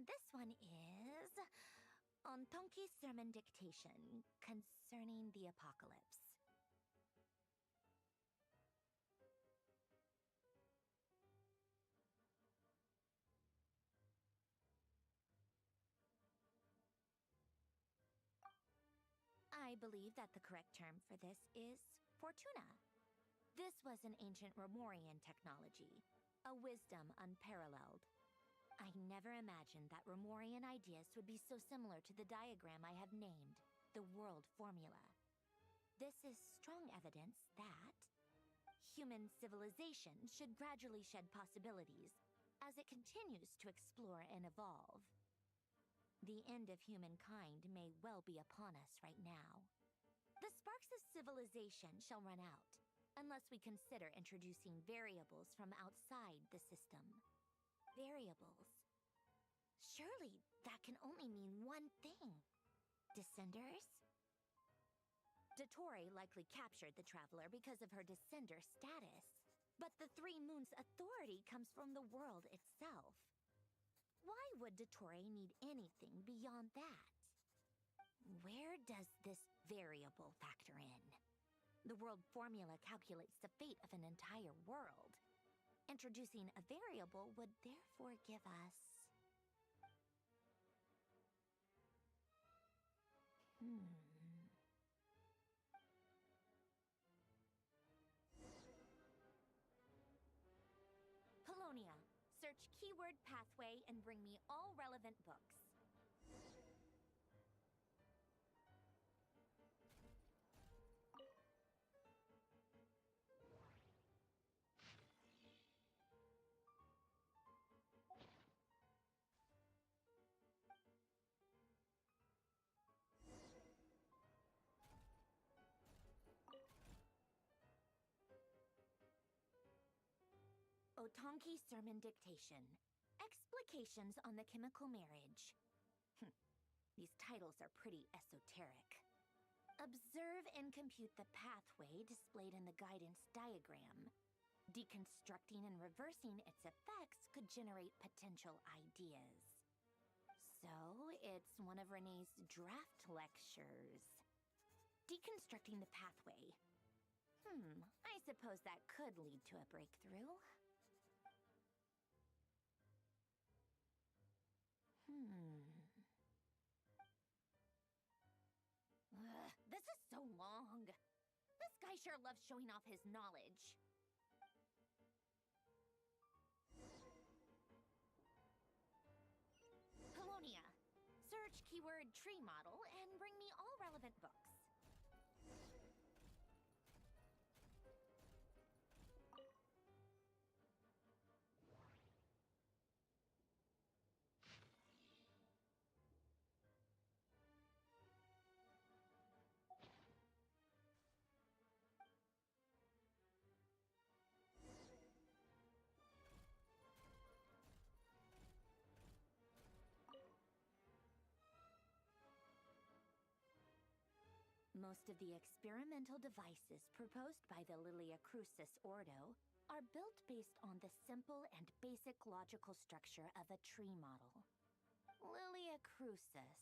This one is on Tonki's sermon dictation concerning the apocalypse. I believe that the correct term for this is Fortuna. This was an ancient Romorian technology, a wisdom unparalleled. I never imagined that Romorian ideas would be so similar to the diagram I have named, the World Formula. This is strong evidence that human civilization should gradually shed possibilities as it continues to explore and evolve. The end of humankind may well be upon us right now. The sparks of civilization shall run out, unless we consider introducing variables from outside the system. Variables. Surely that can only mean one thing. Descenders? Dottore likely captured the Traveler because of her descender status. But the Three Moons' authority comes from the world itself. Why would Dottore need anything beyond that? Where does this variable factor in? The world formula calculates the fate of an entire world. Introducing a variable would therefore give us... Polonia, search keyword pathway and bring me all relevant books. Otonki sermon dictation. Explications on the chemical marriage. These titles are pretty esoteric. Observe and compute the pathway displayed in the guidance diagram. Deconstructing and reversing its effects could generate potential ideas. So, it's one of Renee's draft lectures. Deconstructing the pathway. I suppose that could lead to a breakthrough. This is so long. This guy sure loves showing off his knowledge. Polonia, search keyword tree model and bring me all relevant books. Most of the experimental devices proposed by the Lilia Crucis Ordo are built based on the simple and basic logical structure of a tree model. Lilia Crucis.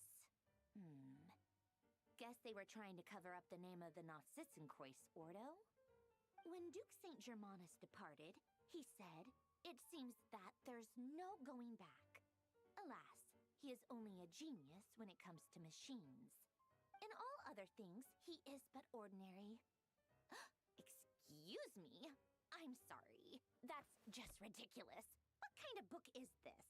Guess they were trying to cover up the name of the Nausitzenkreuz Ordo? When Duke St. Germanus departed, he said, "It seems that there's no going back." Alas, he is only a genius when it comes to machines. In all other things, he is but ordinary. Excuse me? I'm sorry. That's just ridiculous. What kind of book is this?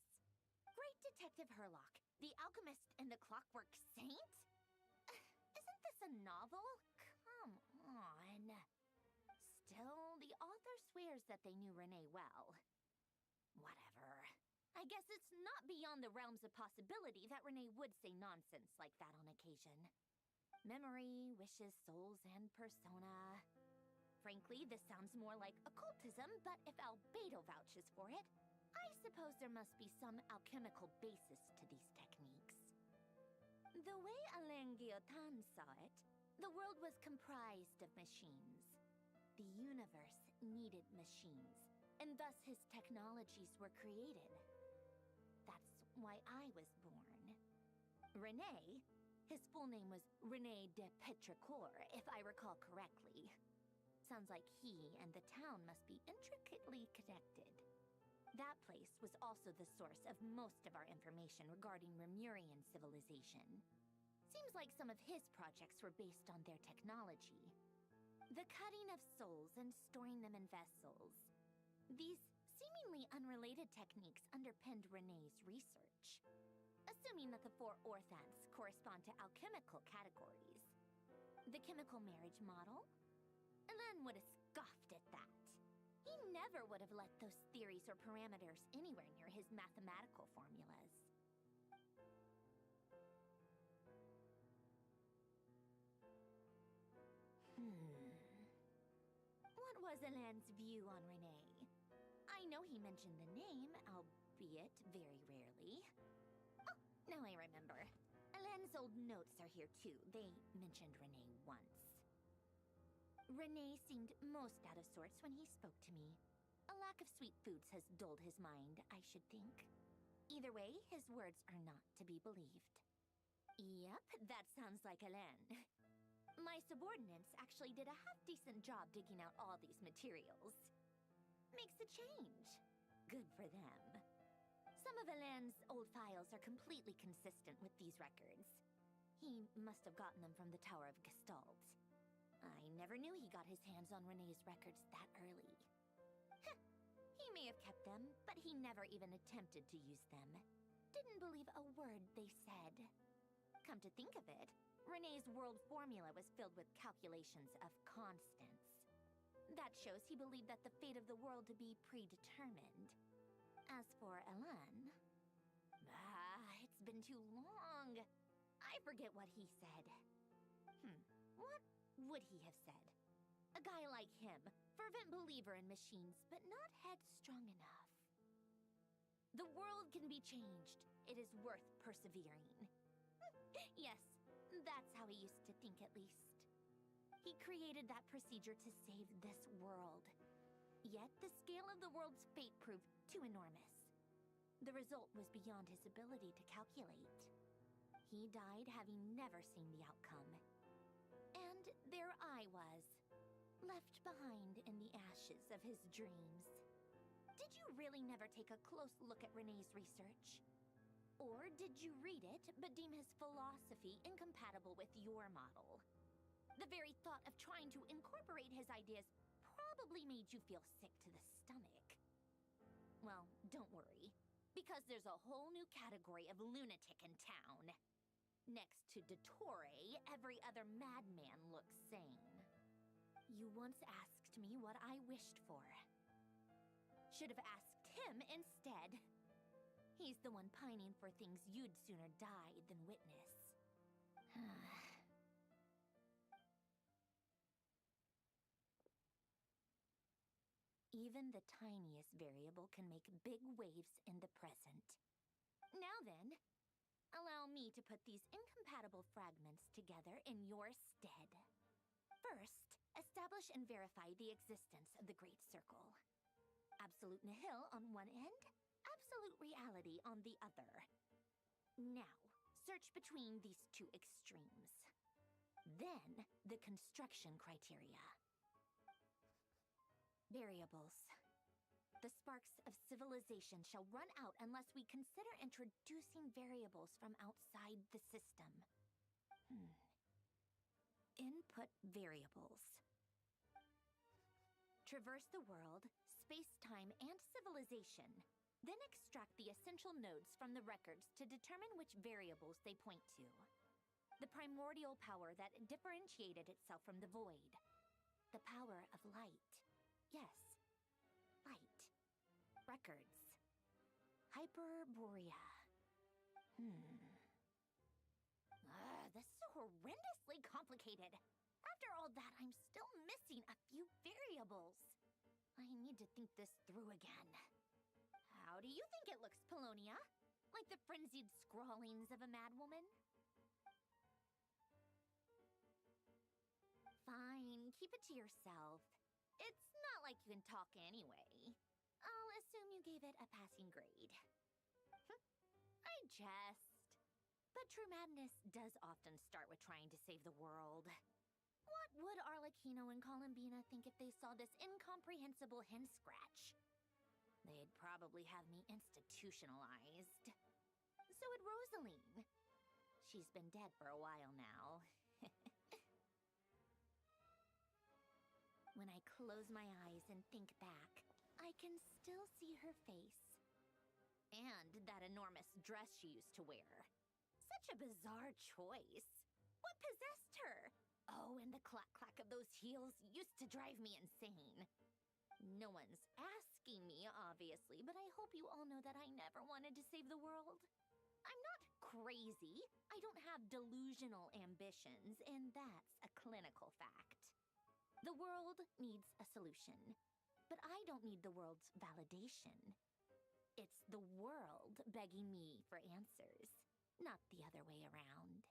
Great Detective Herlock, the Alchemist and the Clockwork Saint? Isn't this a novel? Come on. Still, the author swears that they knew Renee well. Whatever. I guess it's not beyond the realms of possibility that Renee would say nonsense like that on occasion. Memory, wishes, souls, and persona. Frankly, this sounds more like occultism, but if Albedo vouches for it, I suppose there must be some alchemical basis to these techniques. The way Alain Guillotin saw it, the world was comprised of machines. The universe needed machines, and thus his technologies were created. That's why I was born. Renee, his full name was Renee de Petrichor, if I recall correctly. Sounds like he and the town must be intricately connected. That place was also the source of most of our information regarding Remurian civilization. Seems like some of his projects were based on their technology. The cutting of souls and storing them in vessels. These seemingly unrelated techniques underpinned Renee's research. Assuming that the four orthants correspond to alchemical categories. The chemical marriage model? Elen would have scoffed at that. He never would have let those theories or parameters anywhere near his mathematical formulas. What was Elen's view on Renee? I know he mentioned the name, albeit very rarely. Oh, now I remember. Elen's old notes are here too. They mentioned Renee once. Renee seemed most out of sorts when he spoke to me. A lack of sweet foods has dulled his mind, I should think. Either way, his words are not to be believed. Yep, that sounds like Elen. My subordinates actually did a half-decent job digging out all these materials. Makes a change. Good for them. Some of Elen's old files are completely consistent with these records. He must have gotten them from the Tower of Gestalt. I never knew he got his hands on Renee's records that early. Heh, he may have kept them, but he never even attempted to use them. Didn't believe a word they said. Come to think of it, Renee's world formula was filled with calculations of constants. That shows he believed that the fate of the world to be predetermined. As for Elen... it's been too long. I forget what he said. What would he have said? A guy like him, fervent believer in machines, but not headstrong enough. The world can be changed. It is worth persevering. Yes, that's how he used to think at least. He created that procedure to save this world. Yet the scale of the world's fate proved too enormous. The result was beyond his ability to calculate. He died having never seen the outcome. And there I was, left behind in the ashes of his dreams. Did you really never take a close look at Renee's research? Or did you read it but deem his philosophy incompatible with your model? The very thought of trying to incorporate his ideas probably made you feel sick to the stomach. Well, don't worry, because there's a whole new category of lunatic in town. Next to Dottore, every other madman looks sane. You once asked me what I wished for. Should have asked him instead. He's the one pining for things you'd sooner die than witness. Even the tiniest variable can make big waves in the present. Now then, allow me to put these incompatible fragments together in your stead. First, establish and verify the existence of the Great Circle. Absolute nihil on one end, absolute reality on the other. Now, search between these two extremes. Then, the construction criteria. Variables. The sparks of civilization shall run out unless we consider introducing variables from outside the system. Input variables. Traverse the world, space-time, and civilization. Then extract the essential nodes from the records to determine which variables they point to. The primordial power that differentiated itself from the void. The power of light. Yes, light. Records. Hyperborea. This is so horrendously complicated. After all that, I'm still missing a few variables. I need to think this through again. How do you think it looks, Polonia? Like the frenzied scrawlings of a madwoman? Fine, keep it to yourself. It's not like you can talk anyway. I'll assume you gave it a passing grade. I jest. But true madness does often start with trying to save the world. What would Arlecchino and Columbina think if they saw this incomprehensible hen scratch? They'd probably have me institutionalized. So would Rosaline. She's been dead for a while now. When I close my eyes and think back, I can still see her face. And that enormous dress she used to wear. Such a bizarre choice. What possessed her? Oh, and the clack-clack of those heels used to drive me insane. No one's asking me, obviously, but I hope you all know that I never wanted to save the world. I'm not crazy. I don't have delusional ambitions, and that's a clinical fact. The world needs a solution, but I don't need the world's validation. It's the world begging me for answers, not the other way around.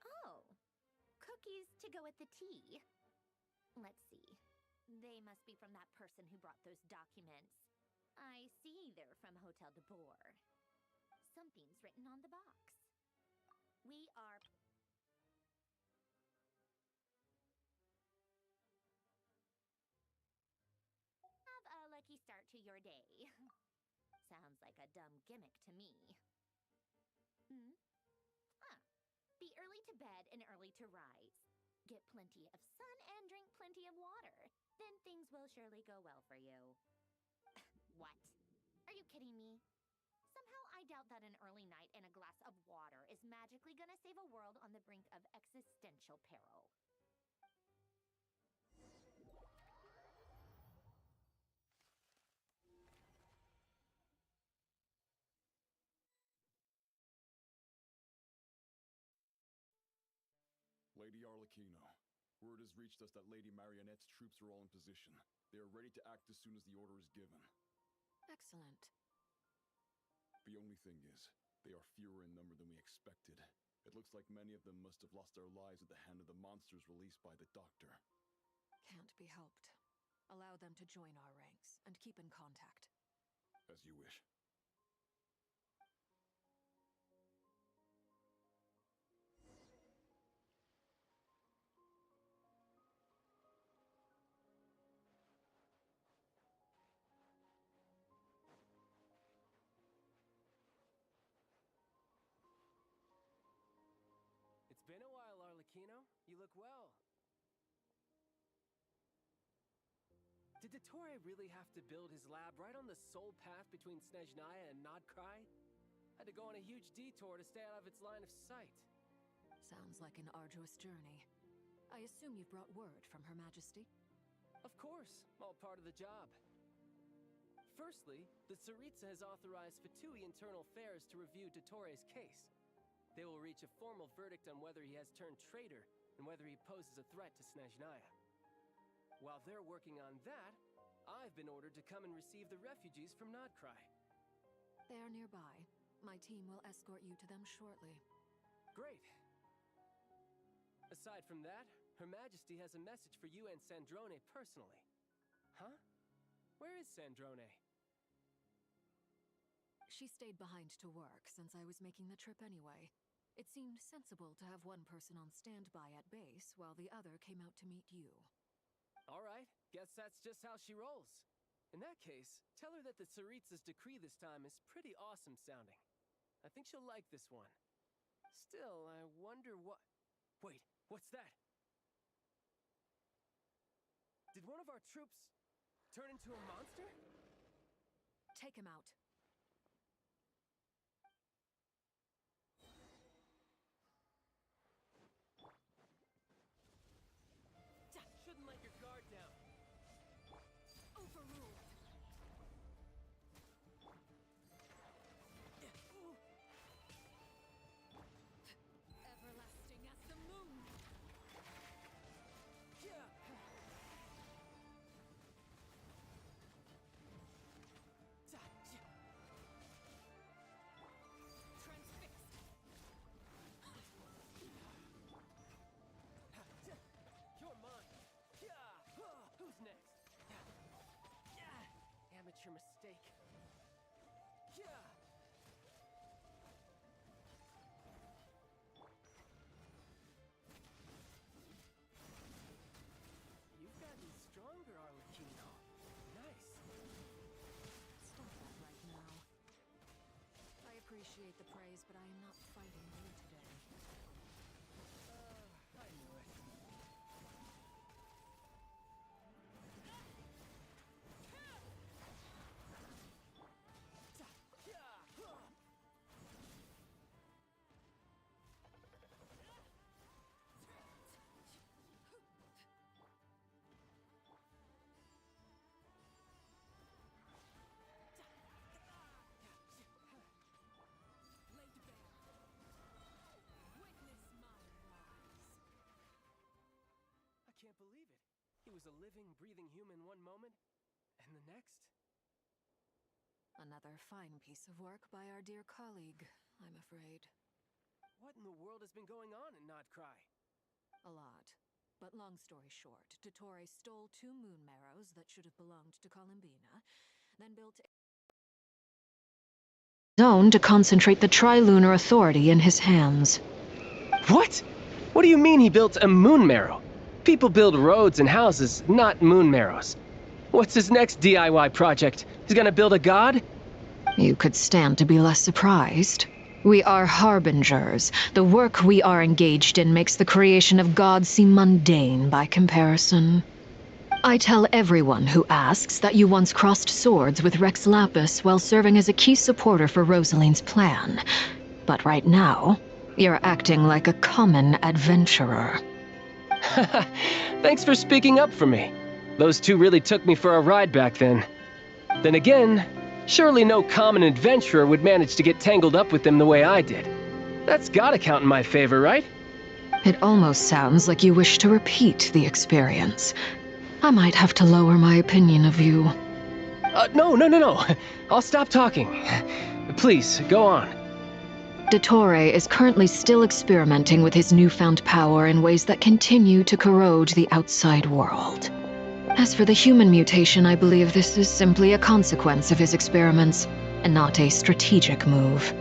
Oh, cookies to go with the tea. Let's see. They must be from that person who brought those documents. I see they're from Hotel de Boer. Something's written on the box. We are... Have a lucky start to your day. Sounds like a dumb gimmick to me. Hmm? Be early to bed and early to rise. Get plenty of sun and drink plenty of water. Then things will surely go well for you. What? Are you kidding me? Somehow I doubt that an early night and a glass of water is magically gonna save a world on the brink of existential peril. Lady Arlecchino, word has reached us that Lady Marionette's troops are all in position. They are ready to act as soon as the order is given. Excellent. The only thing is, they are fewer in number than we expected. It looks like many of them must have lost their lives at the hand of the monsters released by the Doctor. Can't be helped. Allow them to join our ranks, and keep in contact. As you wish. It's been a while, Arlecchino. You look well. Did Dottore really have to build his lab right on the sole path between Snezhnaya and Nodcry? Had to go on a huge detour to stay out of its line of sight. Sounds like an arduous journey. I assume you've brought word from Her Majesty? Of course, all part of the job. Firstly, the Tsaritsa has authorized Fatui Internal Affairs to review Dottore's case. They will reach a formal verdict on whether he has turned traitor and whether he poses a threat to Snezhnaya. While they're working on that, I've been ordered to come and receive the refugees from Nodcry. They are nearby. My team will escort you to them shortly. Great. Aside from that, Her Majesty has a message for you and Sandrone personally. Huh? Where is Sandrone? She stayed behind to work since I was making the trip anyway. It seemed sensible to have one person on standby at base while the other came out to meet you. All right, guess that's just how she rolls. In that case, tell her that the Tsaritsa's decree this time is pretty awesome sounding. I think she'll like this one. Still, I wonder what... Wait, what's that? Did one of our troops turn into a monster? Take him out. Shouldn't let your guard down. Overruled. Everlasting as the moon. Transfixed. You're mine. Who's next? Amateur mistake. You've gotten stronger, Arlecchino. Nice. Stop that right now. I appreciate the praise, but I am not fighting you today. I knew it. Laid bare. Witness my rise. I can't believe it. He was a living, breathing human one moment, and the next? Another fine piece of work by our dear colleague, I'm afraid. What in the world has been going on in Nodcry? A lot. But long story short, Dottore stole 2 moon marrows that should have belonged to Columbina, then built zone to concentrate the Trilunar Authority in his hands. What? What do you mean he built a moon marrow? People build roads and houses, not moon marrows. What's his next DIY project? He's gonna build a god? You could stand to be less surprised. We are harbingers. The work we are engaged in makes the creation of gods seem mundane by comparison. I tell everyone who asks that you once crossed swords with Rex Lapis while serving as a key supporter for Rosaline's plan. But right now, you're acting like a common adventurer. Thanks for speaking up for me. Those 2 really took me for a ride back then. Then again, surely no common adventurer would manage to get tangled up with them the way I did. That's gotta count in my favor, right? It almost sounds like you wish to repeat the experience. I might have to lower my opinion of you. No. I'll stop talking. Please, go on. Dottore is currently still experimenting with his newfound power in ways that continue to corrode the outside world. As for the human mutation, I believe this is simply a consequence of his experiments, and not a strategic move.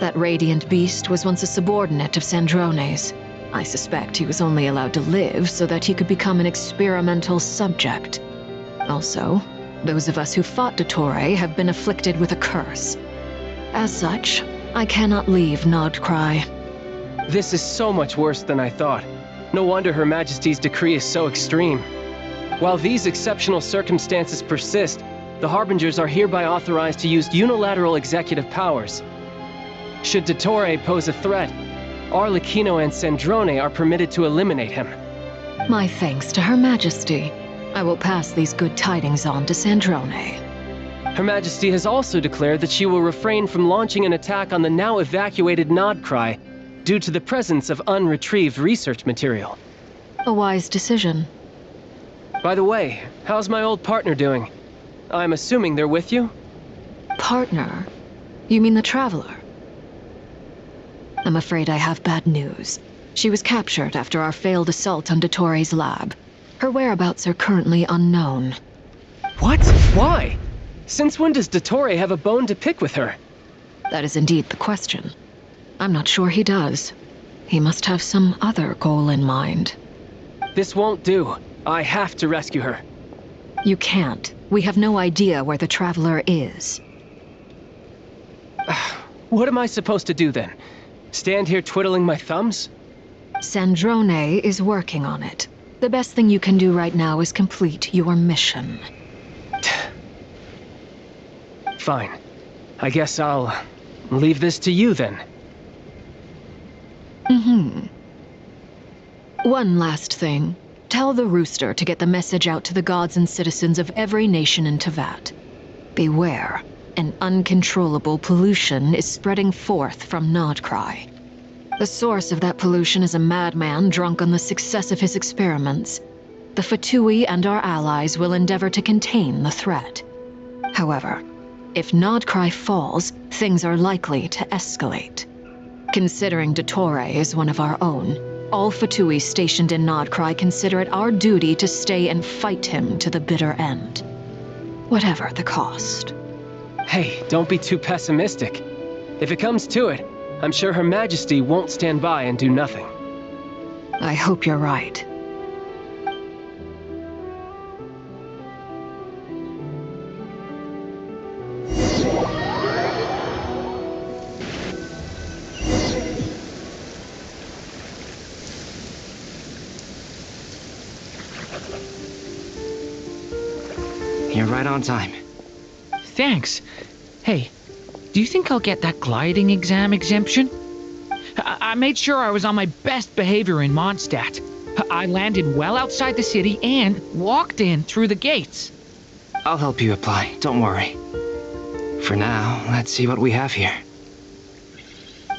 That radiant beast was once a subordinate of Sandrone's. I suspect he was only allowed to live so that he could become an experimental subject. Also, those of us who fought Dottore have been afflicted with a curse. As such, I cannot leave Nodcry. This is so much worse than I thought. No wonder Her Majesty's decree is so extreme. While these exceptional circumstances persist, the Harbingers are hereby authorized to use unilateral executive powers. Should Dottore pose a threat, Arlecchino and Sandrone are permitted to eliminate him. My thanks to Her Majesty. I will pass these good tidings on to Sandrone. Her Majesty has also declared that she will refrain from launching an attack on the now evacuated Nodcry due to the presence of unretrieved research material. A wise decision. By the way, how's my old partner doing? I'm assuming they're with you? Partner? You mean the Traveler? I'm afraid I have bad news. She was captured after our failed assault on Dottore's lab. Her whereabouts are currently unknown. What? Why? Since when does Dottore have a bone to pick with her? That is indeed the question. I'm not sure he does. He must have some other goal in mind. This won't do. I have to rescue her. You can't. We have no idea where the Traveler is. What am I supposed to do then? Stand here twiddling my thumbs? Sandrone is working on it. The best thing you can do right now is complete your mission. Fine. I guess I'll leave this to you then. One last thing. Tell the Rooster to get the message out to the gods and citizens of every nation in Teyvat. Beware. An uncontrollable pollution is spreading forth from Nodcry. The source of that pollution is a madman drunk on the success of his experiments. The Fatui and our allies will endeavor to contain the threat. However, if Nodcry falls, things are likely to escalate. Considering Dottore is one of our own, all Fatui stationed in Nodcry consider it our duty to stay and fight him to the bitter end. Whatever the cost. Hey, don't be too pessimistic. If it comes to it, I'm sure Her Majesty won't stand by and do nothing. I hope you're right. You're right on time. Thanks. Hey, do you think I'll get that gliding exam exemption? I made sure I was on my best behavior in Mondstadt. I landed well outside the city and walked in through the gates. I'll help you apply, don't worry. For now, let's see what we have here.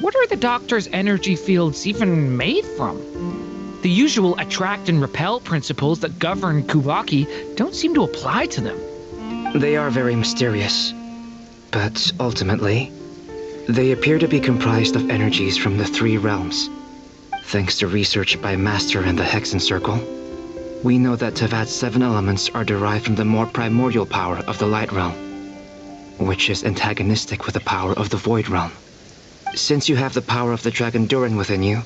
What are the doctor's energy fields even made from? The usual attract and repel principles that govern Kubaki don't seem to apply to them. They are very mysterious, but ultimately, they appear to be comprised of energies from the three realms. Thanks to research by Master in the Hexen Circle, we know that Teyvat's 7 elements are derived from the more primordial power of the Light Realm, which is antagonistic with the power of the Void Realm. Since you have the power of the Dragon Durin within you,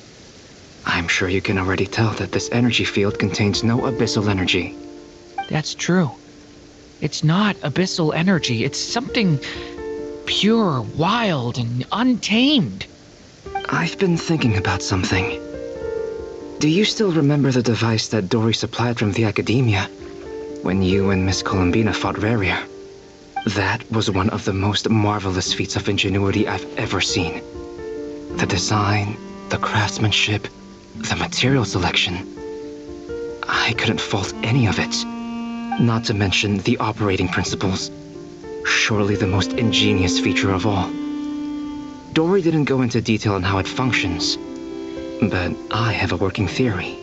I'm sure you can already tell that this energy field contains no abyssal energy. That's true. It's not abyssal energy. It's something pure, wild, and untamed. I've been thinking about something. Do you still remember the device that Dory supplied from the Academia when you and Miss Columbina fought Raria? That was one of the most marvelous feats of ingenuity I've ever seen. The design, the craftsmanship, the material selection. I couldn't fault any of it. Not to mention the operating principles. Surely the most ingenious feature of all. Dory didn't go into detail on how it functions, but I have a working theory.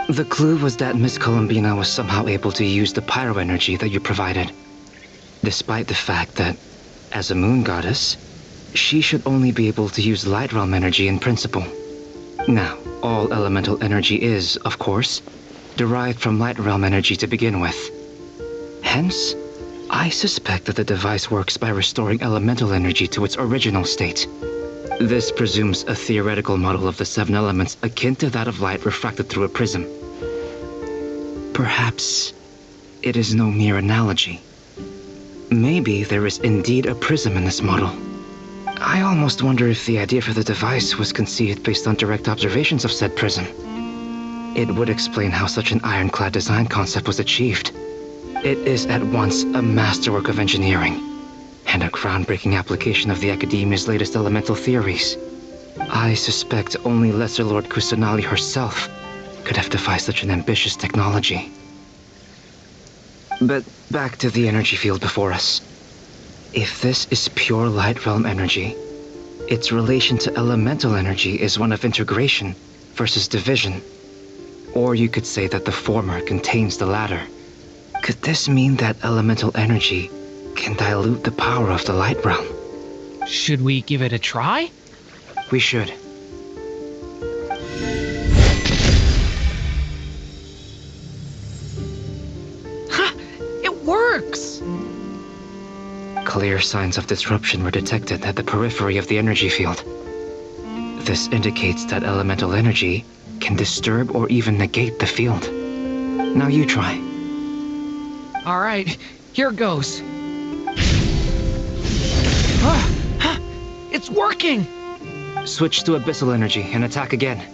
The clue was that Miss Columbina was somehow able to use the pyro energy that you provided, despite the fact that, as a moon goddess, she should only be able to use light realm energy in principle. Now, all elemental energy is, of course, derived from light realm energy to begin with. Hence, I suspect that the device works by restoring elemental energy to its original state. This presumes a theoretical model of the 7 elements akin to that of light refracted through a prism. Perhaps it is no mere analogy. Maybe there is indeed a prism in this model. I almost wonder if the idea for the device was conceived based on direct observations of said prism. It would explain how such an ironclad design concept was achieved. It is at once a masterwork of engineering and a groundbreaking application of the Academia's latest elemental theories. I suspect only Lesser Lord Kusanali herself could have devised such an ambitious technology. But back to the energy field before us. If this is pure light realm energy, its relation to elemental energy is one of integration versus division. Or you could say that the former contains the latter. Could this mean that elemental energy can dilute the power of the light realm? Should we give it a try? We should. Ha! It works! Clear signs of disruption were detected at the periphery of the energy field. This indicates that elemental energy can disturb or even negate the field. Now you try. All right, here goes. It's working! Switch to abyssal energy and attack again.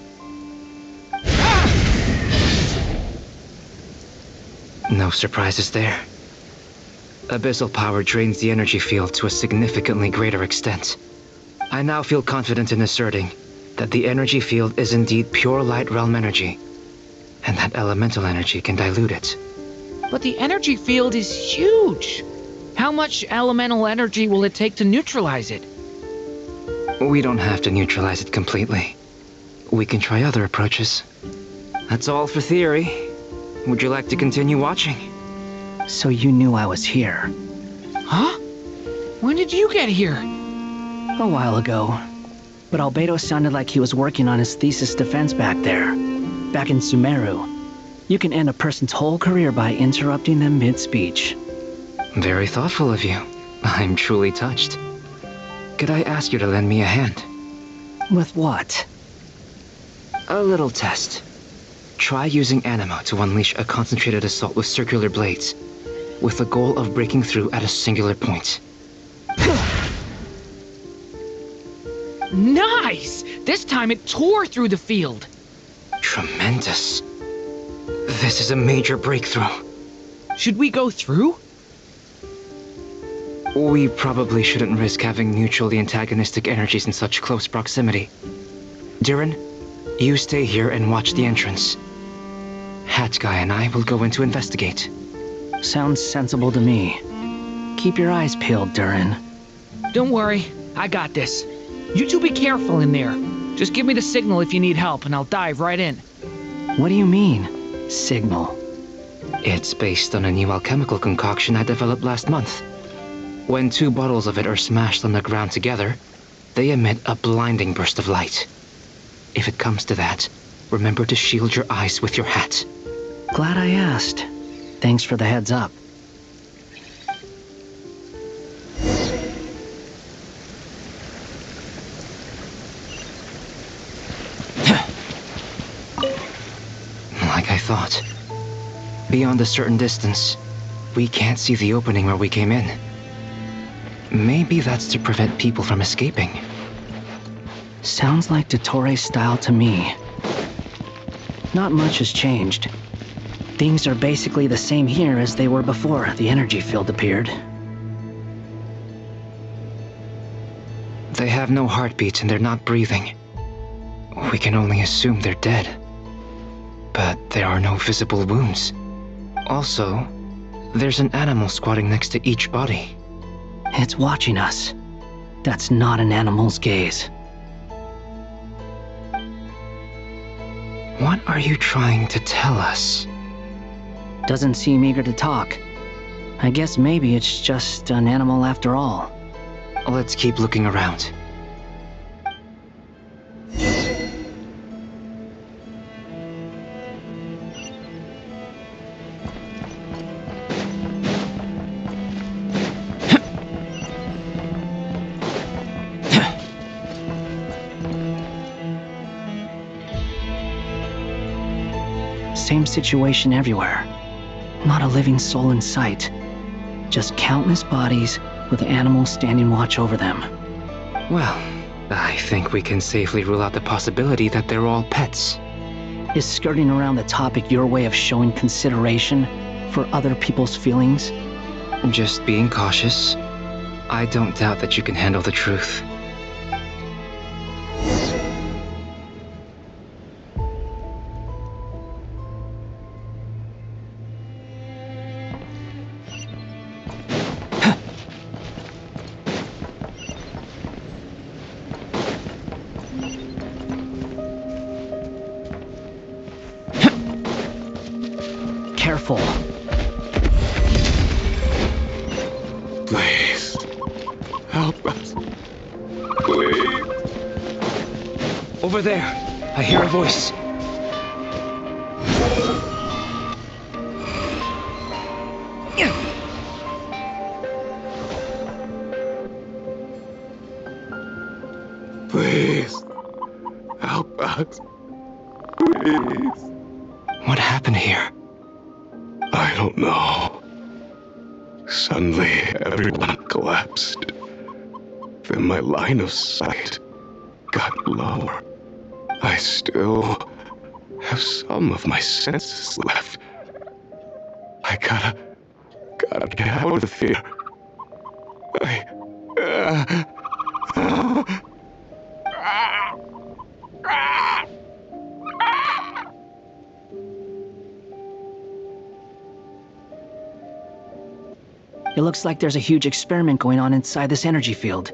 No surprises there. Abyssal power drains the energy field to a significantly greater extent. I now feel confident in asserting that the energy field is indeed pure light realm energy, and that elemental energy can dilute it. But the energy field is huge! How much elemental energy will it take to neutralize it? We don't have to neutralize it completely. We can try other approaches. That's all for theory. Would you like to continue watching? So you knew I was here. Huh? When did you get here? A while ago. But Albedo sounded like he was working on his thesis defense back there. Back in Sumeru. You can end a person's whole career by interrupting them mid-speech. Very thoughtful of you. I'm truly touched. Could I ask you to lend me a hand? With what? A little test. Try using Animo to unleash a concentrated assault with circular blades, with the goal of breaking through at a singular point. Nice! This time it tore through the field. Tremendous. This is a major breakthrough. Should we go through? We probably shouldn't risk having mutually antagonistic energies in such close proximity. Durin, you stay here and watch the entrance. Hat Guy and I will go in to investigate. Sounds sensible to me. Keep your eyes peeled, Durin. Don't worry, I got this. You two be careful in there. Just give me the signal if you need help and I'll dive right in. What do you mean, signal? It's based on a new alchemical concoction I developed last month. When 2 bottles of it are smashed on the ground together, they emit a blinding burst of light. If it comes to that, remember to shield your eyes with your hat. Glad I asked. Thanks for the heads up. Like I thought. Beyond a certain distance, we can't see the opening where we came in. Maybe that's to prevent people from escaping. Sounds like Dottore's style to me. Not much has changed. Things are basically the same here as they were before the energy field appeared. They have no heartbeats and they're not breathing. We can only assume they're dead. But there are no visible wounds. Also, there's an animal squatting next to each body. It's watching us. That's not an animal's gaze. What are you trying to tell us? Doesn't seem eager to talk. I guess maybe it's just an animal after all. Let's keep looking around. Same situation everywhere. Not a living soul in sight. Just countless bodies with animals standing watch over them. Well, I think we can safely rule out the possibility that they're all pets. Is skirting around the topic your way of showing consideration for other people's feelings? Just being cautious. I don't doubt that you can handle the truth. Careful. Please, help us. Please. Over there, I hear a voice. Please, help us. Please. What happened here? I don't know. Suddenly, everyone collapsed. Then my line of sight got lower. I still have some of my senses left. I gotta get out of the fear. It looks like there's a huge experiment going on inside this energy field.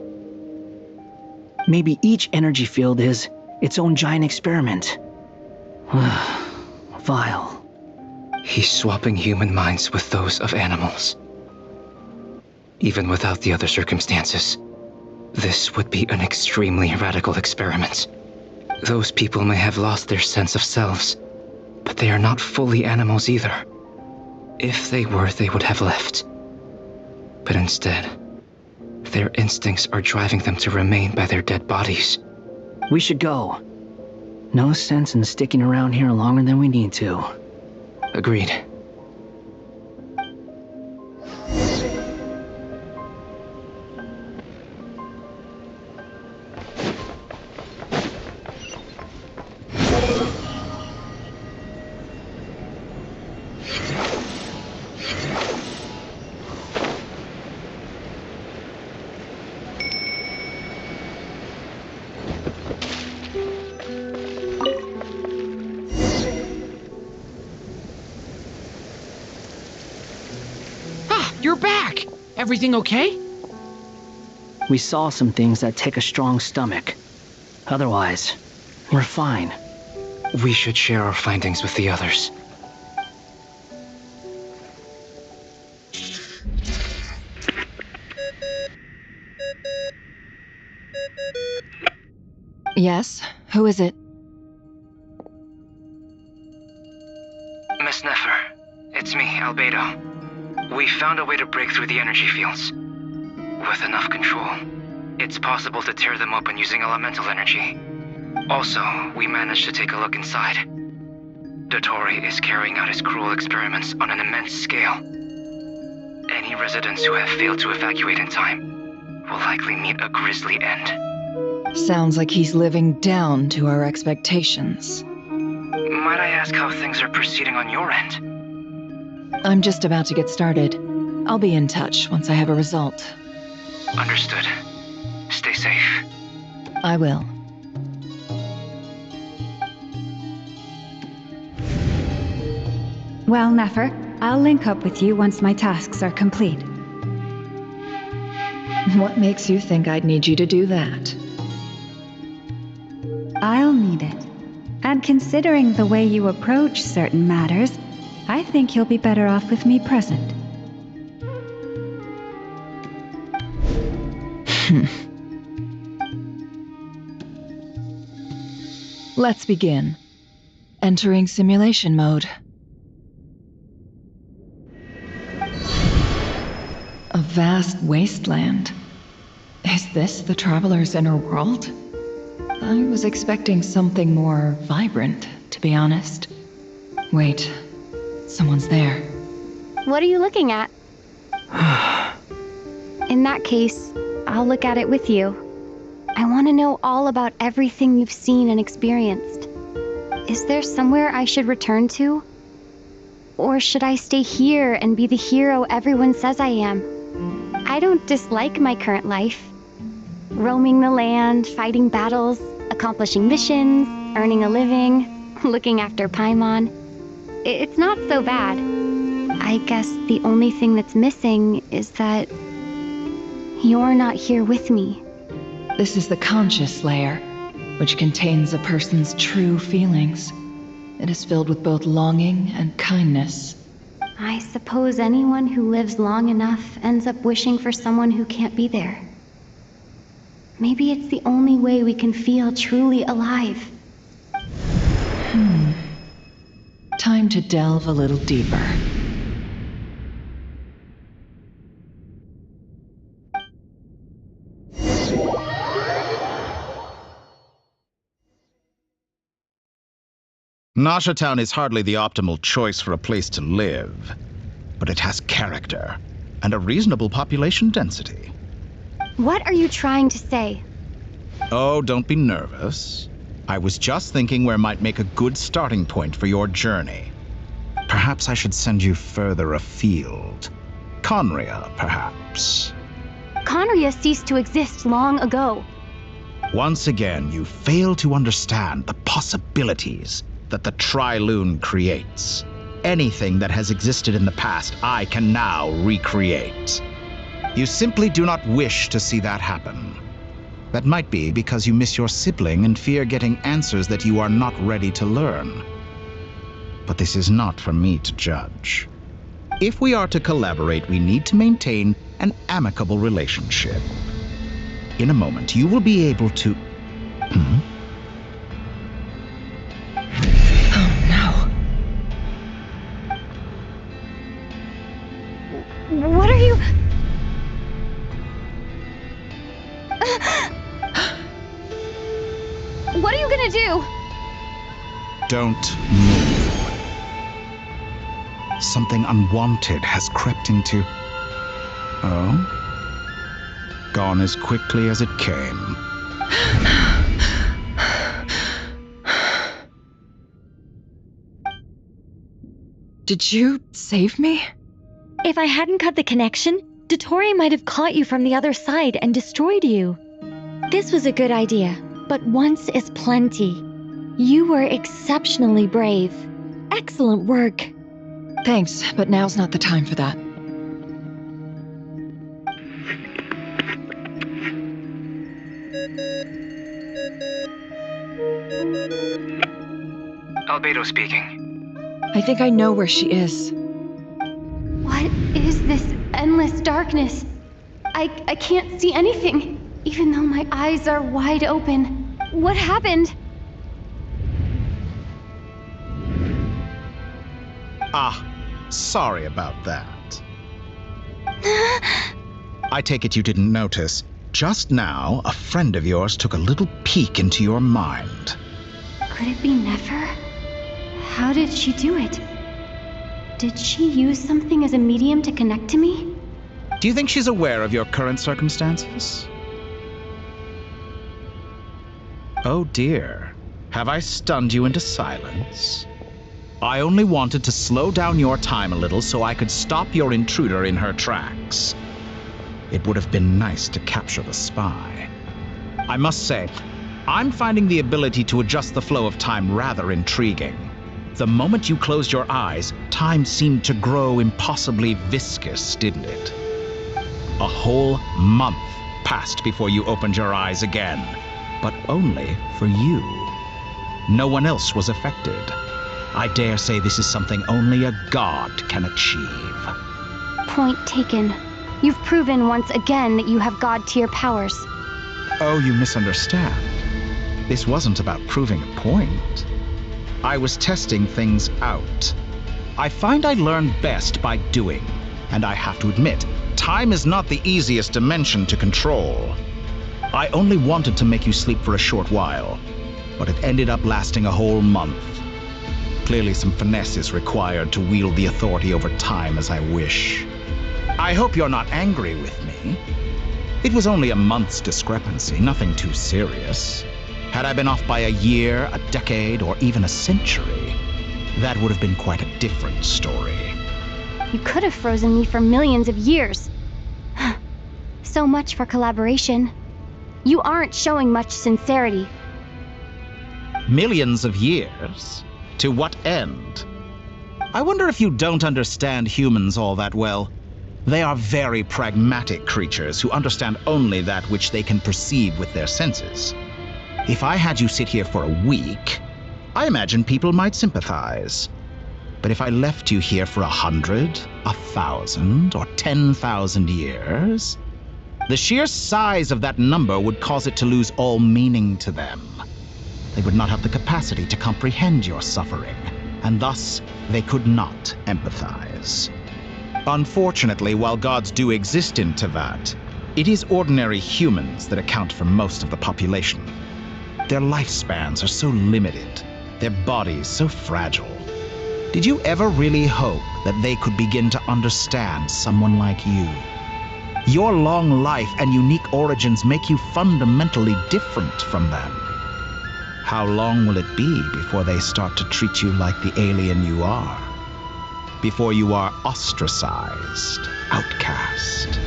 Maybe each energy field is its own giant experiment. Vile. He's swapping human minds with those of animals. Even without the other circumstances, this would be an extremely radical experiment. Those people may have lost their sense of selves, but they are not fully animals either. If they were, they would have left. But instead, their instincts are driving them to remain by their dead bodies. We should go. No sense in sticking around here longer than we need to. Agreed. You're back! Everything okay? We saw some things that take a strong stomach. Otherwise, we're fine. We should share our findings with the others. Yes? Who is it? Miss Nefer, it's me, Albedo. We found a way to break through the energy fields. With enough control, it's possible to tear them open using elemental energy. Also, we managed to take a look inside. Dottore is carrying out his cruel experiments on an immense scale. Any residents who have failed to evacuate in time will likely meet a grisly end. Sounds like he's living down to our expectations. Might I ask how things are proceeding on your end? I'm just about to get started. I'll be in touch once I have a result. Understood. Stay safe. I will. Well, Nefer, I'll link up with you once my tasks are complete. What makes you think I'd need you to do that? I'll need it. And considering the way you approach certain matters, I think you'll be better off with me present. Let's begin. Entering simulation mode. A vast wasteland. Is this the Traveler's inner world? I was expecting something more vibrant, to be honest. Wait, someone's there. What are you looking at? In that case, I'll look at it with you. I want to know all about everything you've seen and experienced. Is there somewhere I should return to? Or should I stay here and be the hero everyone says I am? I don't dislike my current life. Roaming the land, fighting battles, accomplishing missions, earning a living, looking after Paimon. It's not so bad. I guess the only thing that's missing is that you're not here with me. This is the conscious layer, which contains a person's true feelings. It is filled with both longing and kindness. I suppose anyone who lives long enough ends up wishing for someone who can't be there. Maybe it's the only way we can feel truly alive. Time to delve a little deeper. Nasha Town is hardly the optimal choice for a place to live. but it has character and a reasonable population density. What are you trying to say? Oh, don't be nervous. I was just thinking where might make a good starting point for your journey. Perhaps I should send you further afield. Conria, perhaps. Conria ceased to exist long ago. Once again, you fail to understand the possibilities that the Tri-Lune creates. Anything that has existed in the past, I can now recreate. You simply do not wish to see that happen. That might be because you miss your sibling and fear getting answers that you are not ready to learn. But this is not for me to judge. If we are to collaborate, we need to maintain an amicable relationship. In a moment, you will be able to... Oh no. What are you... What are you gonna do? Don't move. Something unwanted has crept into... Oh? Gone as quickly as it came. Did you save me? If I hadn't cut the connection, Dottore might have caught you from the other side and destroyed you. This was a good idea, but once is plenty. You were exceptionally brave. Excellent work. Thanks, but now's not the time for that. Albedo speaking. I think I know where she is. What is this endless darkness? I can't see anything, even though my eyes are wide open. What happened? Ah, sorry about that. I take it you didn't notice. Just now, a friend of yours took a little peek into your mind. Could it be Nefer? How did she do it? Did she use something as a medium to connect to me? Do you think she's aware of your current circumstances? Oh dear. Have I stunned you into silence? I only wanted to slow down your time a little so I could stop your intruder in her tracks. It would have been nice to capture the spy. I must say, I'm finding the ability to adjust the flow of time rather intriguing. The moment you closed your eyes, time seemed to grow impossibly viscous, didn't it? A whole month passed before you opened your eyes again, but only for you. No one else was affected. I dare say this is something only a god can achieve. Point taken. You've proven once again that you have god-tier powers. Oh, you misunderstand. This wasn't about proving a point. I was testing things out. I find I learn best by doing, and I have to admit, time is not the easiest dimension to control. I only wanted to make you sleep for a short while, but it ended up lasting a whole month. Clearly some finesse is required to wield the authority over time as I wish. I hope you're not angry with me. It was only a month's discrepancy, nothing too serious. Had I been off by a year, a decade, or even a century, that would have been quite a different story. You could have frozen me for millions of years. So much for collaboration. You aren't showing much sincerity. Millions of years? To what end? I wonder if you don't understand humans all that well. They are very pragmatic creatures who understand only that which they can perceive with their senses. If I had you sit here for a week, I imagine people might sympathize. But if I left you here for 100, 1,000, or 10,000 years, the sheer size of that number would cause it to lose all meaning to them. They would not have the capacity to comprehend your suffering, and thus they could not empathize. Unfortunately, while gods do exist in Tevat, it is ordinary humans that account for most of the population. Their lifespans are so limited, their bodies so fragile. Did you ever really hope that they could begin to understand someone like you? Your long life and unique origins make you fundamentally different from them. How long will it be before they start to treat you like the alien you are? Before you are ostracized, outcast?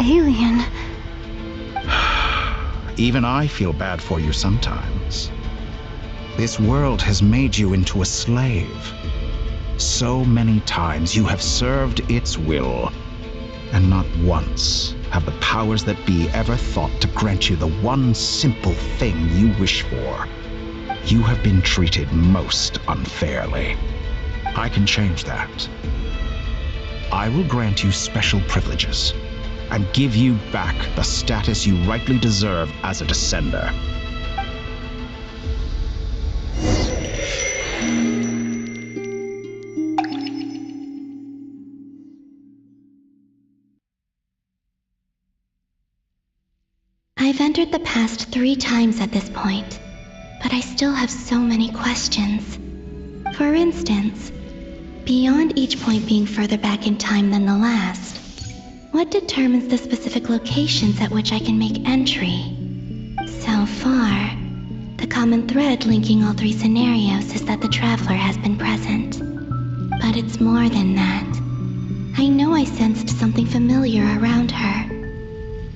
Alien. Even I feel bad for you sometimes. This world has made you into a slave. So many times you have served its will, and not once have the powers that be ever thought to grant you the one simple thing you wish for. You have been treated most unfairly. I can change that. I will grant you special privileges and give you back the status you rightly deserve as a descender. I've entered the past 3 times at this point, but I still have so many questions. For instance, beyond each point being further back in time than the last, what determines the specific locations at which I can make entry? So far, the common thread linking all 3 scenarios is that the traveler has been present. But it's more than that. I know I sensed something familiar around her.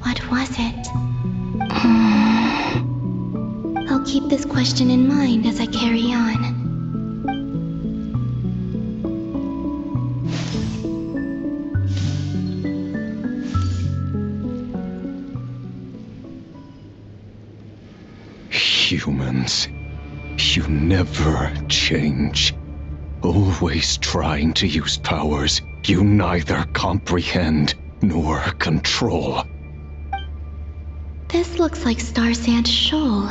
What was it? I'll keep this question in mind as I carry on. Humans, you never change. Always trying to use powers you neither comprehend nor control. This looks like Star Sand Shoal.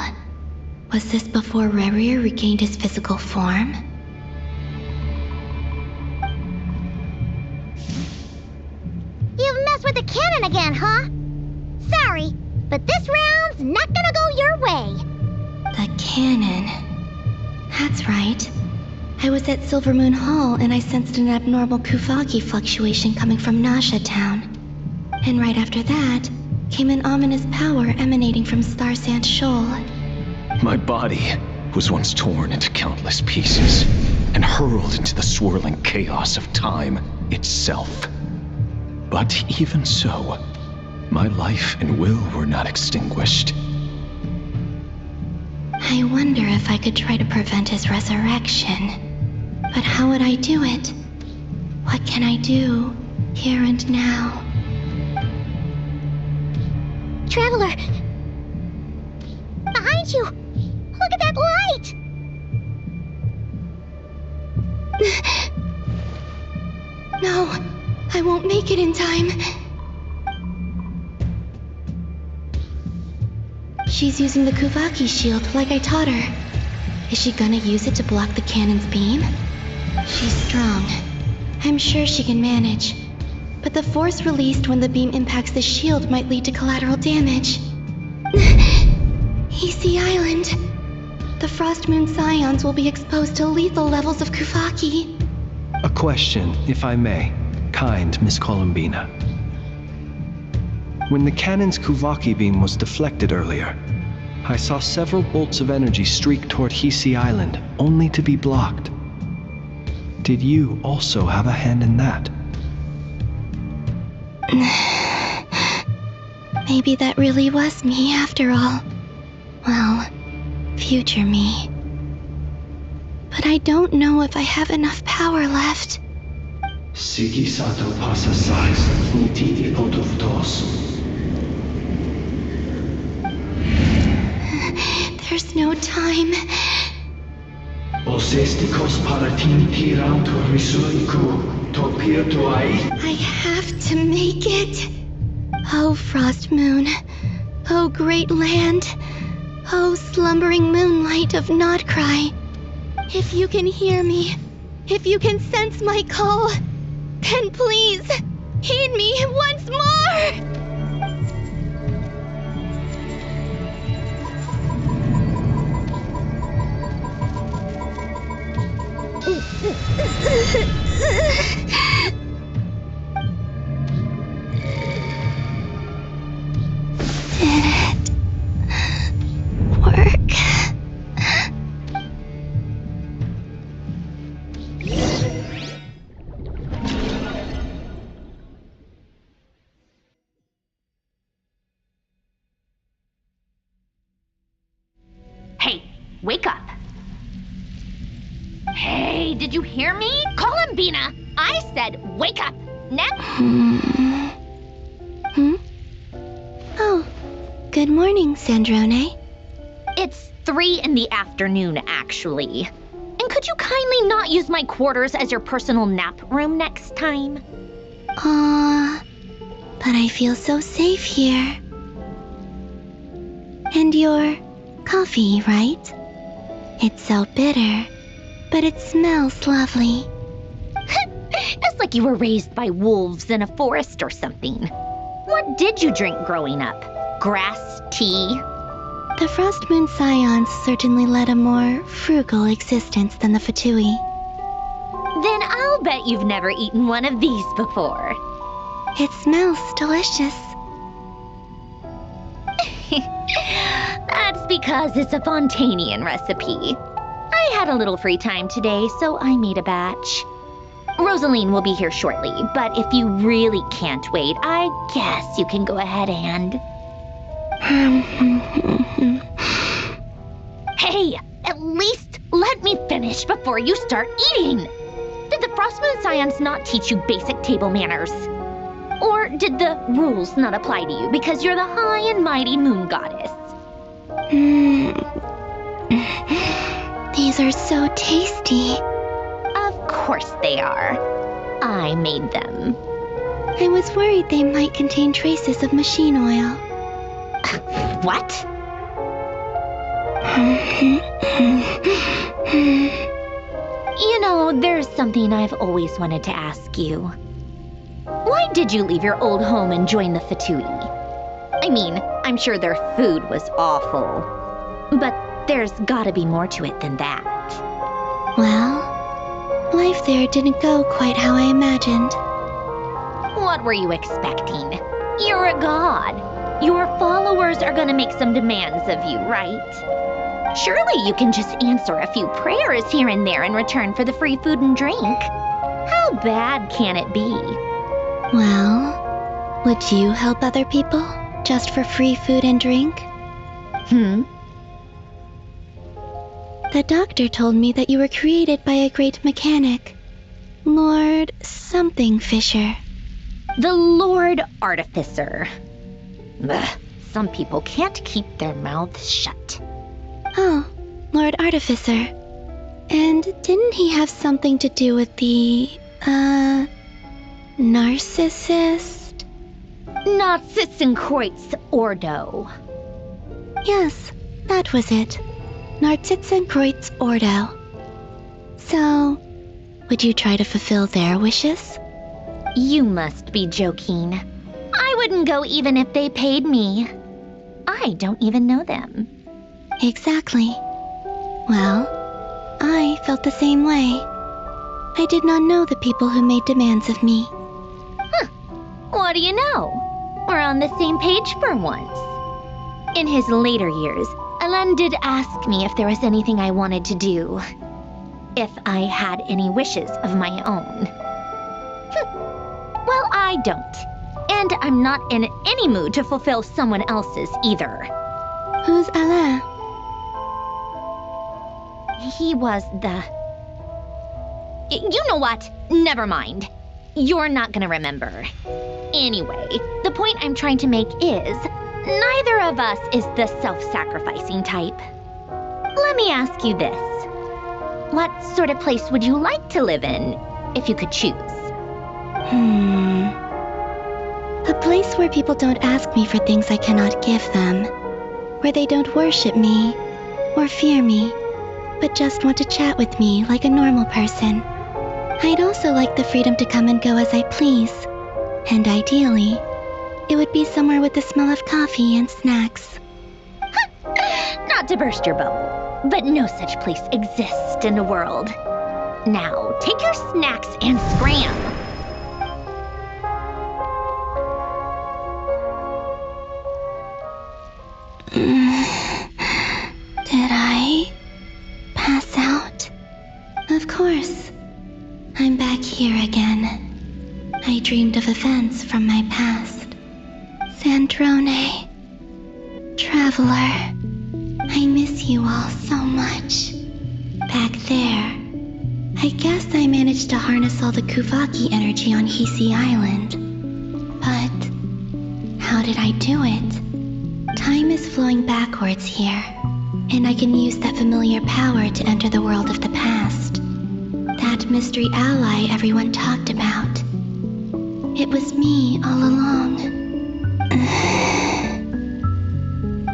Was this before Rarier regained his physical form? You've messed with the cannon again, huh? Sorry, but this round's not gonna go your way. The cannon. That's right. I was at Silver Moon Hall and I sensed an abnormal Kuvagi fluctuation coming from Nasha Town. And right after that, came an ominous power emanating from Star Sand Shoal. My body was once torn into countless pieces and hurled into the swirling chaos of time itself. But even so, my life and will were not extinguished. I wonder if I could try to prevent his resurrection. But how would I do it? What can I do, here and now? Traveler! Behind you! Look at that light! No, I won't make it in time. She's using the Kuvaki shield like I taught her. Is she gonna use it to block the cannon's beam? She's strong. I'm sure she can manage. But the force released when the beam impacts the shield might lead to collateral damage. EC Island. The Frost Moon Scions will be exposed to lethal levels of Kuvaki. A question, if I may, kind Miss Columbina. When the cannon's Kuvaki beam was deflected earlier, I saw several bolts of energy streak toward Hisi Island, only to be blocked. Did you also have a hand in that? Maybe that really was me after all. Well, future me. But I don't know if I have enough power left. Siki sato pasa sais, nititi potoftos. There's no time. Osestikos palatin tirauto risuiku, topirto ai. I have to make it. Oh, Frost Moon. Oh, great land. Oh, slumbering moonlight of Nodcry. If you can hear me, if you can sense my call, then please, heed me once more! wake up. Hey, did you hear me? Columbina! I said wake up! Oh, good morning, Sandrone. It's 3 in the afternoon, actually. And could you kindly not use my quarters as your personal nap room next time? But I feel so safe here. And your coffee, right? It's so bitter, but it smells lovely. It's like you were raised by wolves in a forest or something. What did you drink growing up? Grass tea? The Frost Moon Scions certainly led a more frugal existence than the Fatui. Then I'll bet you've never eaten one of these before. It smells delicious. That's because it's a Fontanian recipe. I had a little free time today, so I made a batch. Rosaline will be here shortly, but if you really can't wait, I guess you can go ahead and... Hey, at least let me finish before you start eating! Did the Frostmoon Scions not teach you basic table manners? Or did the rules not apply to you because you're the high and mighty moon goddess? These are so tasty. Of course they are. I made them. I was worried they might contain traces of machine oil. What? You know, there's something I've always wanted to ask you. Why did you leave your old home and join the Fatui? I mean, I'm sure their food was awful. But there's gotta be more to it than that. Well, life there didn't go quite how I imagined. What were you expecting? You're a god. Your followers are gonna make some demands of you, right? Surely you can just answer a few prayers here and there in return for the free food and drink. How bad can it be? Well, would you help other people just for free food and drink? The doctor told me that you were created by a great mechanic, Lord something Fisher. The Lord Artificer. Ugh, some people can't keep their mouths shut. Oh, Lord Artificer. And didn't he have something to do with the, narcissist? Narcissenkreuz Ordo. Yes, that was it. Narcissenkreuz Ordo. So, would you try to fulfill their wishes? You must be joking. I wouldn't go even if they paid me. I don't even know them. Exactly. Well, I felt the same way. I did not know the people who made demands of me. What do you know? We're on the same page for once. In his later years, Alan did ask me if there was anything I wanted to do. If I had any wishes of my own. Well, I don't. And I'm not in any mood to fulfill someone else's either. Who's Alain? He was the... You know what? Never mind. You're not gonna remember. Anyway, the point I'm trying to make is, neither of us is the self-sacrificing type. Let me ask you this. What sort of place would you like to live in, if you could choose? A place where people don't ask me for things I cannot give them. Where they don't worship me, or fear me, but just want to chat with me like a normal person. I'd also like the freedom to come and go as I please. And ideally, it would be somewhere with the smell of coffee and snacks. Not to burst your bubble, but no such place exists in the world. Now, take your snacks and scram! Did I pass out? Of course. I'm back here again. I dreamed of events from my past. Sandrone. Traveler. I miss you all so much. Back there, I guess I managed to harness all the Kuvaki energy on Hisi Island. But how did I do it? Time is flowing backwards here, and I can use that familiar power to enter the world of the past. That mystery ally everyone talked about. It was me all along.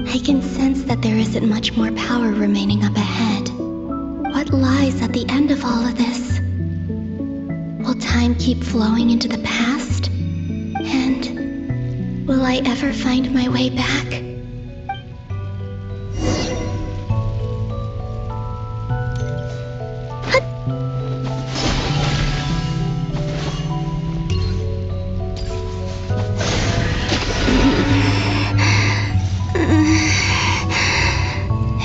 I can sense that there isn't much more power remaining up ahead. What lies at the end of all of this? Will time keep flowing into the past? And will I ever find my way back?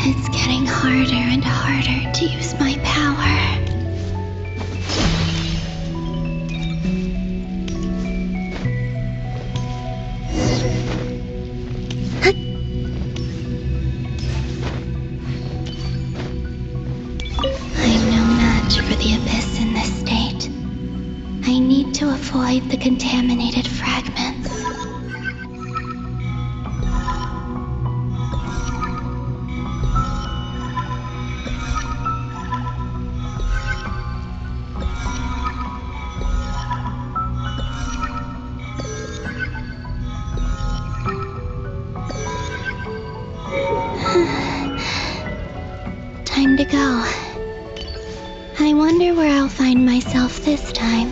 It's getting harder and harder to use my power. I'm no match for the Abyss in this state. I need to avoid the contaminated fragments. Time to go. I wonder where I'll find myself this time.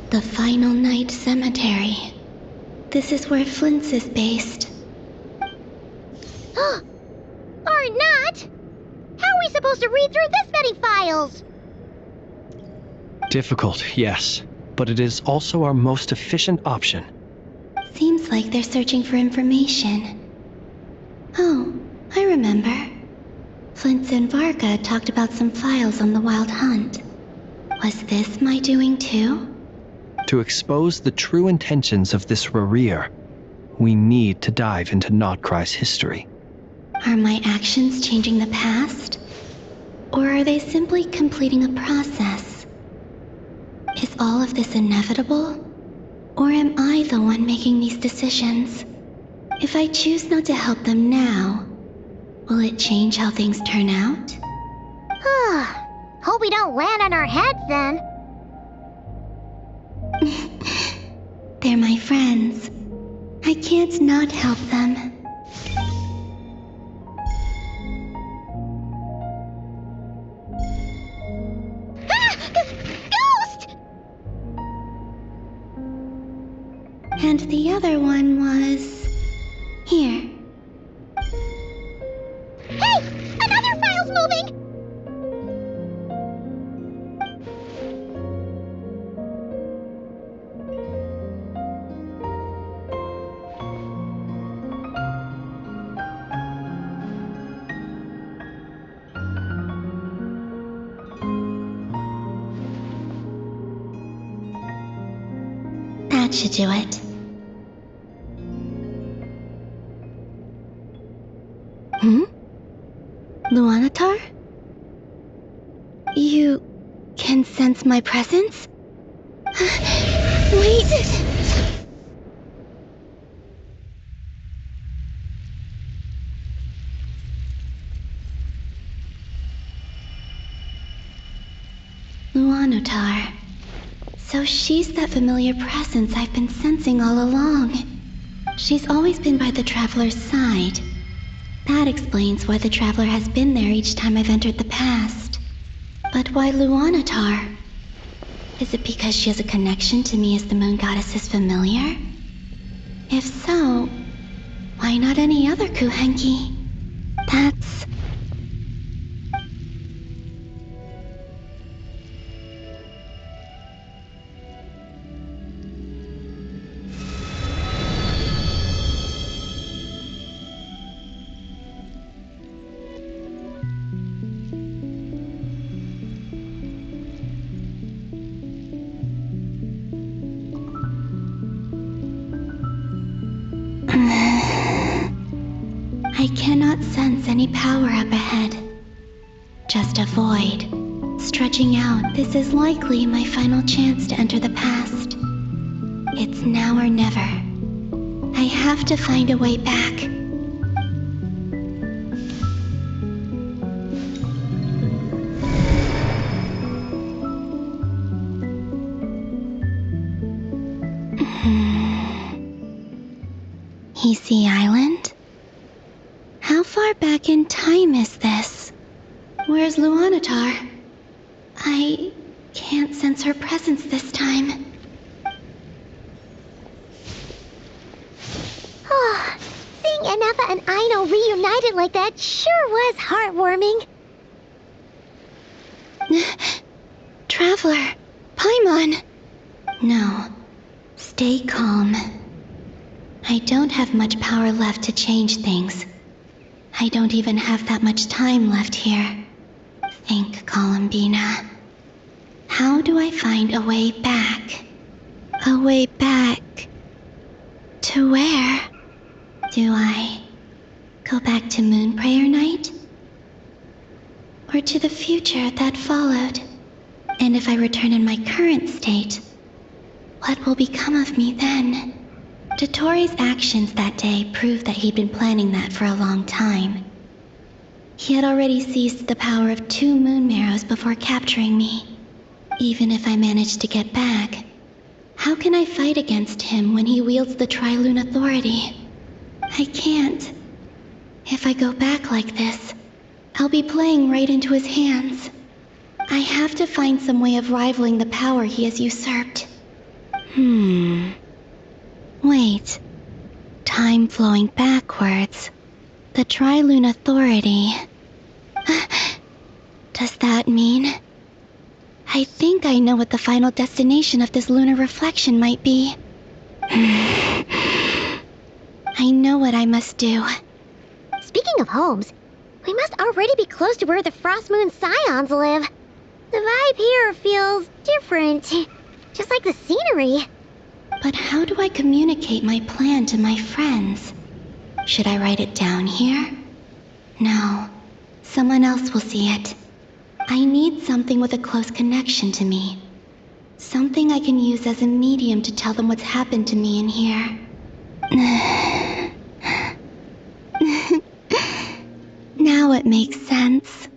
The Final Night Cemetery. This is where Flint's is based. Or not! How are we supposed to read through this many files? Difficult, yes, but it is also our most efficient option. Seems like they're searching for information. Oh, I remember. Flint's and Varga talked about some files on the Wild Hunt. Was this my doing too? To expose the true intentions of this Rarir, we need to dive into Notcry's history. Are my actions changing the past? Or are they simply completing a process? Is all of this inevitable? Or am I the one making these decisions? If I choose not to help them now, will it change how things turn out? Hope we don't land on our heads then. They're my friends. I can't not help them. Ghost! And the other one was... here. Hey! Another file's moving! That should do it. Luanatar? You can sense my presence? Wait! Luanatar. So she's that familiar presence I've been sensing all along. She's always been by the Traveler's side. That explains why the Traveler has been there each time I've entered the past. But why Luanatar? Is it because she has a connection to me as the Moon Goddess's familiar? If so, why not any other Kuhenki? That's... cannot sense any power up ahead. Just a void. Stretching out, this is likely my final chance to enter the past. It's now or never. I have to find a way back. Heesey Island? How far back in time is this? Where's Luanatar? I can't sense her presence this time. Oh, seeing Anafa and Aino reunited like that sure was heartwarming. Traveler, Paimon. No, stay calm. I don't have much power left to change things. I don't even have that much time left here. Think, Columbina. How do I find a way back? A way back... to where? Do I go back to Moon Prayer Night? Or to the future that followed? And if I return in my current state, what will become of me then? Dotori's actions that day proved that he'd been planning that for a long time. He had already seized the power of 2 moon marrows before capturing me. Even if I managed to get back, how can I fight against him when he wields the Tri-Lune Authority? I can't. If I go back like this, I'll be playing right into his hands. I have to find some way of rivaling the power he has usurped. Wait. Time flowing backwards. The Tri-Lune Authority. Does that mean... I think I know what the final destination of this lunar reflection might be. I know what I must do. Speaking of homes, we must already be close to where the Frost Moon Scions live. The vibe here feels different, just like the scenery. But how do I communicate my plan to my friends? Should I write it down here? No, someone else will see it. I need something with a close connection to me. Something I can use as a medium to tell them what's happened to me in here. Now it makes sense.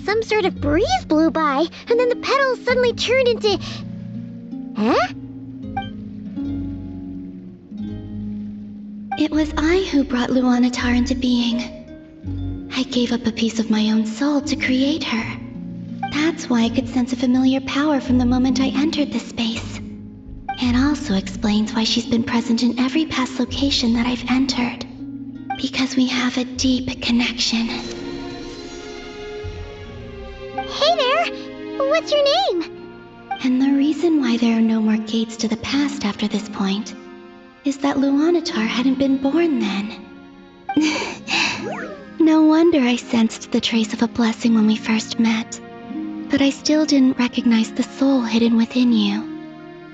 Some sort of breeze blew by, and then the petals suddenly turned into... Huh? It was I who brought Luanatar into being. I gave up a piece of my own soul to create her. That's why I could sense a familiar power from the moment I entered this space. It also explains why she's been present in every past location that I've entered. Because we have a deep connection. Hey there! What's your name? And the reason why there are no more gates to the past after this point is that Luanatar hadn't been born then. No wonder I sensed the trace of a blessing when we first met. But I still didn't recognize the soul hidden within you.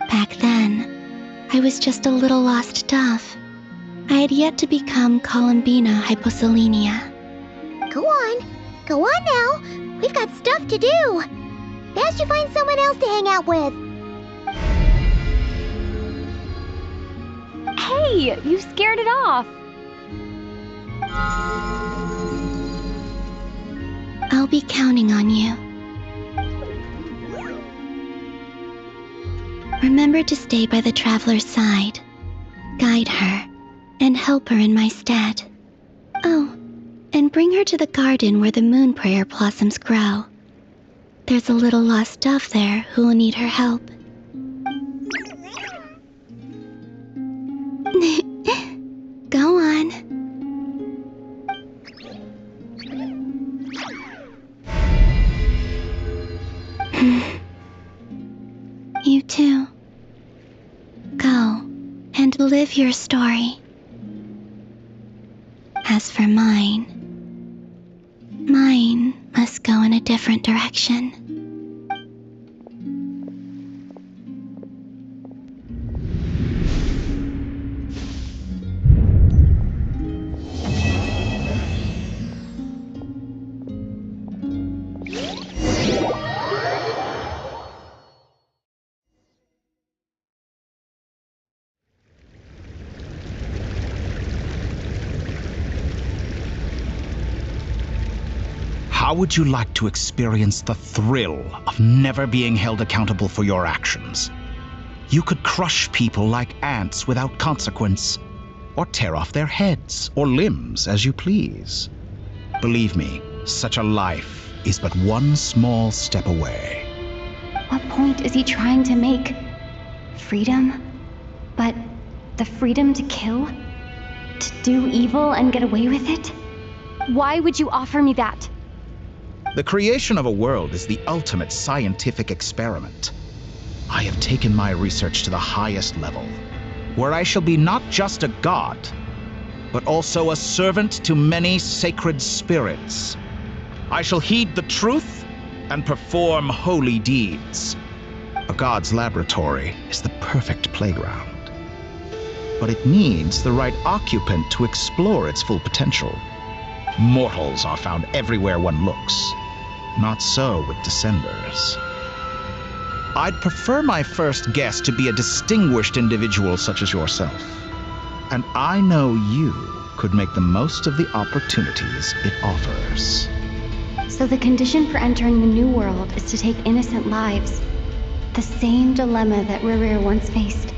Back then, I was just a little lost dove. I had yet to become Columbina Hyposelenia. Go on now. We've got stuff to do. Best you find someone else to hang out with. Hey, you scared it off. I'll be counting on you. Remember to stay by the traveler's side, guide her, and help her in my stead. Oh, and bring her to the garden where the moon prayer blossoms grow. There's a little lost dove there who will need her help. Go on. Live your story. As for mine must go in a different direction. How would you like to experience the thrill of never being held accountable for your actions? You could crush people like ants without consequence, or tear off their heads or limbs as you please. Believe me, such a life is but one small step away. What point is he trying to make? Freedom? But the freedom to kill? To do evil and get away with it? Why would you offer me that? The creation of a world is the ultimate scientific experiment. I have taken my research to the highest level, where I shall be not just a god, but also a servant to many sacred spirits. I shall heed the truth and perform holy deeds. A god's laboratory is the perfect playground, but it needs the right occupant to explore its full potential. Mortals are found everywhere one looks. Not so with Descenders. I'd prefer my first guest to be a distinguished individual such as yourself. And I know you could make the most of the opportunities it offers. So the condition for entering the new world is to take innocent lives. The same dilemma that Rerir once faced.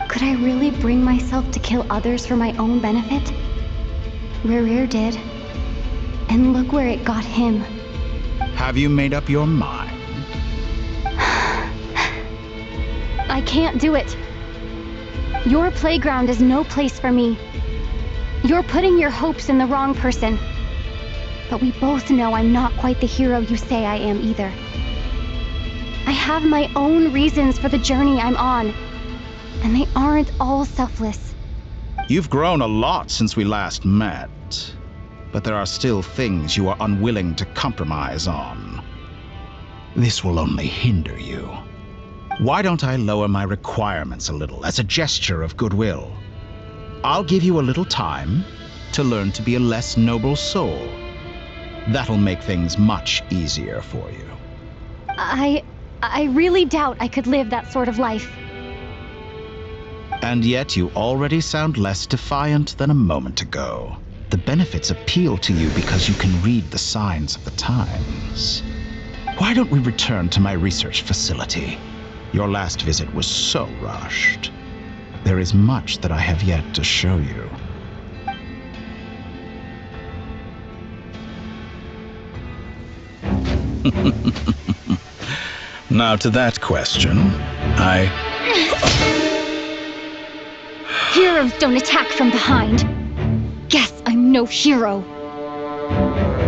Could I really bring myself to kill others for my own benefit? Rerir did. And look where it got him. Have you made up your mind? I can't do it. Your playground is no place for me. You're putting your hopes in the wrong person. But we both know I'm not quite the hero you say I am either. I have my own reasons for the journey I'm on, and they aren't all selfless. You've grown a lot since we last met, but there are still things you are unwilling to compromise on. This will only hinder you. Why don't I lower my requirements a little as a gesture of goodwill? I'll give you a little time to learn to be a less noble soul. That'll make things much easier for you. I really doubt I could live that sort of life. And yet you already sound less defiant than a moment ago. The benefits appeal to you because you can read the signs of the times. Why don't we return to my research facility? Your last visit was so rushed. There is much that I have yet to show you. Now to that question, Heroes don't attack from behind. Guess I'm no hero.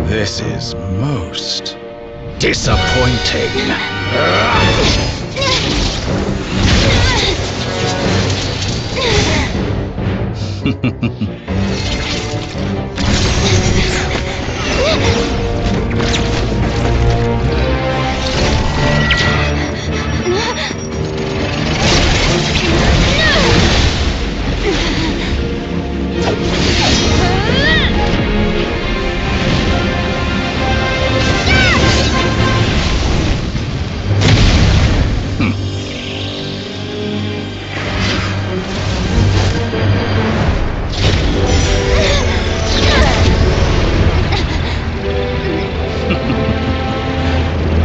This is most disappointing.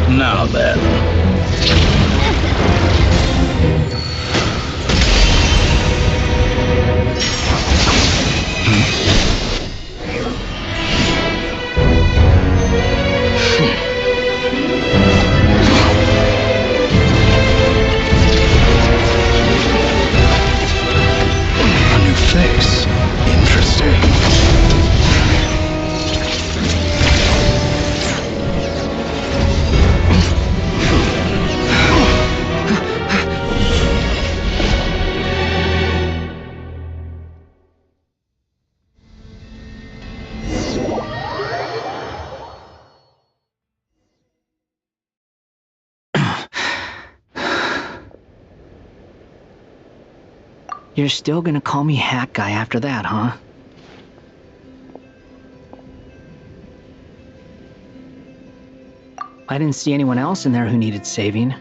Now then. A new face. Interesting. You're still gonna call me Hat Guy after that, huh? I didn't see anyone else in there who needed saving.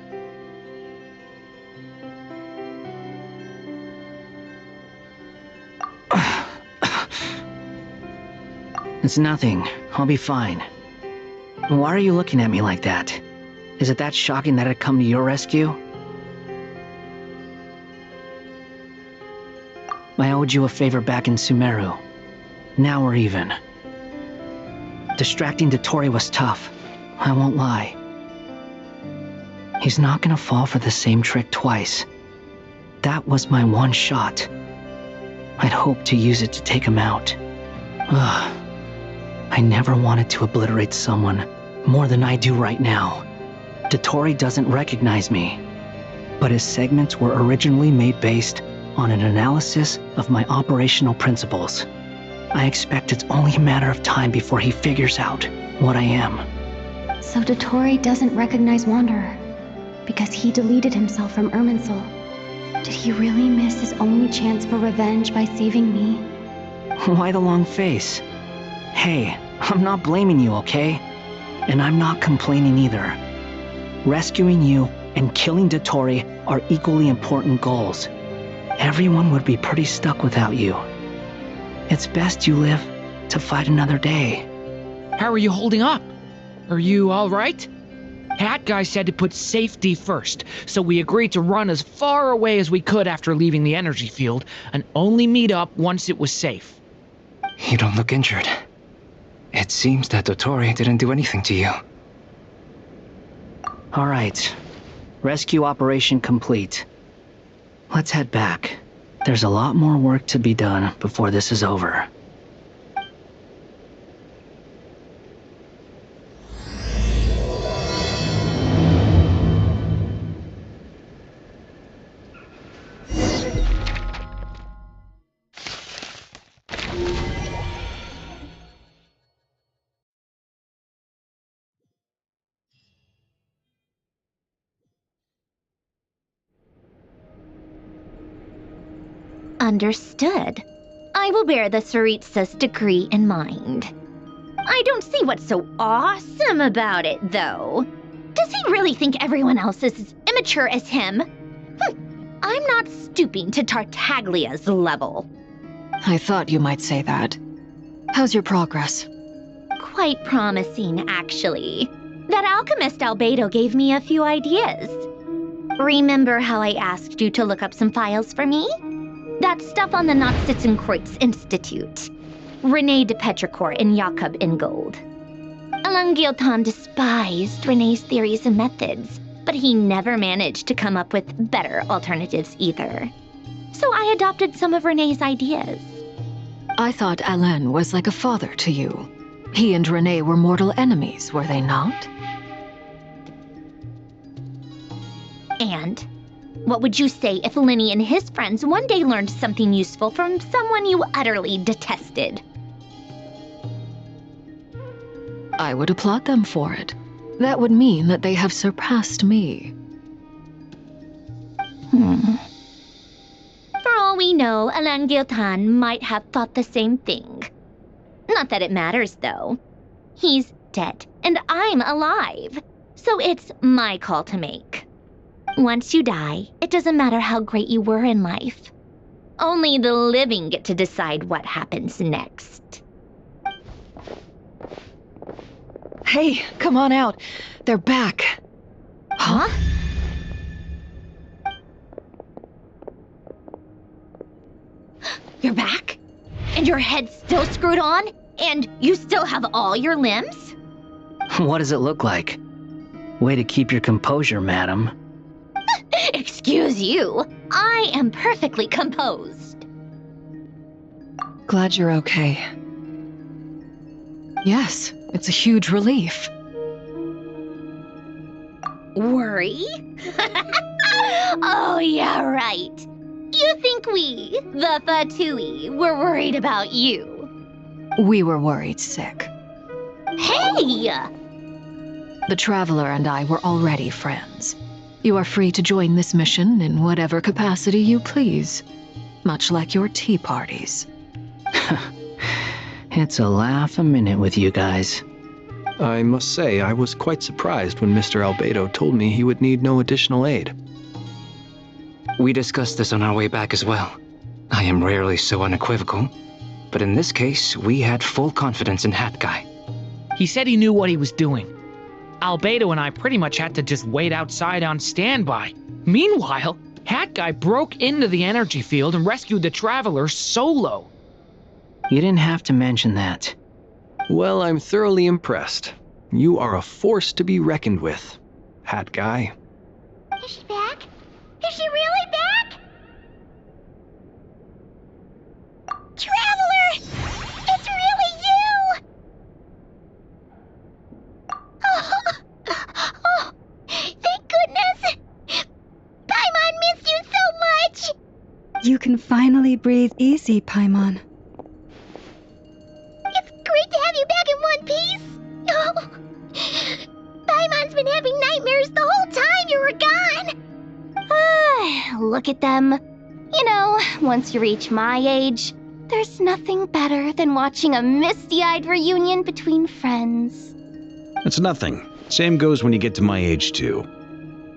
It's nothing. I'll be fine. Why are you looking at me like that? Is it that shocking that I'd come to your rescue? I owed you a favor back in Sumeru. Now we're even. Distracting Dottore was tough, I won't lie. He's not gonna fall for the same trick twice. That was my one shot. I'd hoped to use it to take him out. Ugh. I never wanted to obliterate someone more than I do right now. Dottore doesn't recognize me, but his segments were originally made based on an analysis of my operational principles. I expect it's only a matter of time before he figures out what I am. So Dottore doesn't recognize Wanderer because he deleted himself from Irminsul. Did he really miss his only chance for revenge by saving me? Why the long face? Hey, I'm not blaming you, okay? And I'm not complaining either. Rescuing you and killing Dottore are equally important goals. Everyone would be pretty stuck without you. It's best you live to fight another day. How are you holding up? Are you all right? Hat Guy said to put safety first, so we agreed to run as far away as we could after leaving the energy field and only meet up once it was safe. You don't look injured. It seems that Dottore didn't do anything to you. All right. Rescue operation complete. Let's head back. There's a lot more work to be done before this is over. Understood. I will bear the Tsaritsa's decree in mind. I don't see what's so awesome about it, though. Does he really think everyone else is as immature as him? I'm not stooping to Tartaglia's level. I thought you might say that. How's your progress? Quite promising, actually. That alchemist Albedo gave me a few ideas. Remember how I asked you to look up some files for me? That stuff on the Nachtstitzenkreuz Institute. René de Petrichor and Jakob Ingold. Alain Guillotin despised René's theories and methods, but he never managed to come up with better alternatives either. So I adopted some of René's ideas. I thought Alain was like a father to you. He and René were mortal enemies, were they not? And what would you say if Lenny and his friends one day learned something useful from someone you utterly detested? I would applaud them for it. That would mean that they have surpassed me. For all we know, Alain Guillotin might have thought the same thing. Not that it matters, though. He's dead, and I'm alive. So it's my call to make. Once you die, it doesn't matter how great you were in life. Only the living get to decide what happens next. Hey, come on out. They're back. Huh? You're back? And your head's still screwed on? And you still have all your limbs? What does it look like? Way to keep your composure, madam. Excuse you. I am perfectly composed. Glad you're okay. Yes, it's a huge relief. Worry? Oh, yeah, right. You think we, the Fatui, were worried about you? We were worried sick. Hey! The Traveler and I were already friends. You are free to join this mission in whatever capacity you please. much like your tea parties. It's a laugh a minute with you guys. I must say, I was quite surprised when Mr. Albedo told me he would need no additional aid. We discussed this on our way back as well. I am rarely so unequivocal, but in this case, we had full confidence in Hat Guy. He said he knew what he was doing. Albedo and I pretty much had to just wait outside on standby. Meanwhile, Hat Guy broke into the energy field and rescued the Traveler solo. You didn't have to mention that. Well, I'm thoroughly impressed. You are a force to be reckoned with, Hat Guy. Is she back? Is she really back? Traveler! It's really you! Oh, thank goodness! Paimon missed you so much! You can finally breathe easy, Paimon. It's great to have you back in one piece! Oh, Paimon's been having nightmares the whole time you were gone! Look at them. You know, once you reach my age, there's nothing better than watching a misty-eyed reunion between friends. It's nothing. Same goes when you get to my age, too.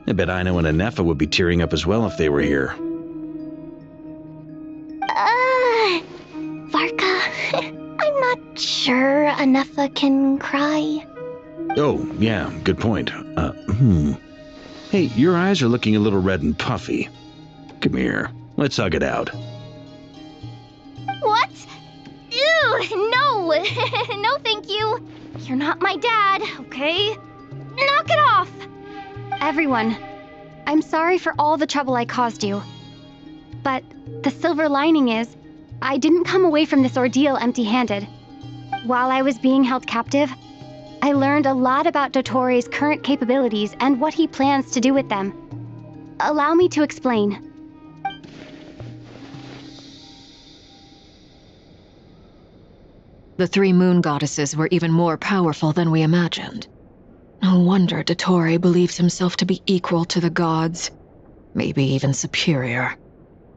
I bet Ino and Anefa would be tearing up as well if they were here. Varka, I'm not sure Anefa can cry. Oh, yeah, good point. Hey, your eyes are looking a little red and puffy. Come here, let's hug it out. What? Ew, no! No, thank you. You're not my dad, okay? Knock it off! Everyone, I'm sorry for all the trouble I caused you. But the silver lining is, I didn't come away from this ordeal empty-handed. While I was being held captive, I learned a lot about Dottoro's current capabilities and what he plans to do with them. Allow me to explain. The 3 moon goddesses were even more powerful than we imagined. No wonder Dottore believes himself to be equal to the gods, maybe even superior.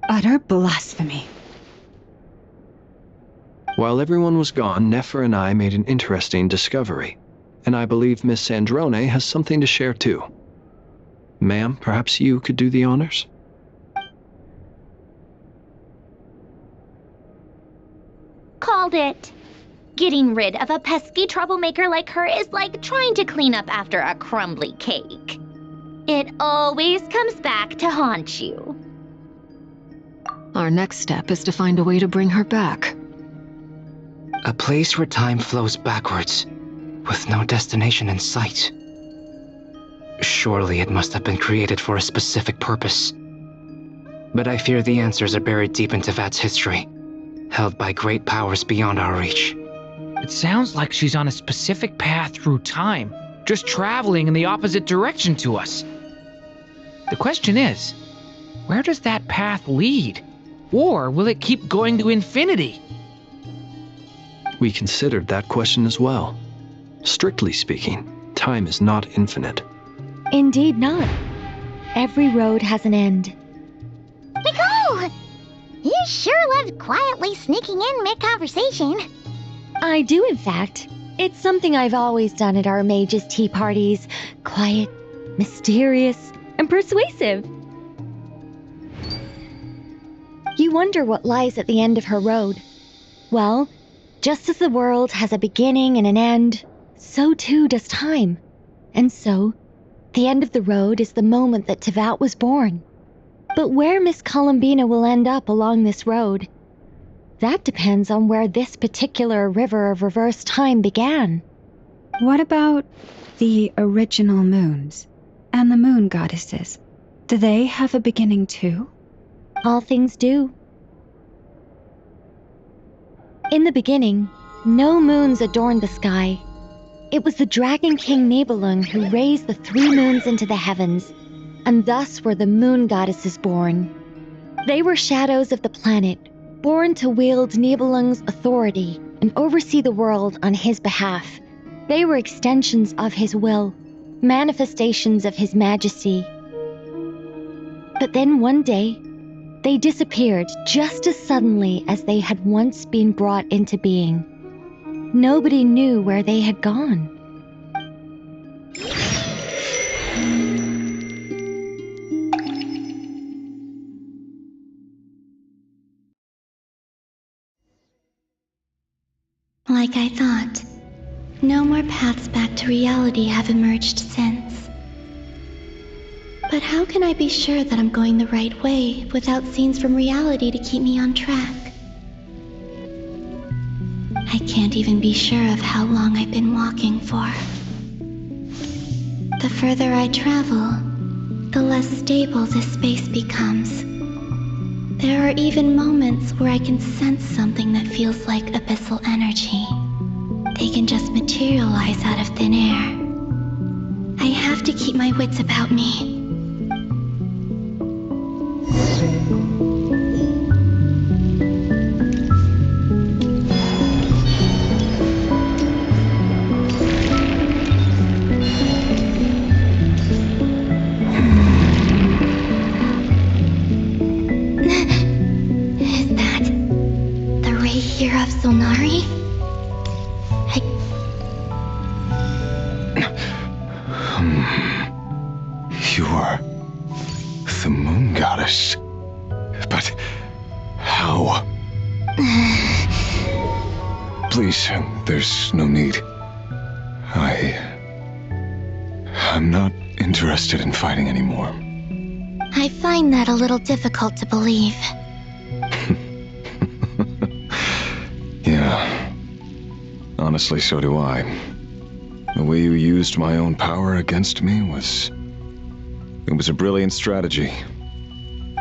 Utter blasphemy. While everyone was gone, Nefer and I made an interesting discovery, and I believe Miss Sandrone has something to share too. Ma'am, perhaps you could do the honors? Called it. Getting rid of a pesky troublemaker like her is like trying to clean up after a crumbly cake. It always comes back to haunt you. Our next step is to find a way to bring her back. A place where time flows backwards, with no destination in sight. Surely it must have been created for a specific purpose. But I fear the answers are buried deep into Vat's history, held by great powers beyond our reach. It sounds like she's on a specific path through time, just traveling in the opposite direction to us. The question is, where does that path lead? Or will it keep going to infinity? We considered that question as well. Strictly speaking, time is not infinite. Indeed not. Every road has an end. Nicole! You sure loved quietly sneaking in mid-conversation. I do, in fact. It's something I've always done at our mages' tea parties. Quiet, mysterious, and persuasive. You wonder what lies at the end of her road. Well, just as the world has a beginning and an end, so too does time. And so, the end of the road is the moment that Tevat was born. But where Miss Columbina will end up along this road, that depends on where this particular river of reverse time began. What about the original moons and the moon goddesses? Do they have a beginning too? All things do. In the beginning, no moons adorned the sky. It was the Dragon King Nibelung who raised the 3 moons into the heavens, and thus were the moon goddesses born. They were shadows of the planet, born to wield Nibelung's authority and oversee the world on his behalf. They were extensions of his will, manifestations of his majesty. But then one day, They disappeared just as suddenly as they had once been brought into being. Nobody knew where they had gone. Like I thought, no more paths back to reality have emerged since. But how can I be sure that I'm going the right way without scenes from reality to keep me on track? I can't even be sure of how long I've been walking for. The further I travel, the less stable this space becomes. There are even moments where I can sense something that feels like abyssal energy. They can just materialize out of thin air. I have to keep my wits about me. Of Solnari? You are the moon goddess. But how? Please, there's no need. I'm not interested in fighting anymore. I find that a little difficult to believe. Yeah. Honestly, so do I. The way you used my own power against me was... It was a brilliant strategy.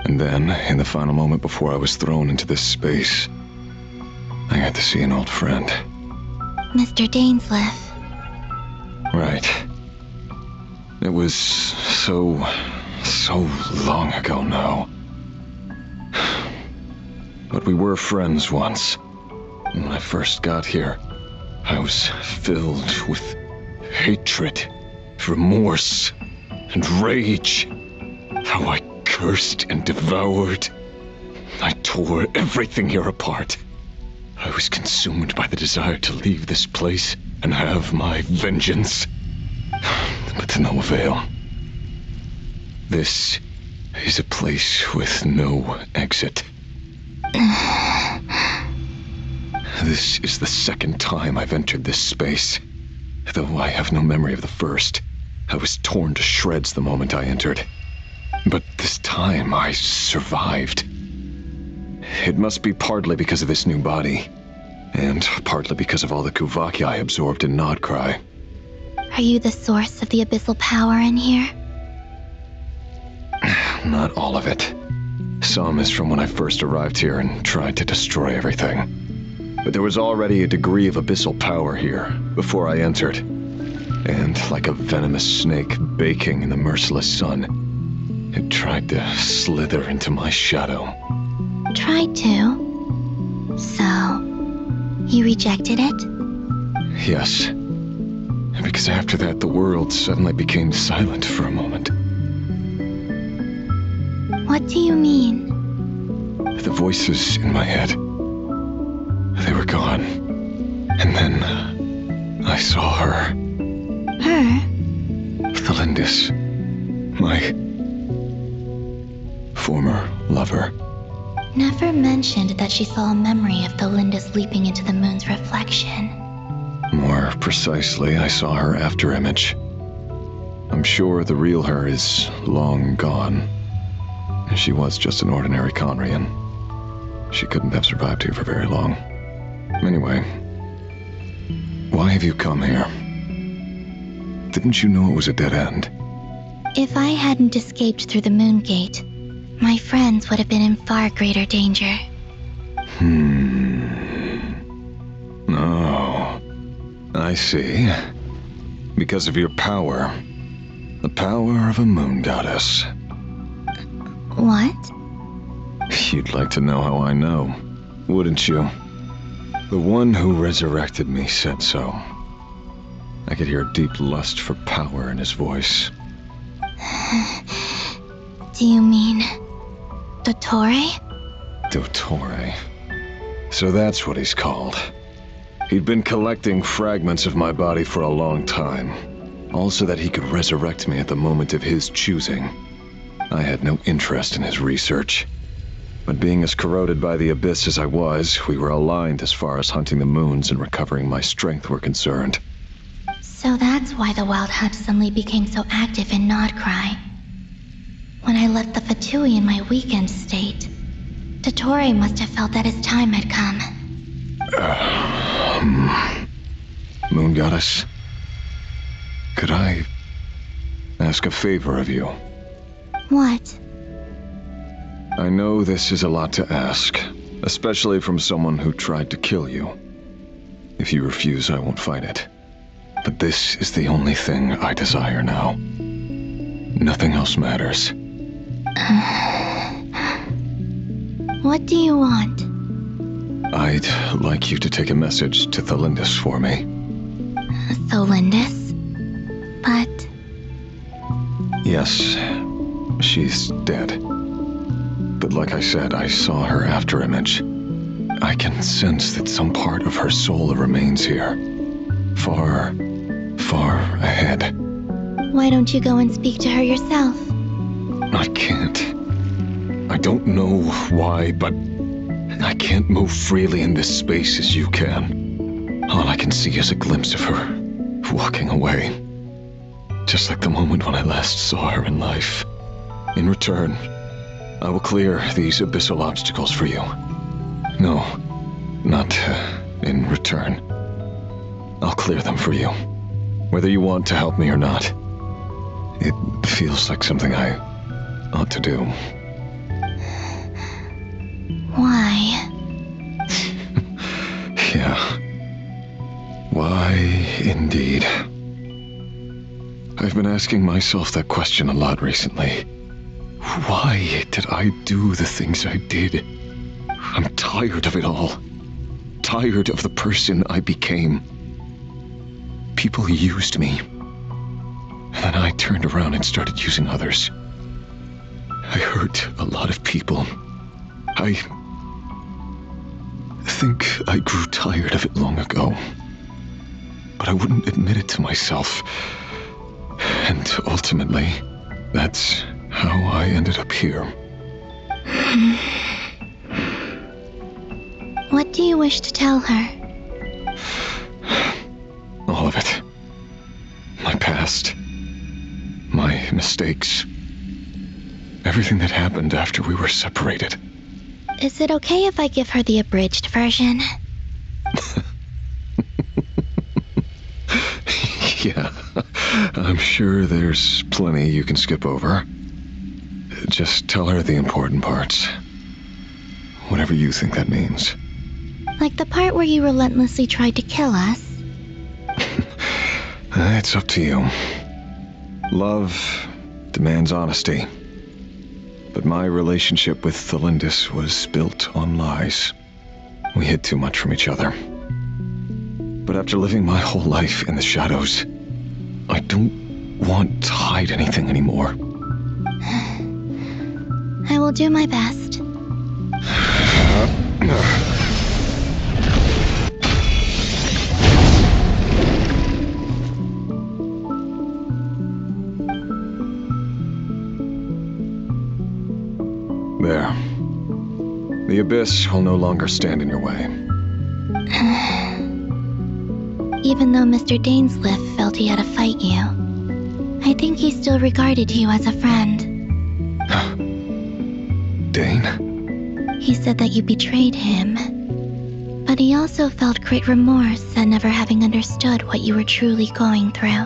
And then, in the final moment before I was thrown into this space, I got to see an old friend. Mr. Dainsleif. Right. It was so long ago now. But we were friends once. When I first got here, I was filled with hatred, remorse, and rage. How I cursed and devoured. I tore everything here apart. I was consumed by the desire to leave this place and have my vengeance. But to no avail. This is a place with no exit. This is the second time I've entered this space. Though I have no memory of the first. I was torn to shreds the moment I entered. But this time I survived. It must be partly because of this new body, and partly because of all the Kuvaki I absorbed in Nodcry. Are you the source of the abyssal power in here? Not all of it. Some is from when I first arrived here and tried to destroy everything. But there was already a degree of abyssal power here before I entered. And like a venomous snake baking in the merciless sun, it tried to slither into my shadow. Tried to? So, you rejected it? Yes. Because after that, the world suddenly became silent for a moment. What do you mean? The voices in my head. They were gone. And then I saw her. Her? Thelindis. My former lover. Never mentioned that she saw a memory of Thelindis leaping into the moon's reflection. More precisely, I saw her afterimage. I'm sure the real her is long gone. She was just an ordinary Conrian. She couldn't have survived here for very long. Anyway, why have you come here? Didn't you know it was a dead end? If I hadn't escaped through the moon gate, my friends would have been in far greater danger. Oh, I see. Because of your power. The power of a moon goddess. What? You'd like to know how I know, wouldn't you? The one who resurrected me said so. I could hear deep lust for power in his voice. Do you mean Dottore? Dottore. So that's what he's called. He'd been collecting fragments of my body for a long time, all so that he could resurrect me at the moment of his choosing. I had no interest in his research. But being as corroded by the Abyss as I was, we were aligned as far as hunting the moons and recovering my strength were concerned. So that's why the Wild Hunt suddenly became so active in Nodcry. When I left the Fatui in my weakened state, Dottore must have felt that his time had come. Moon Goddess, could I ask a favor of you? What? I know this is a lot to ask, especially from someone who tried to kill you. If you refuse, I won't fight it. But this is the only thing I desire now. Nothing else matters. What do you want? I'd like you to take a message to Thalindis for me. Thalindis? But... Yes, she's dead. But like I said, I saw her afterimage. I can sense that some part of her soul remains here. Far, far ahead. Why don't you go and speak to her yourself? I can't. I don't know why, but I can't move freely in this space as you can. All I can see is a glimpse of her, walking away. Just like the moment when I last saw her in life. In return, I will clear these abyssal obstacles for you. No, not in return. I'll clear them for you. Whether you want to help me or not. It feels like something I ought to do. Why? Yeah. Why, indeed. I've been asking myself that question a lot recently. Why did I do the things I did? I'm tired of it all. Tired of the person I became. People used me. And then I turned around and started using others. I hurt a lot of people. I think I grew tired of it long ago. But I wouldn't admit it to myself. And ultimately, that's how I ended up here. What do you wish to tell her? All of it. My past. My mistakes. Everything that happened after we were separated. Is it okay if I give her the abridged version? Yeah, I'm sure there's plenty you can skip over. Just tell her the important parts. Whatever you think that means. Like the part where you relentlessly tried to kill us? It's up to you. Love demands honesty. But my relationship with Thalindis was built on lies. We hid too much from each other. But after living my whole life in the shadows, I don't want to hide anything anymore. I will do my best. There. The Abyss will no longer stand in your way. Even though Mr. Dainsliff felt he had to fight you, I think he still regarded you as a friend. Dane? He said that you betrayed him, but he also felt great remorse at never having understood what you were truly going through.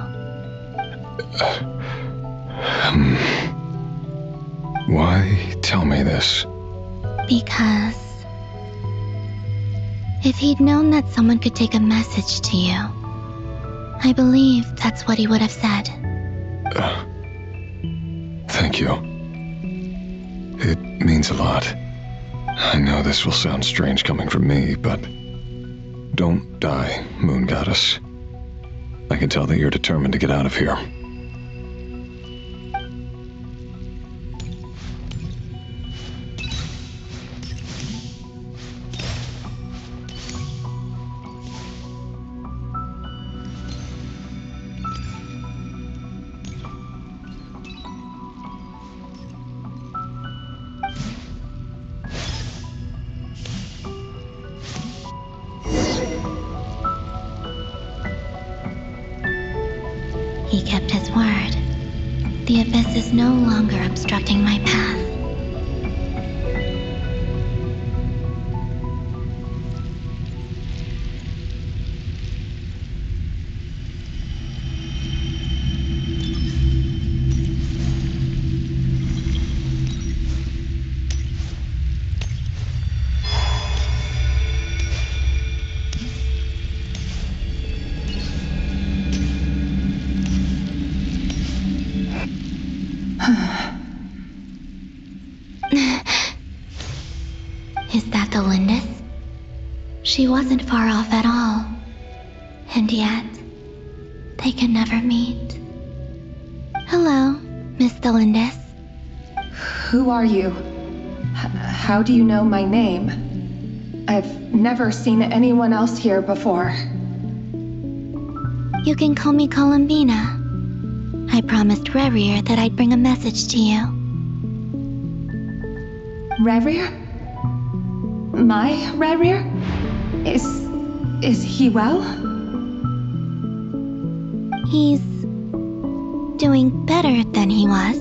Why tell me this? Because if he'd known that someone could take a message to you, I believe that's what he would have said. Thank you. It means a lot. I know this will sound strange coming from me, but don't die, Moon Goddess. I can tell that you're determined to get out of here. his word. The abyss is no longer obstructing my path. Is that the Lindis? She wasn't far off at all. And yet, they can never meet. Hello, Miss Lindis. Who are you? How do you know my name? I've never seen anyone else here before. You can call me Columbina. I promised Rerier that I'd bring a message to you. Rerier? My Rerier? Is he well? He's doing better than he was.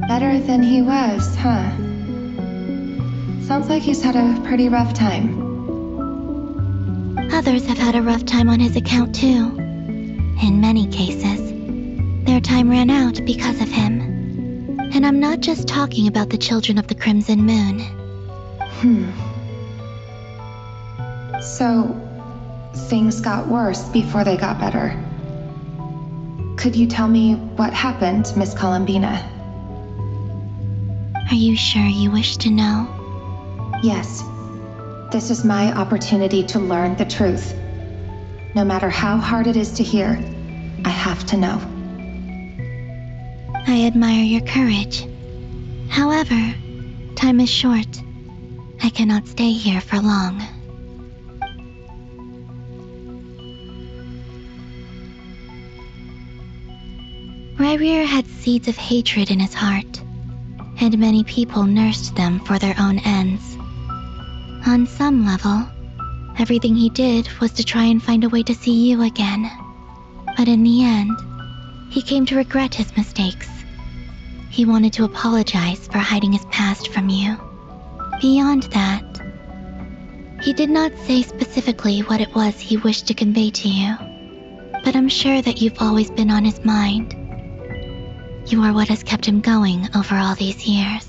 Better than he was, huh? Sounds like he's had a pretty rough time. Others have had a rough time on his account too. In many cases, their time ran out because of him. And I'm not just talking about the children of the Crimson Moon. So, things got worse before they got better. Could you tell me what happened, Miss Columbina? Are you sure you wish to know? Yes. This is my opportunity to learn the truth. No matter how hard it is to hear, I have to know. I admire your courage. However, time is short. I cannot stay here for long. Rerier had seeds of hatred in his heart, and many people nursed them for their own ends. On some level, everything he did was to try and find a way to see you again. But in the end, he came to regret his mistakes. He wanted to apologize for hiding his past from you. Beyond that, he did not say specifically what it was he wished to convey to you, but I'm sure that you've always been on his mind. You are what has kept him going over all these years.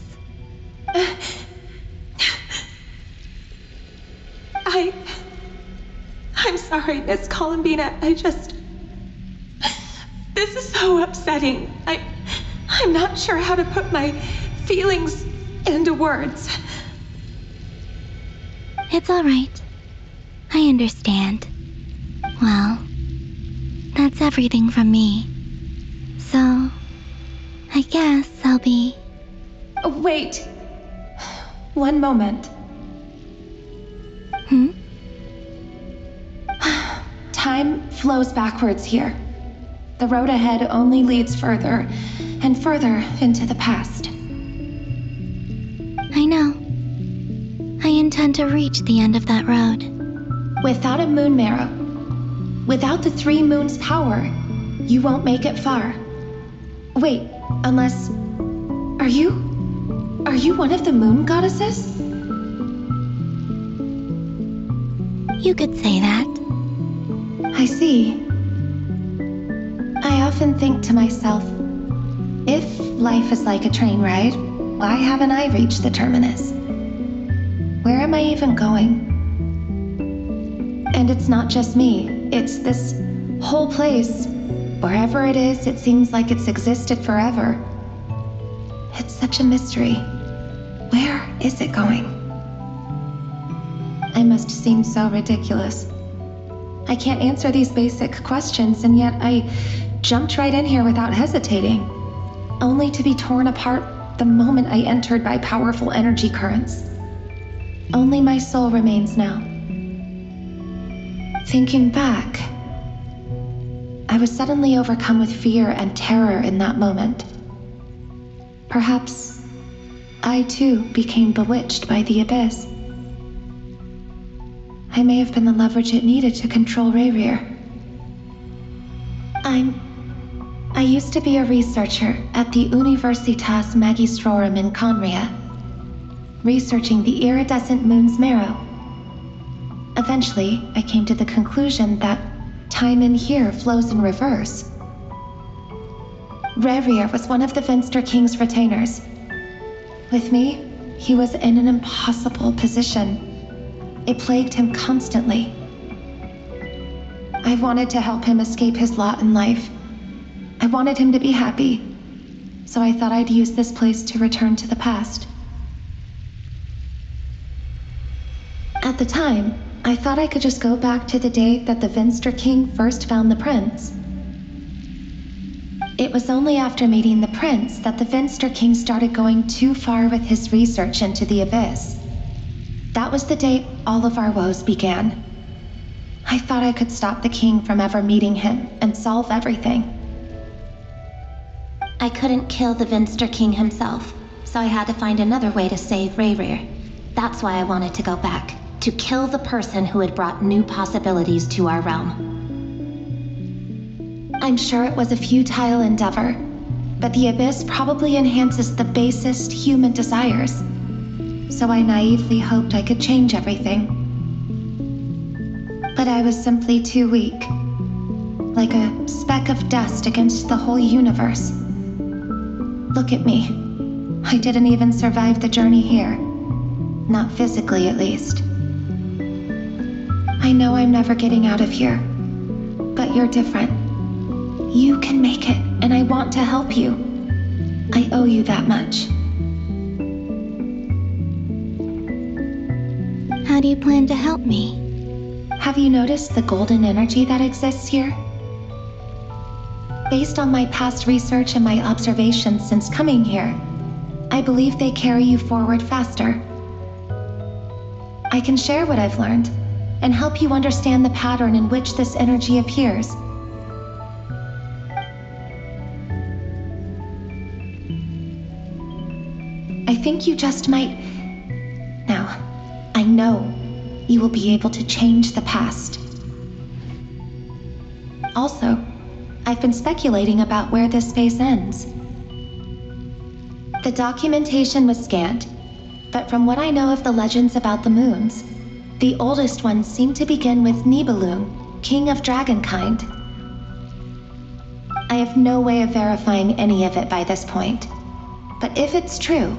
I'm sorry, Miss Columbina. This is so upsetting. I'm not sure how to put my feelings into words. It's all right. I understand. Well, that's everything from me. So, I guess I'll be... Wait. One moment. Time flows backwards here. The road ahead only leads further and further into the past. I know. I intend to reach the end of that road. Without a moon marrow, without the 3 moons' power, you won't make it far. Wait, unless... Are you one of the moon goddesses? You could say that. I see. I often think to myself, if life is like a train ride, why haven't I reached the terminus? Where am I even going? And it's not just me, it's this whole place. Wherever it is, it seems like it's existed forever. It's such a mystery. Where is it going? I must seem so ridiculous. I can't answer these basic questions, and yet I jumped right in here without hesitating, only to be torn apart the moment I entered by powerful energy currents. Only my soul remains now. Thinking back, I was suddenly overcome with fear and terror in that moment. Perhaps I too became bewitched by the abyss. I may have been the leverage it needed to control Rerier. I'm I used to be a researcher at the Universitas Magistrorum in Conria, researching the iridescent moon's marrow. Eventually, I came to the conclusion that time in here flows in reverse. Rerir was one of the Venster King's retainers. With me, he was in an impossible position. It plagued him constantly. I wanted to help him escape his lot in life. I wanted him to be happy, so I thought I'd use this place to return to the past. At the time, I thought I could just go back to the day that the Venster King first found the prince. It was only after meeting the prince that the Venster King started going too far with his research into the abyss. That was the day all of our woes began. I thought I could stop the king from ever meeting him and solve everything. I couldn't kill the Venster King himself, so I had to find another way to save Rerir. That's why I wanted to go back, to kill the person who had brought new possibilities to our realm. I'm sure it was a futile endeavor, but the abyss probably enhances the basest human desires. So I naively hoped I could change everything. But I was simply too weak, like a speck of dust against the whole universe. Look at me. I didn't even survive the journey here. Not physically, at least. I know I'm never getting out of here, but you're different. You can make it, and I want to help you. I owe you that much. How do you plan to help me? Have you noticed the golden energy that exists here? Based on my past research and my observations since coming here, I believe they carry you forward faster. I can share what I've learned and help you understand the pattern in which this energy appears. I think you just might... Now, I know you will be able to change the past. Also, I've been speculating about where this phase ends. The documentation was scant, but from what I know of the legends about the moons, the oldest ones seem to begin with Nibelung, king of dragonkind. I have no way of verifying any of it by this point, but if it's true,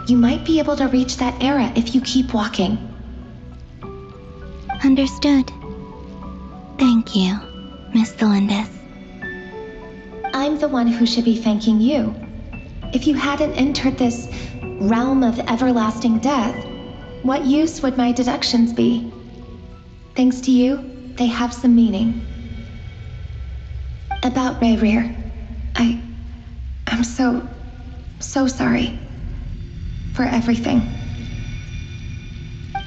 you might be able to reach that era if you keep walking. Understood. Thank you, Miss Delindis. I'm the one who should be thanking you. If you hadn't entered this realm of everlasting death, what use would my deductions be? Thanks to you, they have some meaning. About Rerir, I'm so sorry. For everything.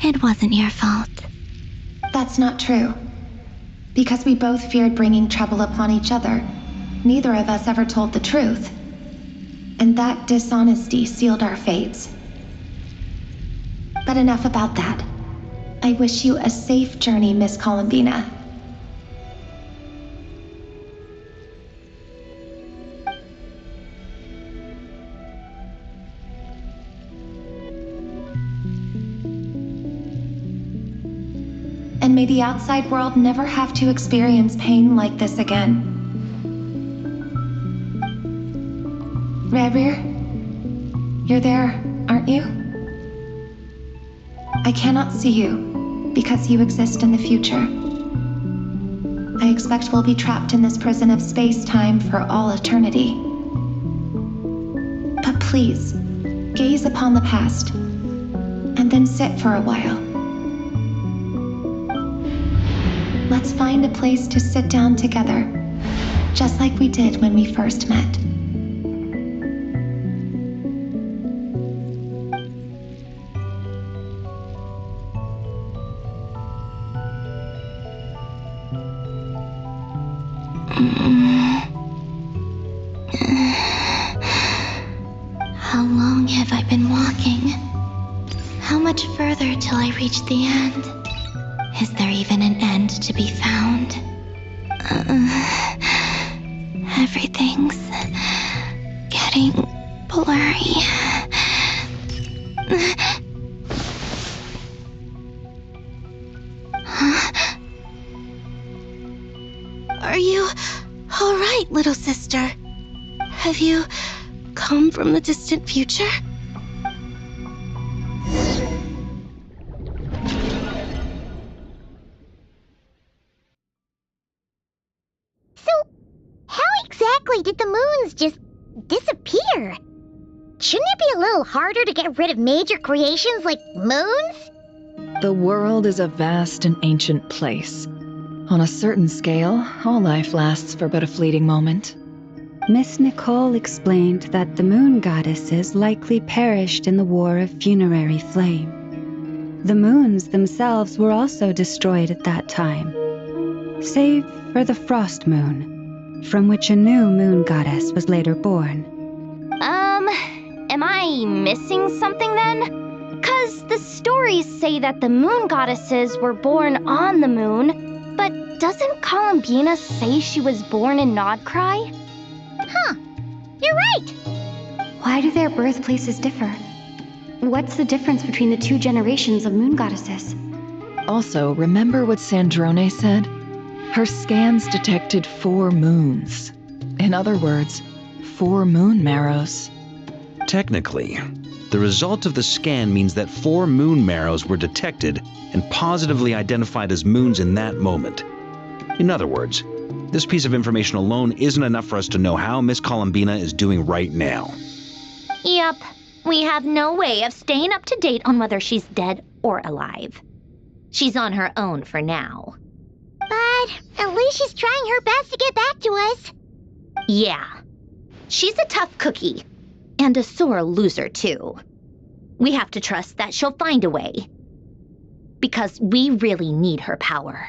It wasn't your fault. That's not true. Because we both feared bringing trouble upon each other, neither of us ever told the truth. And that dishonesty sealed our fates. But enough about that. I wish you a safe journey, Miss Columbina. And may the outside world never have to experience pain like this again. Rerir, you're there, aren't you? I cannot see you, because you exist in the future. I expect we'll be trapped in this prison of space-time for all eternity. But please, gaze upon the past, and then sit for a while. Let's find a place to sit down together, just like we did when we first met. How long have I been walking? How much further till I reach the end? Is there even an end to be found? Everything's getting blurry. Are you all right, little sister? Have you come from the distant future? So, how exactly did the moons just disappear? Shouldn't it be a little harder to get rid of major creations like moons? The world is a vast and ancient place. On a certain scale, all life lasts for but a fleeting moment. Miss Nicole explained that the moon goddesses likely perished in the War of Funerary Flame. The moons themselves were also destroyed at that time, save for the Frost Moon, from which a new moon goddess was later born. Am I missing something then? 'Cause the stories say that the moon goddesses were born on the moon, but doesn't Columbina say she was born in Nodcry? Huh, you're right! Why do their birthplaces differ? What's the difference between the two generations of moon goddesses? Also, remember what Sandrone said? Her scans detected 4 moons. In other words, 4 moon marrows. Technically, the result of the scan means that 4 moon marrows were detected and positively identified as moons in that moment. In other words, this piece of information alone isn't enough for us to know how Miss Columbina is doing right now. Yep, we have no way of staying up to date on whether she's dead or alive. She's on her own for now. But at least she's trying her best to get back to us. Yeah, she's a tough cookie. And a sore loser, too. We have to trust that she'll find a way. Because we really need her power.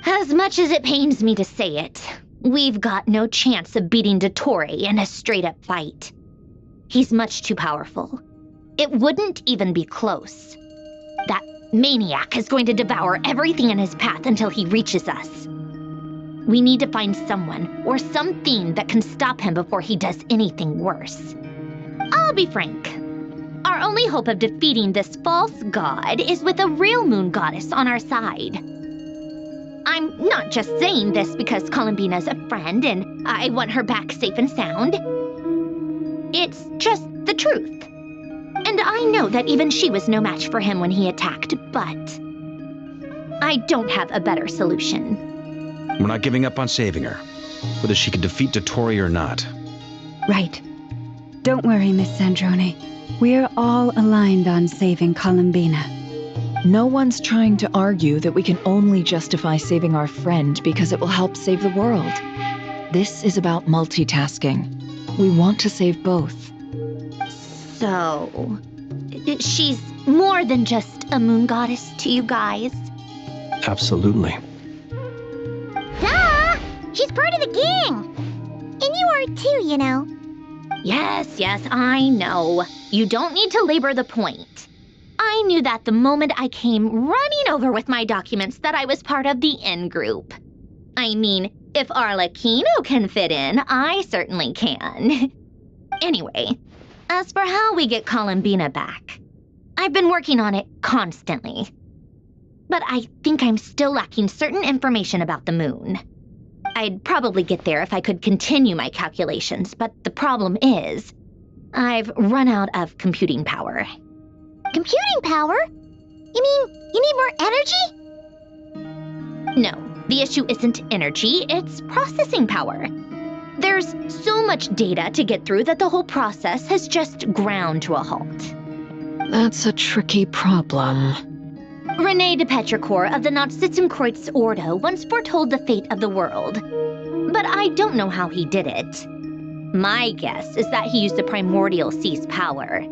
As much as it pains me to say it, we've got no chance of beating Dottore in a straight-up fight. He's much too powerful. It wouldn't even be close. That maniac is going to devour everything in his path until he reaches us. We need to find someone or something that can stop him before he does anything worse. I'll be frank. Our only hope of defeating this false god is with a real moon goddess on our side. I'm not just saying this because Columbina's a friend and I want her back safe and sound. It's just the truth. And I know that even she was no match for him when he attacked, but I don't have a better solution. We're not giving up on saving her, whether she can defeat Dottore or not. Right. Don't worry, Miss Sandrone. We're all aligned on saving Columbina. No one's trying to argue that we can only justify saving our friend because it will help save the world. This is about multitasking. We want to save both. So, she's more than just a moon goddess to you guys? Absolutely. Duh! She's part of the gang! And you are too, you know. Yes, I know. You don't need to labor the point. I knew that the moment I came running over with my documents that I was part of the in-group. I mean, if Arlecchino can fit in, I certainly can. Anyway, as for how we get Columbina back, I've been working on it constantly. But I think I'm still lacking certain information about the moon. I'd probably get there if I could continue my calculations, but the problem is, I've run out of computing power. Computing power? You mean you need more energy? No, the issue isn't energy, it's processing power. There's so much data to get through that the whole process has just ground to a halt. That's a tricky problem. René de Petrichor of the Nautitzenkreuz Ordo once foretold the fate of the world. But I don't know how he did it. My guess is that he used the primordial sea's power.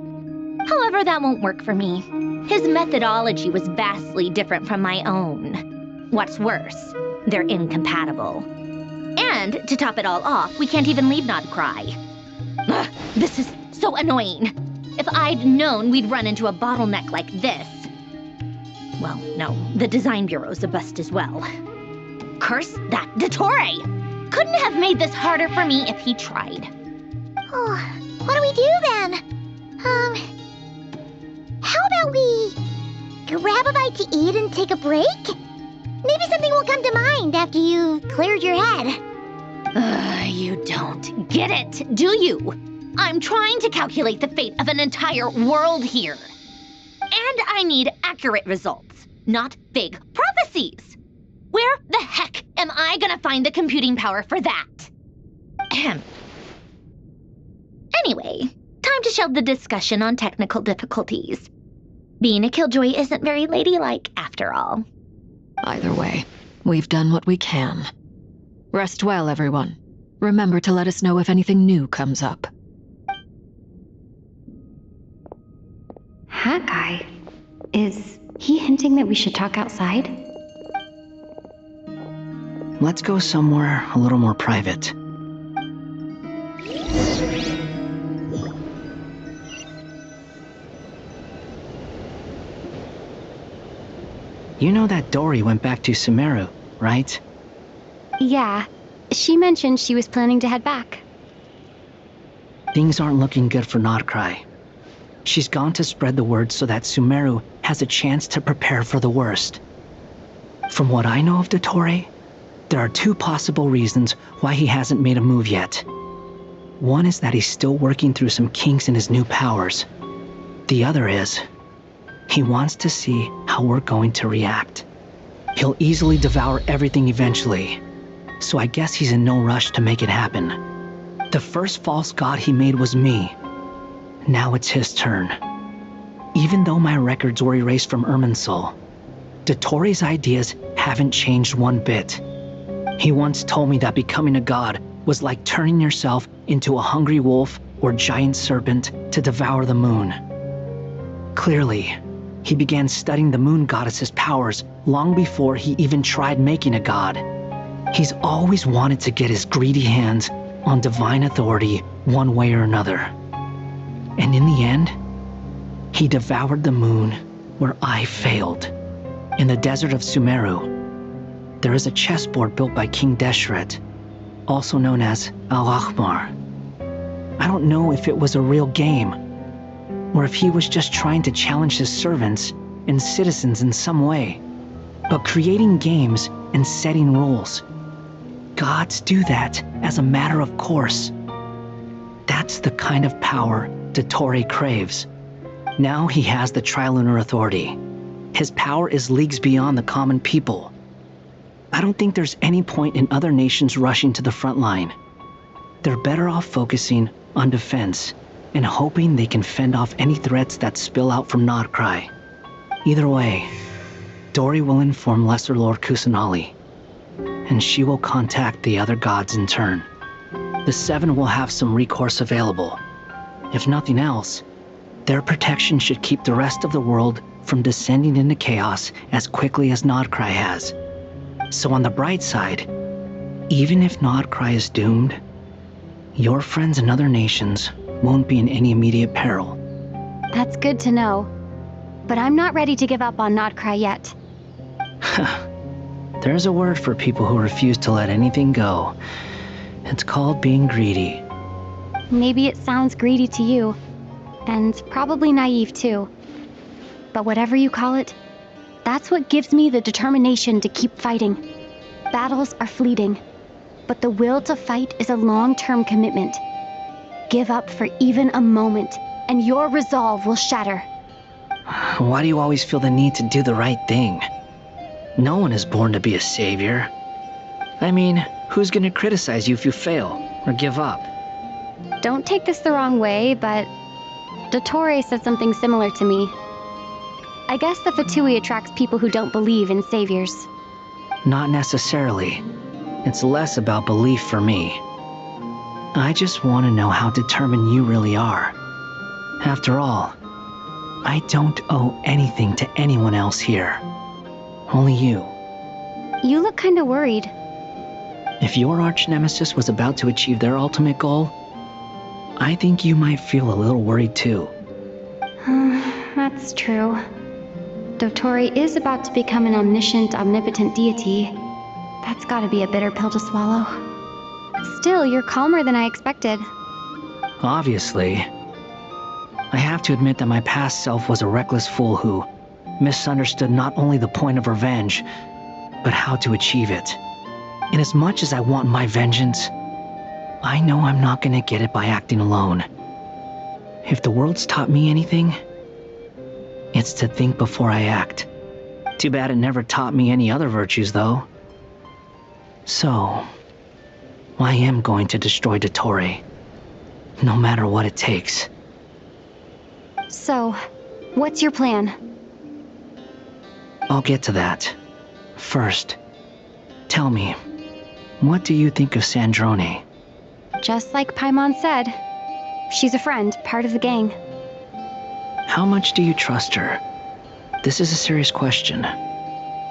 However, that won't work for me. His methodology was vastly different from my own. What's worse, they're incompatible. And, to top it all off, we can't even leave Nodcry. Ugh, this is so annoying. If I'd known we'd run into a bottleneck like this. Well, no, the design bureau's a bust as well. Curse that Dottore! couldn't have made this harder for me if he tried. Oh, what do we do then? How about we grab a bite to eat and take a break? Maybe something will come to mind after you've cleared your head. You don't get it, do you? I'm trying to calculate the fate of an entire world here. And I need accurate results, not big prophecies. Where the heck am I gonna find the computing power for that? Ahem. Anyway, time to shelve the discussion on technical difficulties. Being a killjoy isn't very ladylike, after all. Either way, we've done what we can. Rest well, everyone. Remember to let us know if anything new comes up. Hawkeye? Is he hinting that we should talk outside? Let's go somewhere a little more private. You know that Dory went back to Sumeru, right? Yeah. She mentioned she was planning to head back. Things aren't looking good for Notcry. She's gone to spread the word so that Sumeru has a chance to prepare for the worst. From what I know of Dottore, there are two possible reasons why he hasn't made a move yet. One is that he's still working through some kinks in his new powers. The other is, he wants to see how we're going to react. He'll easily devour everything eventually, so I guess he's in no rush to make it happen. The first false god he made was me. Now it's his turn. Even though my records were erased from Irminsul, Dottore's ideas haven't changed one bit. He once told me that becoming a god was like turning yourself into a hungry wolf or giant serpent to devour the moon. Clearly, he began studying the moon goddess's powers long before he even tried making a god. He's always wanted to get his greedy hands on divine authority one way or another. And in the end, he devoured the moon where I failed. In the desert of Sumeru, there is a chessboard built by King Deshret, also known as Al-Ahmar. I don't know if it was a real game, or if he was just trying to challenge his servants and citizens in some way. But creating games and setting rules, gods do that as a matter of course. That's the kind of power Dottore craves. Now he has the Trilunar Authority. His power is leagues beyond the common people. I don't think there's any point in other nations rushing to the front line. They're better off focusing on defense and hoping they can fend off any threats that spill out from Notcry. Either way, Dory will inform Lesser Lord Kusanali, and she will contact the other gods in turn. The Seven will have some recourse available. If nothing else, their protection should keep the rest of the world from descending into chaos as quickly as Notcry has. So on the bright side, even if Notcry is doomed, your friends in other nations won't be in any immediate peril. That's good to know. But I'm not ready to give up on Notcry yet. There's a word for people who refuse to let anything go. It's called being greedy. Maybe it sounds greedy to you, and probably naive too. But whatever you call it, that's what gives me the determination to keep fighting. Battles are fleeting, but the will to fight is a long-term commitment. Give up for even a moment, and your resolve will shatter. Why do you always feel the need to do the right thing? No one is born to be a savior. I mean, who's gonna criticize you if you fail, or give up? Don't take this the wrong way, but Dottore said something similar to me. I guess the Fatui attracts people who don't believe in saviors. Not necessarily. It's less about belief for me. I just want to know how determined you really are. After all, I don't owe anything to anyone else here. Only you. You look kinda worried. If your arch-nemesis was about to achieve their ultimate goal, I think you might feel a little worried too. That's true. Dottore is about to become an omniscient, omnipotent deity. That's gotta be a bitter pill to swallow. Still, you're calmer than I expected. Obviously. I have to admit that my past self was a reckless fool who misunderstood not only the point of revenge, but how to achieve it. And as much as I want my vengeance, I know I'm not gonna get it by acting alone. If the world's taught me anything, it's to think before I act. Too bad it never taught me any other virtues, though. So, I am going to destroy Dottore, no matter what it takes. So, what's your plan? I'll get to that. First, tell me, what do you think of Sandrone? Just like Paimon said, she's a friend, part of the gang. How much do you trust her? This is a serious question.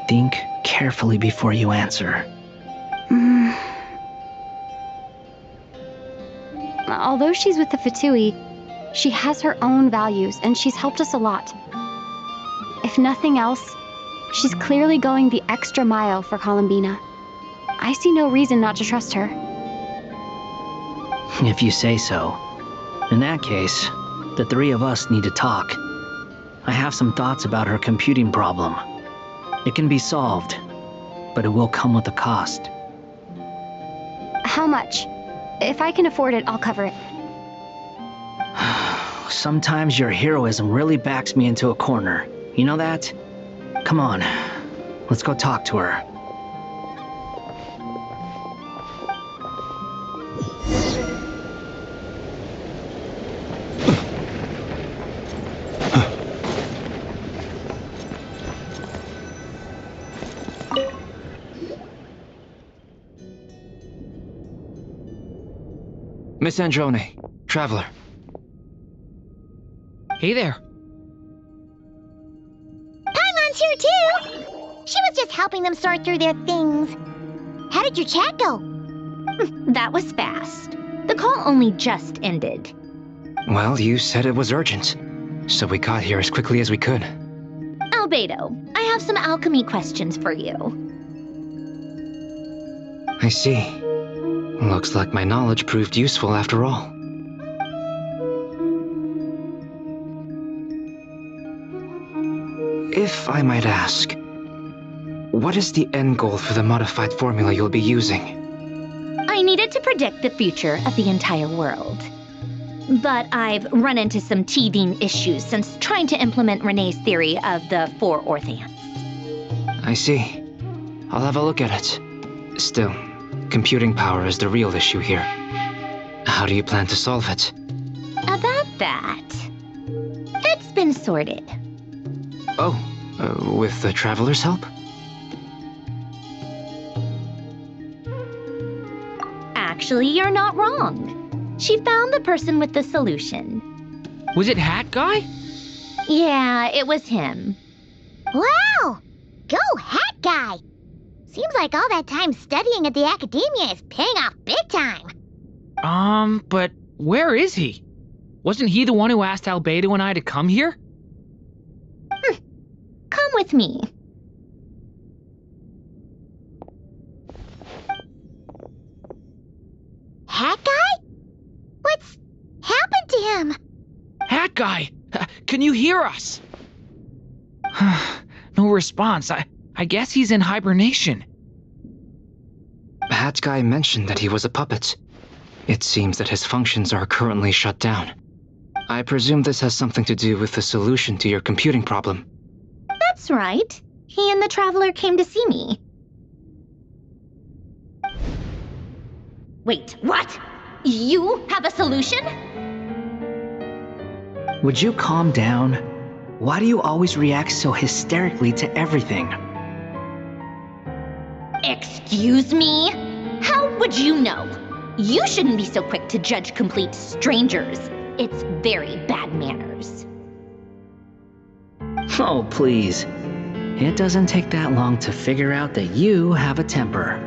Think carefully before you answer. Although she's with the Fatui, she has her own values and she's helped us a lot. If nothing else, she's clearly going the extra mile for Columbina. I see no reason not to trust her. If you say so. In that case, the three of us need to talk. I have some thoughts about her computing problem. It can be solved, but it will come with a cost. How much? If I can afford it, I'll cover it. Sometimes your heroism really backs me into a corner. You know that? Come on, let's go talk to her. Miss Androne, Traveler. Hey there. Paimon's here too! She was just helping them sort through their things. How did your chat go? That was fast. The call only just ended. Well, you said it was urgent, so we got here as quickly as we could. Albedo, I have some alchemy questions for you. I see. Looks like my knowledge proved useful after all. If I might ask, what is the end goal for the modified formula you'll be using? I needed to predict the future of the entire world. But I've run into some teething issues since trying to implement Renee's theory of the 4 Orthants. I see. I'll have a look at it. Still, computing power is the real issue here. How do you plan to solve it? About that, it's been sorted. Oh, with the Traveler's help? Actually, you're not wrong. She found the person with the solution. Was it Hat Guy? Yeah, it was him. Wow! Go Hat Guy! Seems like all that time studying at the Academia is paying off big time. But where is he? Wasn't he the one who asked Albedo and I to come here? Come with me. Hat Guy? What's happened to him? Hat Guy! Can you hear us? No response. I guess he's in hibernation. Hat Guy mentioned that he was a puppet. It seems that his functions are currently shut down. I presume this has something to do with the solution to your computing problem. That's right. He and the Traveler came to see me. Wait, what? You have a solution? Would you calm down? Why do you always react so hysterically to everything? Excuse me? How would you know? You shouldn't be so quick to judge complete strangers. It's very bad manners. Oh, please. It doesn't take that long to figure out that you have a temper.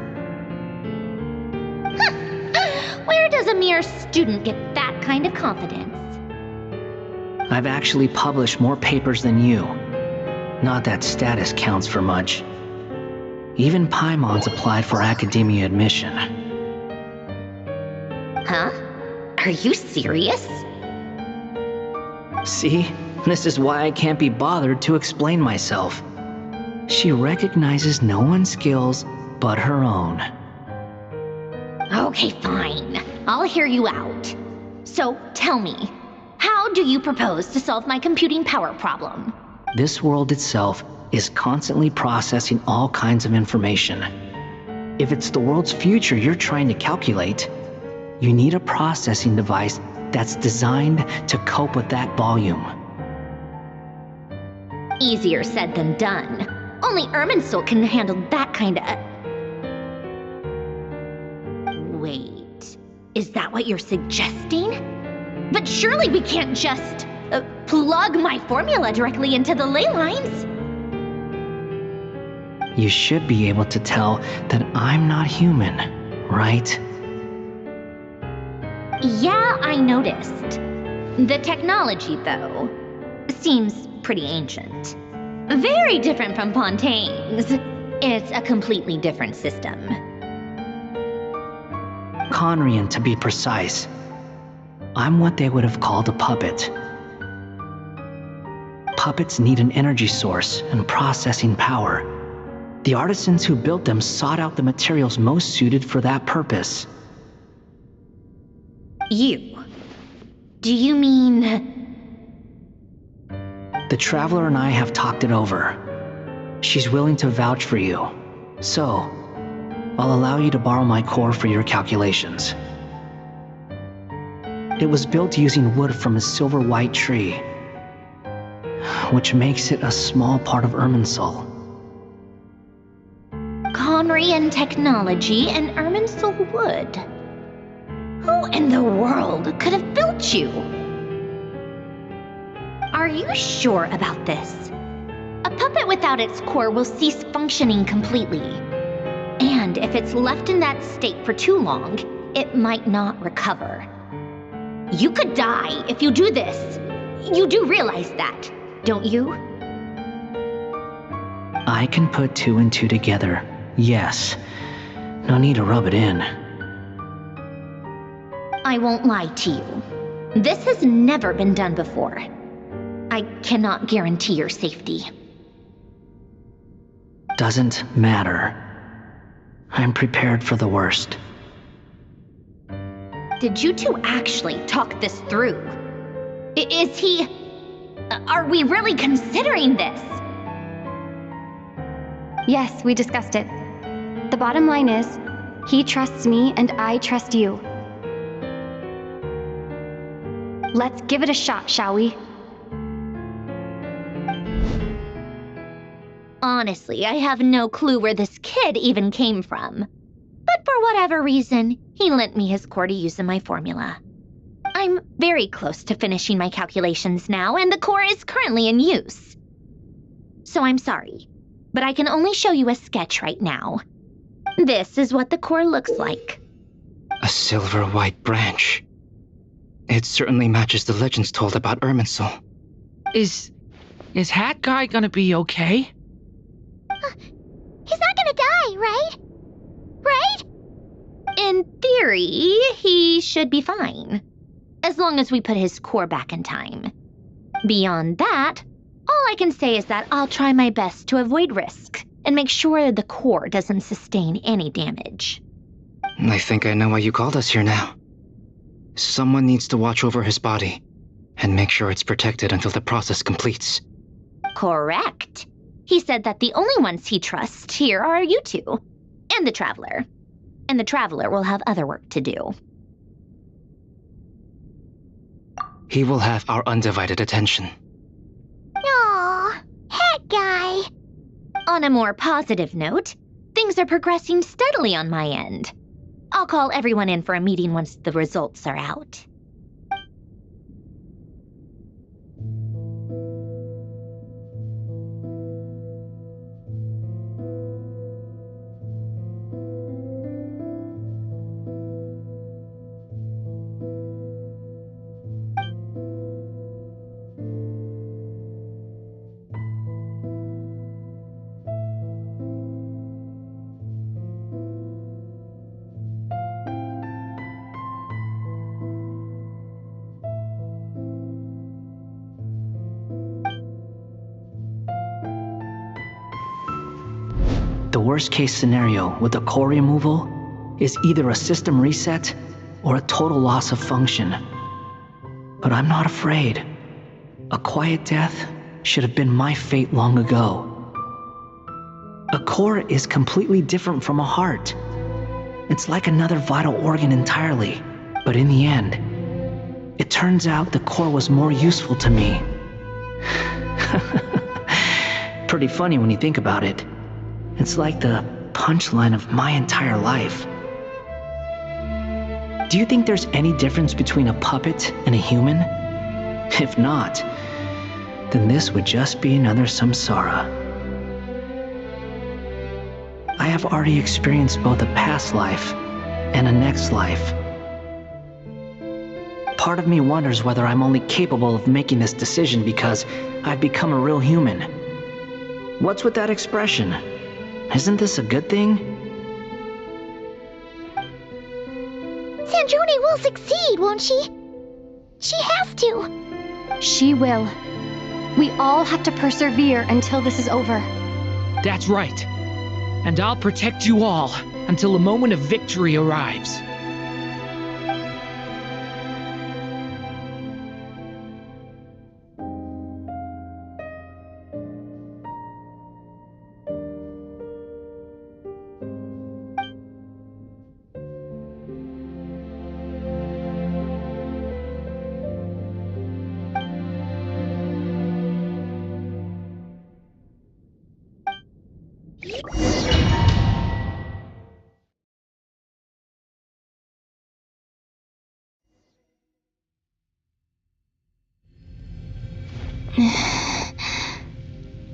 Where does a mere student get that kind of confidence? I've actually published more papers than you. Not that status counts for much. Even Paimon's applied for academia admission. Huh? Are you serious? See? This is why I can't be bothered to explain myself. She recognizes no one's skills but her own. Okay, fine. I'll hear you out. So, tell me, how do you propose to solve my computing power problem? This world itself is constantly processing all kinds of information. If it's the world's future you're trying to calculate, you need a processing device that's designed to cope with that volume. Easier said than done. Only Irminsul can handle that kind of... Wait, is that what you're suggesting? But surely we can't just plug my formula directly into the ley lines. You should be able to tell that I'm not human, right? Yeah, I noticed. The technology, though, seems pretty ancient. Very different from Fontaine's. It's a completely different system. Conrian, to be precise. I'm what they would have called a puppet. Puppets need an energy source and processing power. The artisans who built them sought out the materials most suited for that purpose. You? Do you mean... The Traveler and I have talked it over. She's willing to vouch for you. So, I'll allow you to borrow my core for your calculations. It was built using wood from a silver-white tree, which makes it a small part of Irminsul. Conrian technology and Irminsul wood. Who in the world could have built you? Are you sure about this? A puppet without its core will cease functioning completely. And if it's left in that state for too long, it might not recover. You could die if you do this. You do realize that, don't you? I can put two and two together, yes. No need to rub it in. I won't lie to you. This has never been done before. I cannot guarantee your safety. Doesn't matter. I'm prepared for the worst. Did you two actually talk this through? Is he... Are we really considering this? Yes, we discussed it. The bottom line is, he trusts me and I trust you. Let's give it a shot, shall we? Honestly, I have no clue where this kid even came from. But for whatever reason, he lent me his core to use in my formula. I'm very close to finishing my calculations now, and the core is currently in use. So I'm sorry, but I can only show you a sketch right now. This is what the core looks like. A silver-white branch. It certainly matches the legends told about Irminsul. Is Hat Guy gonna be okay? He's not gonna die, right? Right? In theory, he should be fine. As long as we put his core back in time. Beyond that, all I can say is that I'll try my best to avoid risk and make sure the core doesn't sustain any damage. I think I know why you called us here now. Someone needs to watch over his body and make sure it's protected until the process completes. Correct. He said that the only ones he trusts here are you two, and the Traveler. And the Traveler will have other work to do. He will have our undivided attention. Aw, Hat Guy. On a more positive note, things are progressing steadily on my end. I'll call everyone in for a meeting once the results are out. the worst case scenario with the core removal is either a system reset or a total loss of function. But I'm not afraid. A quiet death should have been my fate long ago. A core is completely different from a heart. It's like another vital organ entirely. But in the end, it turns out the core was more useful to me. Pretty funny when you think about it. It's like the punchline of my entire life. Do you think there's any difference between a puppet and a human? If not, then this would just be another samsara. I have already experienced both a past life and a next life. Part of me wonders whether I'm only capable of making this decision because I've become a real human. What's with that expression? Isn't this a good thing? Sandrone will succeed, won't she? She has to. She will. We all have to persevere until this is over. That's right. And I'll protect you all until the moment of victory arrives.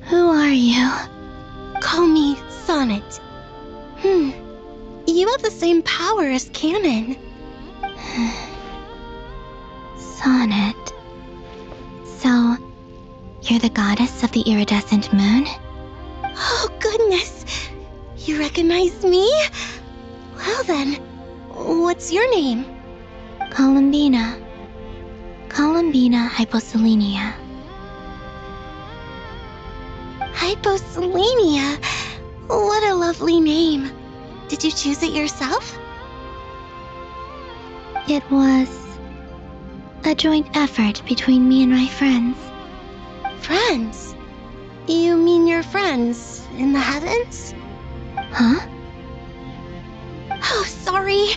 Who are you? Call me Sonnet. You have the same power as Canon. Sonnet. So, you're the goddess of the iridescent moon? Oh, goodness! You recognize me? Well then, what's your name? Columbina. Columbina Hyposelenia. Hyposelenia? What a lovely name. Did you choose it yourself? It was a joint effort between me and my friends. Friends? You mean your friends in the heavens? Huh? Oh, sorry.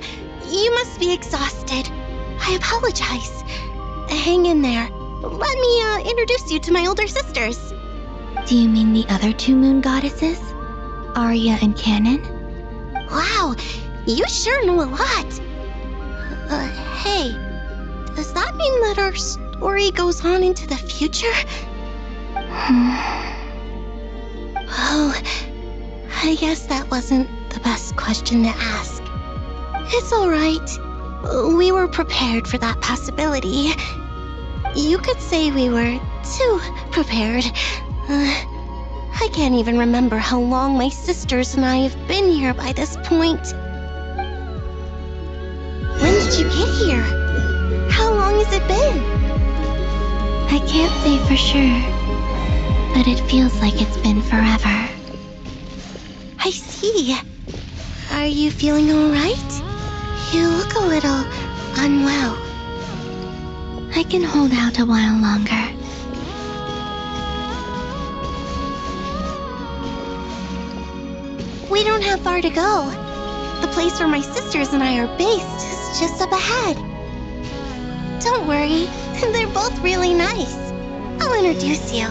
You must be exhausted. I apologize. Hang in there. Let me introduce you to my older sisters. Do you mean the other two moon goddesses? Arya and Canon? Wow, you sure know a lot. Hey, does that mean that our story goes on into the future? Oh, I guess that wasn't the best question to ask. It's alright. We were prepared for that possibility. You could say we were too prepared. I can't even remember how long my sisters and I have been here by this point. When did you get here? How long has it been? I can't say for sure, but it feels like it's been forever. I see. Are you feeling alright? You look a little unwell. I can hold out a while longer. We don't have far to go. The place where my sisters and I are based is just up ahead. Don't worry, they're both really nice. I'll introduce you.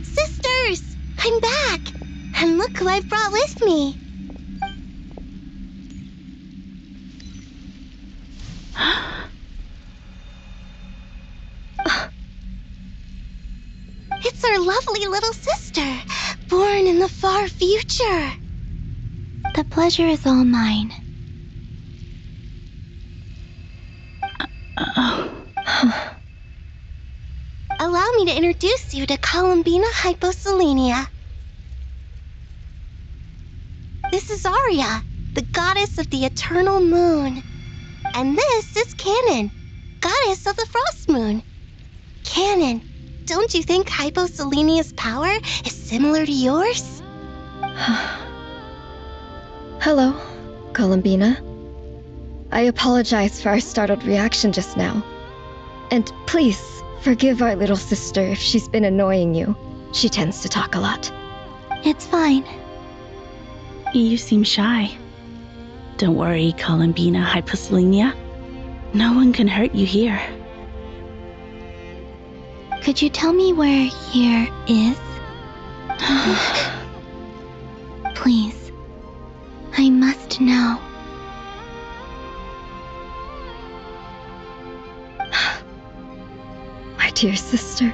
Sisters! I'm back! And look who I've brought with me! lovely little sister, born in the far future. The pleasure is all mine. Allow me to introduce you to Columbina Hyposelenia. This is Arya, the goddess of the eternal moon. And this is Canon, goddess of the frost moon. Canon, don't you think Hyposelenia's power is similar to yours? Hello, Columbina. I apologize for our startled reaction just now. And please, forgive our little sister if she's been annoying you. She tends to talk a lot. It's fine. You seem shy. Don't worry, Columbina Hyposelenia. No one can hurt you here. Could you tell me where here is? Please. I must know. My dear sister,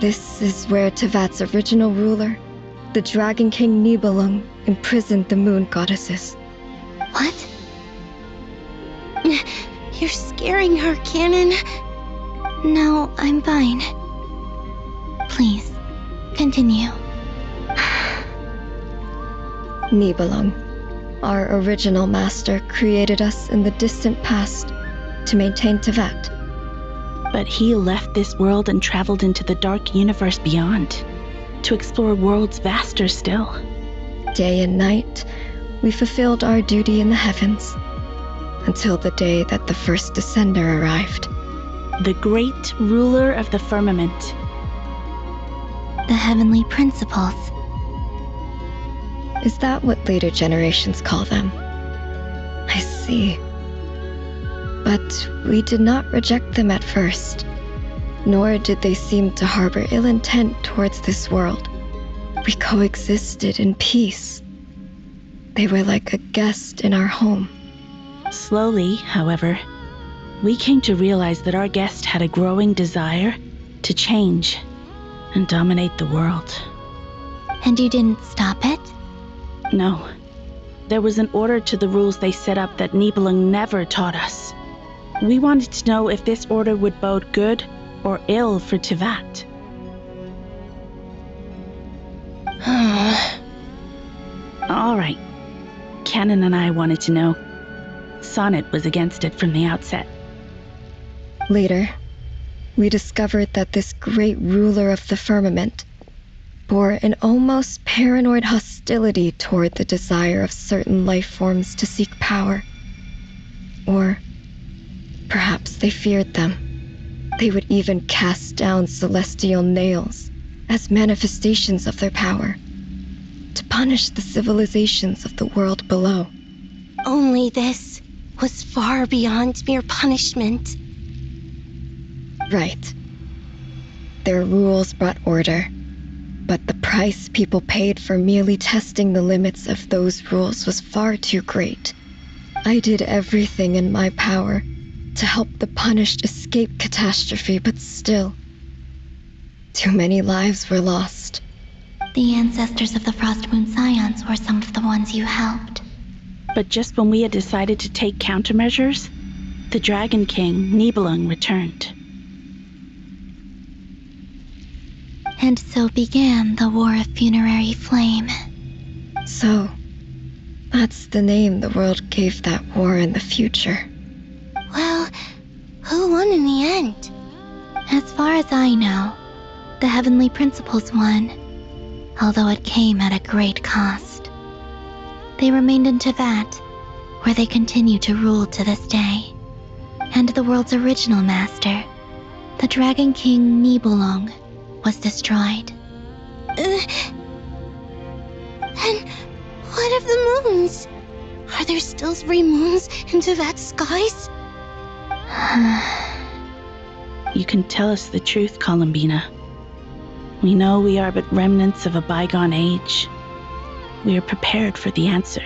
this is where Tevat's original ruler, the Dragon King Nibelung, imprisoned the moon goddesses. What? You're scaring her, Canon. No, I'm fine. Please, continue. Nibelung, our original master, created us in the distant past to maintain Tevat. But he left this world and traveled into the dark universe beyond, to explore worlds vaster still. Day and night, we fulfilled our duty in the heavens, until the day that the first descender arrived. The great ruler of the firmament. The heavenly principles. Is that what later generations call them? I see. But we did not reject them at first, nor did they seem to harbor ill intent towards this world. We coexisted in peace. They were like a guest in our home. Slowly, however, we came to realize that our guest had a growing desire to change and dominate the world. And you didn't stop it? No. There was an order to the rules they set up that Nibelung never taught us. We wanted to know if this order would bode good or ill for Tevat. All right. Canon and I wanted to know. Sonnet was against it from the outset. Later, we discovered that this great ruler of the firmament bore an almost paranoid hostility toward the desire of certain life forms to seek power. Or perhaps they feared them. They would even cast down celestial nails as manifestations of their power, to punish the civilizations of the world below. Only this was far beyond mere punishment. Right. Their rules brought order, but the price people paid for merely testing the limits of those rules was far too great. I did everything in my power to help the punished escape catastrophe, but still, too many lives were lost. The ancestors of the Frost Moon Scions were some of the ones you helped. But just when we had decided to take countermeasures, the Dragon King, Nibelung, returned. And so began the War of Funerary Flame. So, that's the name the world gave that war in the future. Well, who won in the end? As far as I know, the Heavenly Principles won, although it came at a great cost. They remained in Tevat, where they continue to rule to this day. And the world's original master, the Dragon King Nibelung, was destroyed. And what of the moons? Are there still 3 moons in Tevat's skies? You can tell us the truth, Columbina. We know we are but remnants of a bygone age. We are prepared for the answer.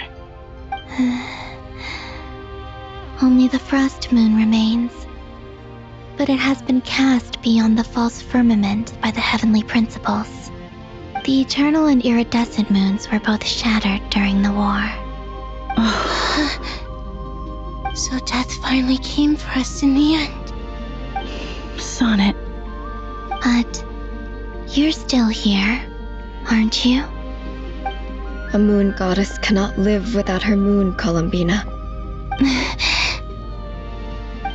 Only the Frost Moon remains. but it has been cast beyond the false firmament by the heavenly principles. The eternal and iridescent moons were both shattered during the war. So death finally came for us in the end. Sonnet. But you're still here, aren't you? A moon goddess cannot live without her moon, Columbina.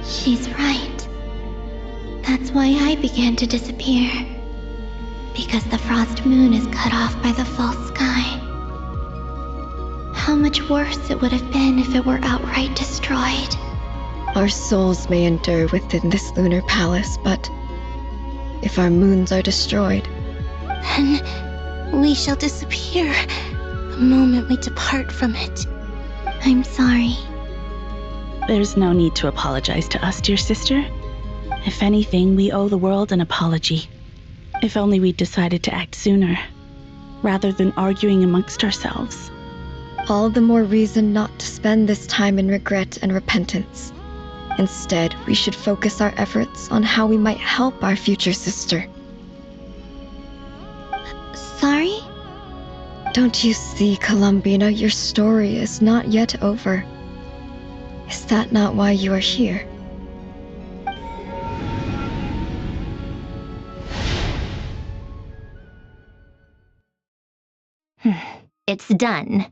She's right. That's why I began to disappear. Because the frost moon is cut off by the false sky. How much worse it would have been if it were outright destroyed. Our souls may endure within this lunar palace, but if our moons are destroyed, then we shall disappear the moment we depart from it. I'm sorry. There's no need to apologize to us, dear sister. If anything, we owe the world an apology. If only we'd decided to act sooner, rather than arguing amongst ourselves. All the more reason not to spend this time in regret and repentance. Instead, we should focus our efforts on how we might help our future sister. Sorry? Don't you see, Columbina, your story is not yet over. Is that not why you are here? It's done.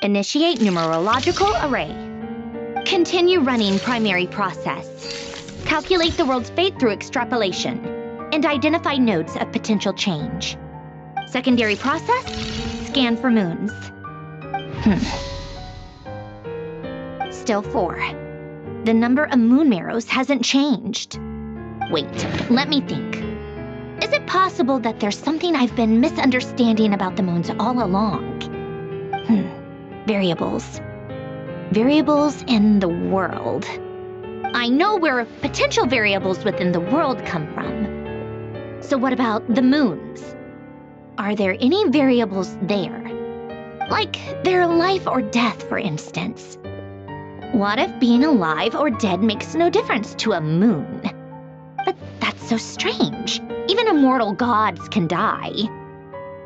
Initiate numerological array. Continue running primary process. Calculate the world's fate through extrapolation. And identify nodes of potential change. Secondary process, scan for moons. Still 4. The number of moon marrows hasn't changed. Wait, let me think. Is it possible that there's something I've been misunderstanding about the moons all along? Variables. Variables in the world. I know where potential variables within the world come from. So what about the moons? Are there any variables there? Like their life or death, for instance. What if being alive or dead makes no difference to a moon? But that's so strange. Even immortal gods can die.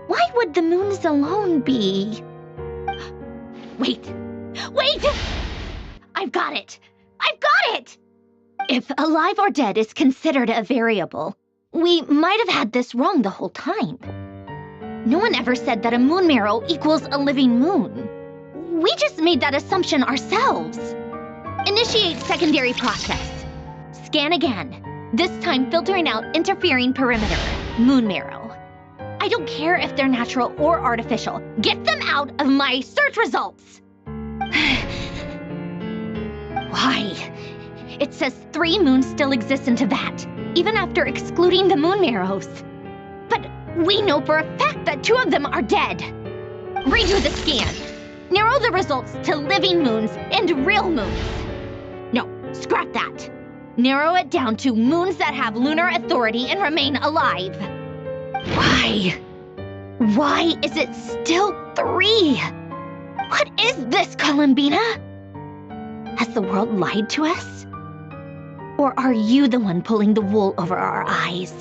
Why would the moons alone be? Wait! I've got it! If alive or dead is considered a variable, we might have had this wrong the whole time. No one ever said that a moon marrow equals a living moon. We just made that assumption ourselves. Initiate secondary process. Scan again. This time filtering out interfering perimeter, moon marrow. I don't care if they're natural or artificial. Get them out of my search results! Why? It says 3 moons still exist in Teyvat, even after excluding the moon marrows. But we know for a fact that 2 of them are dead. Redo the scan. Narrow the results to living moons and real moons. No, scrap that. Narrow it down to moons that have lunar authority and remain alive. Why? Why is it still 3? What is this, Columbina? Has the world lied to us? Or are you the one pulling the wool over our eyes?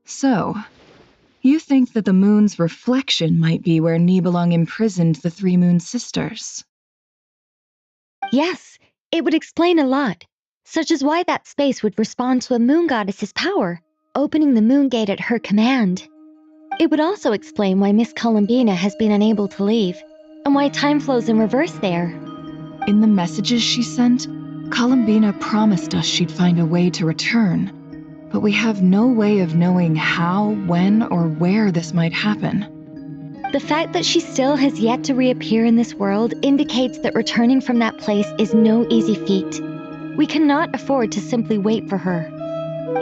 So, you think that the moon's reflection might be where Nibelung imprisoned the 3 moon sisters? Yes, it would explain a lot, such as why that space would respond to a moon goddess's power, opening the moon gate at her command. It would also explain why Miss Columbina has been unable to leave, and why time flows in reverse there. In the messages she sent, Columbina promised us she'd find a way to return, but we have no way of knowing how, when, or where this might happen. The fact that she still has yet to reappear in this world indicates that returning from that place is no easy feat. We cannot afford to simply wait for her.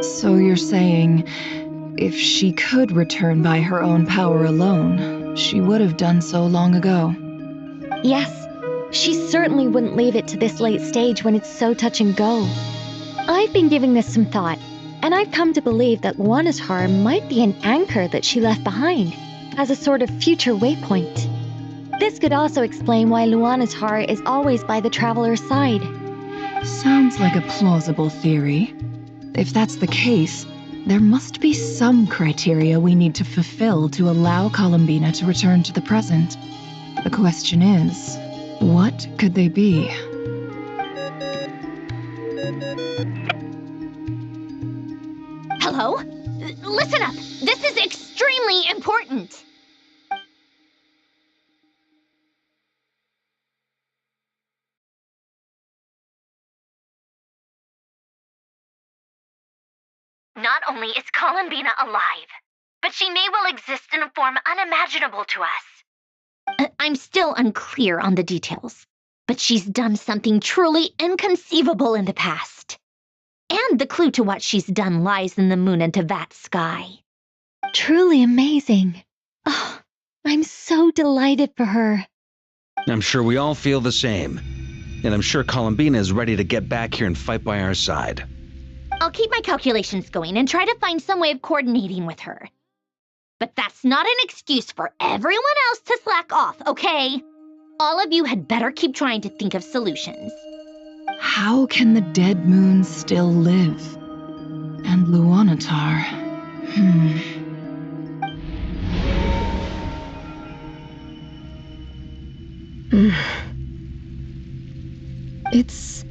So you're saying, if she could return by her own power alone, she would have done so long ago? Yes, she certainly wouldn't leave it to this late stage when it's so touch and go. I've been giving this some thought, and I've come to believe that Luana's harm might be an anchor that she left behind, as a sort of future waypoint. This could also explain why Luanatar is always by the traveler's side. Sounds like a plausible theory. If that's the case, there must be some criteria we need to fulfill to allow Columbina to return to the present. The question is, what could they be? Hello? Listen up! This is extremely important! Not only is Columbina alive, but she may well exist in a form unimaginable to us. I'm still unclear on the details, but she's done something truly inconceivable in the past. And the clue to what she's done lies in the moon and Tevat sky. Truly amazing. Oh, I'm so delighted for her. I'm sure we all feel the same. And I'm sure Columbina is ready to get back here and fight by our side. I'll keep my calculations going and try to find some way of coordinating with her. But that's not an excuse for everyone else to slack off, okay? All of you had better keep trying to think of solutions. How can the dead moon still live? And Luanatar? It's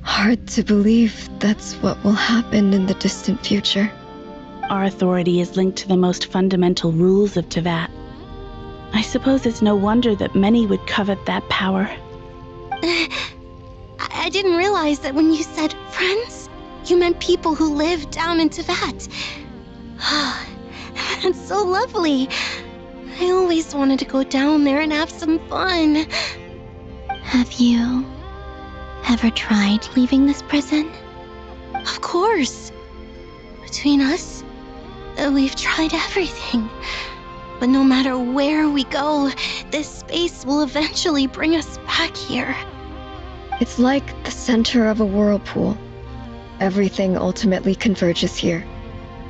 hard to believe that's what will happen in the distant future. Our authority is linked to the most fundamental rules of Tevat. I suppose it's no wonder that many would covet that power. I didn't realize that when you said friends, you meant people who live down in Tevat. That's so lovely. I always wanted to go down there and have some fun. Have you ever tried leaving this prison? Of course. Between us, we've tried everything. But no matter where we go, this space will eventually bring us back here. It's like the center of a whirlpool. Everything ultimately converges here,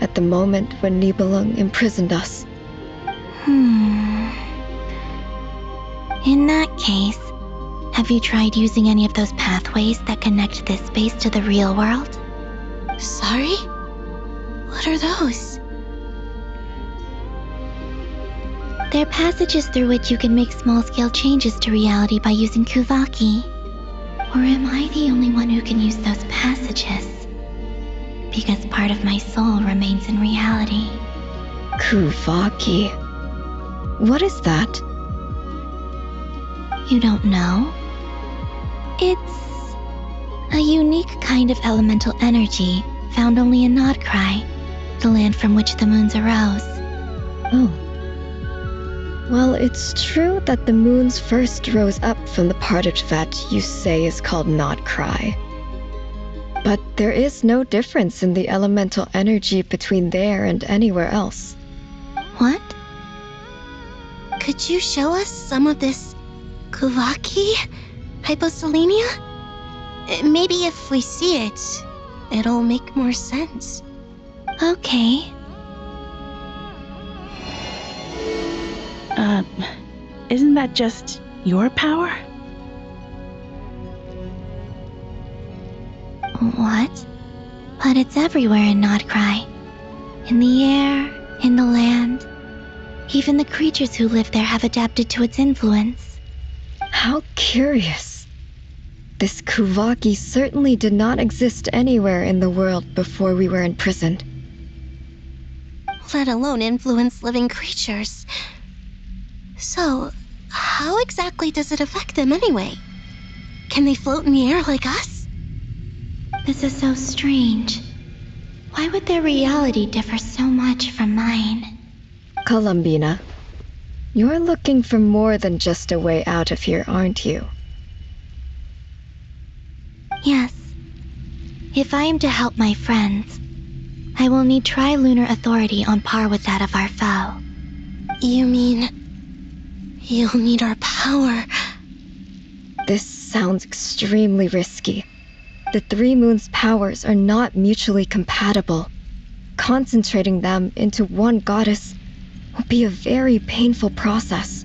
at the moment when Nibelung imprisoned us. In that case, have you tried using any of those pathways that connect this space to the real world? Sorry? What are those? They're passages through which you can make small-scale changes to reality by using Kuvaki. Or am I the only one who can use those passages? Because part of my soul remains in reality. Kuvaki. What is that? You don't know? It's a unique kind of elemental energy found only in Nodcry, the land from which the moons arose. Oh. Well, it's true that the moons first rose up from the part of Tevat you say is called Nodcry. But there is no difference in the elemental energy between there and anywhere else. What? Could you show us some of this Kuvaki hyposelenia? Maybe if we see it, it'll make more sense. Okay. Isn't that just your power? What? But it's everywhere in Nodcry. In the air, in the land. Even the creatures who live there have adapted to its influence. How curious. This Kuvaki certainly did not exist anywhere in the world before we were imprisoned. Let alone influence living creatures. So, how exactly does it affect them anyway? Can they float in the air like us? This is so strange. Why would their reality differ so much from mine? Columbina, you're looking for more than just a way out of here, aren't you? Yes. If I am to help my friends, I will need tri-lunar authority on par with that of our foe. You mean you'll need our power? This sounds extremely risky. The three moons' powers are not mutually compatible. Concentrating them into one goddess will be a very painful process.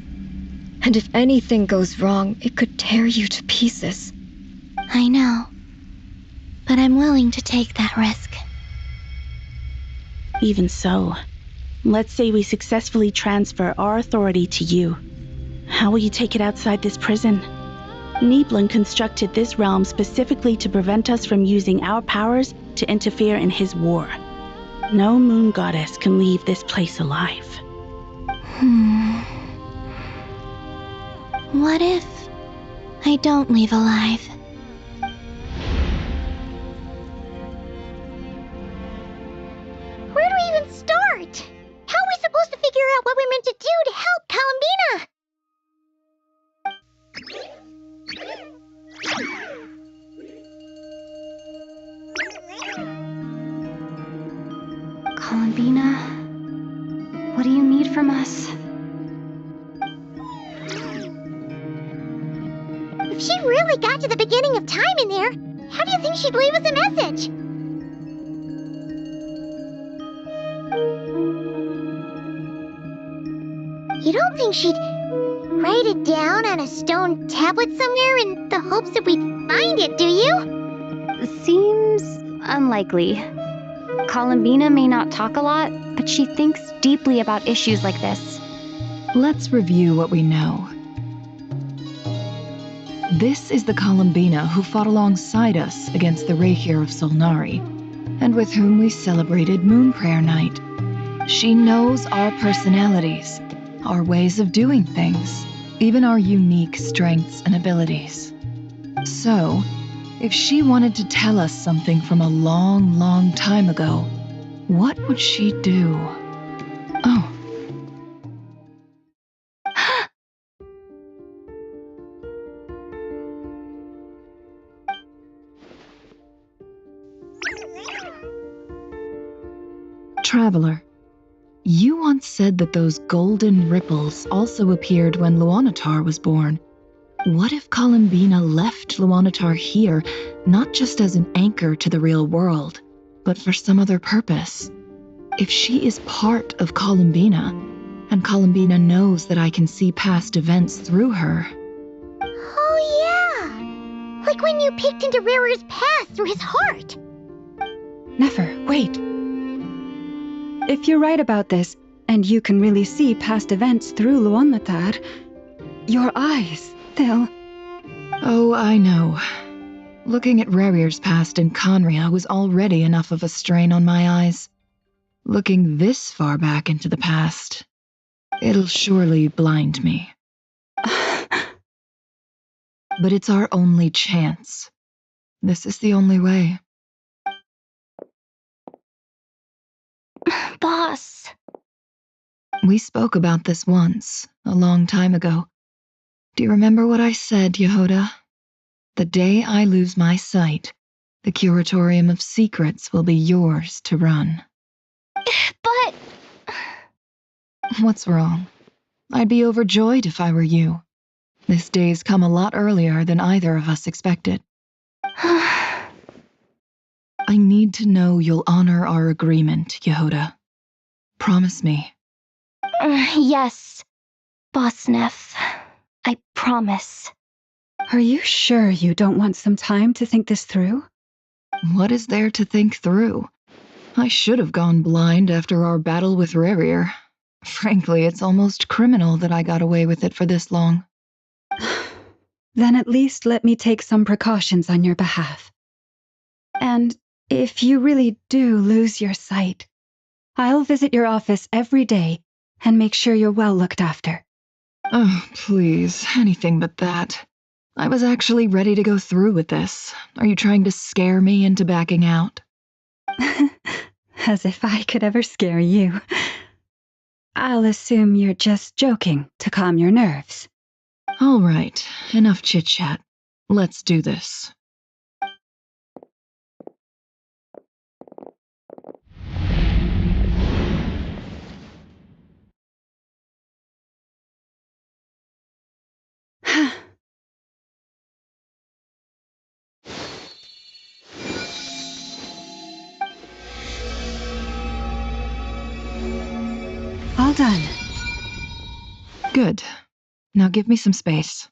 And if anything goes wrong, it could tear you to pieces. I know. But I'm willing to take that risk. Even so, let's say we successfully transfer our authority to you. How will you take it outside this prison? Niblin constructed this realm specifically to prevent us from using our powers to interfere in his war. No moon goddess can leave this place alive. What if I don't leave alive? Where do we even start? How are we supposed to figure out what we're meant to do to help Columbina? Columbina, what do you need from us? If she really got to the beginning of time in there, how do you think she'd leave us a message? You don't think she'd write it down on a stone tablet somewhere in the hopes that we'd find it, do you? Seems unlikely. Columbina may not talk a lot, but she thinks deeply about issues like this. Let's review what we know. This is the Columbina who fought alongside us against the Rahir of Solnari, and with whom we celebrated Moon Prayer Night. She knows our personalities, our ways of doing things, even our unique strengths and abilities. So, if she wanted to tell us something from a long, long time ago, what would she do? Oh. Traveler, you once said that those golden ripples also appeared when Luanatar was born. What if Columbina left Luanatar here, not just as an anchor to the real world, but for some other purpose? If she is part of Columbina, and Columbina knows that I can see past events through her... Oh yeah! Like when you peeked into Rarir's past through his heart! Nefer, wait. If you're right about this, and you can really see past events through Luanatar, your eyes, they'll... Oh, I know. Looking at Rarir's past in Conria was already enough of a strain on my eyes. Looking this far back into the past, it'll surely blind me. But it's our only chance. This is the only way. Boss. We spoke about this once, a long time ago. Do you remember what I said, Yehoda? The day I lose my sight, the Curatorium of Secrets will be yours to run. But... What's wrong? I'd be overjoyed if I were you. This day's come a lot earlier than either of us expected. I need to know you'll honor our agreement, Yehoda. Promise me. Yes, Boss Neff. I promise. Are you sure you don't want some time to think this through? What is there to think through? I should have gone blind after our battle with Rarir. Frankly, it's almost criminal that I got away with it for this long. Then at least let me take some precautions on your behalf. And if you really do lose your sight, I'll visit your office every day and make sure you're well looked after. Oh, please, anything but that. I was actually ready to go through with this. Are you trying to scare me into backing out? As if I could ever scare you. I'll assume you're just joking to calm your nerves. All right, enough chit-chat. Let's do this. All done. Good. Now give me some space.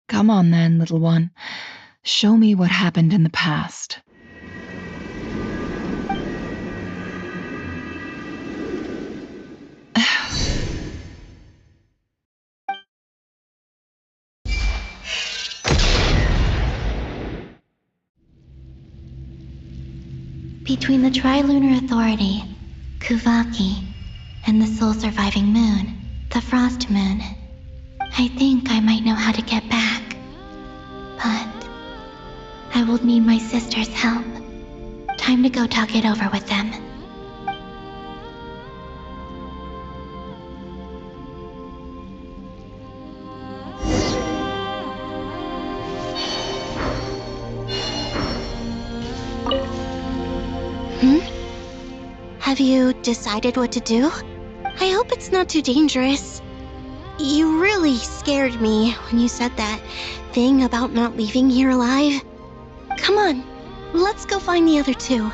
Come on then, little one. Show me what happened in the past. Between the Trilunar Authority, Kuvaki, and the soul-surviving moon, the Frost Moon, I think I might know how to get back. But I will need my sister's help. Time to go talk it over with them. Have you decided what to do? I hope it's not too dangerous. You really scared me when you said that thing about not leaving here alive. Come on, let's go find the other two.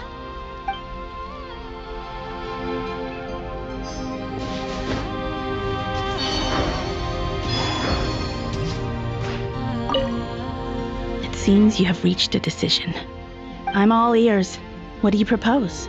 It seems you have reached a decision. I'm all ears. What do you propose?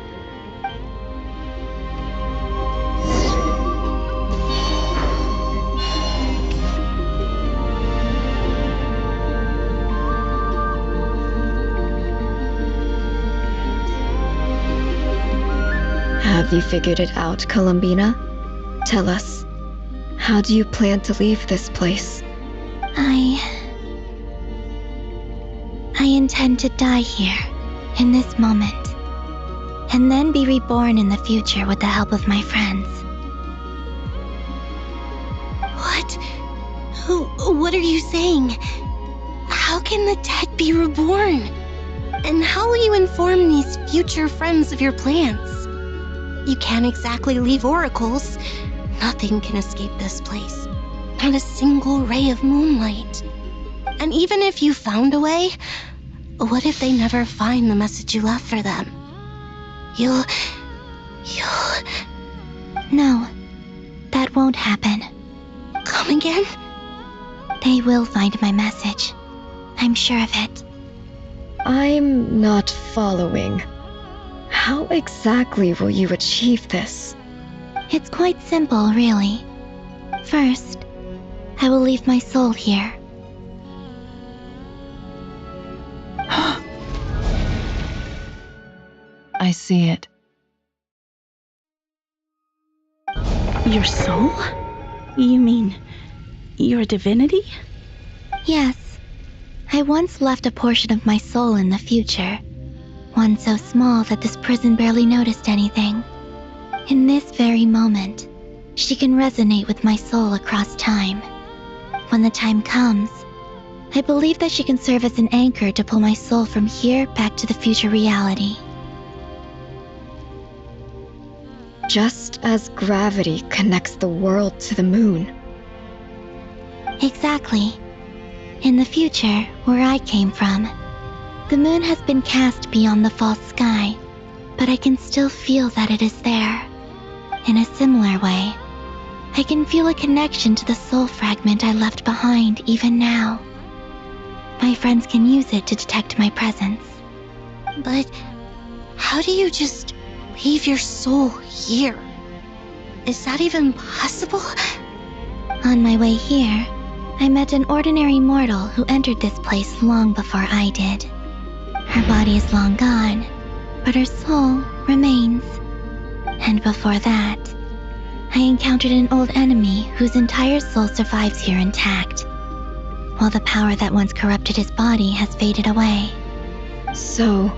Have you figured it out, Columbina? Tell us, how do you plan to leave this place? I intend to die here, in this moment, and then be reborn in the future with the help of my friends. What are you saying? How can the dead be reborn? And how will you inform these future friends of your plans? You can't exactly leave oracles. Nothing can escape this place. Not a single ray of moonlight. And even if you found a way, what if they never find the message you left for them? You'll... No, that won't happen. Come again? They will find my message. I'm sure of it. I'm not following. How exactly will you achieve this? It's quite simple, really. First, I will leave my soul here. I see it. Your soul? You mean your divinity? Yes. I once left a portion of my soul in the future. One so small that this prison barely noticed anything. In this very moment, she can resonate with my soul across time. When the time comes, I believe that she can serve as an anchor to pull my soul from here back to the future reality. Just as gravity connects the world to the moon. Exactly. In the future, where I came from, the moon has been cast beyond the false sky, but I can still feel that it is there. In a similar way, I can feel a connection to the soul fragment I left behind even now. My friends can use it to detect my presence. But how do you just leave your soul here? Is that even possible? On my way here, I met an ordinary mortal who entered this place long before I did. Her body is long gone, but her soul remains. And before that, I encountered an old enemy whose entire soul survives here intact, while the power that once corrupted his body has faded away. So,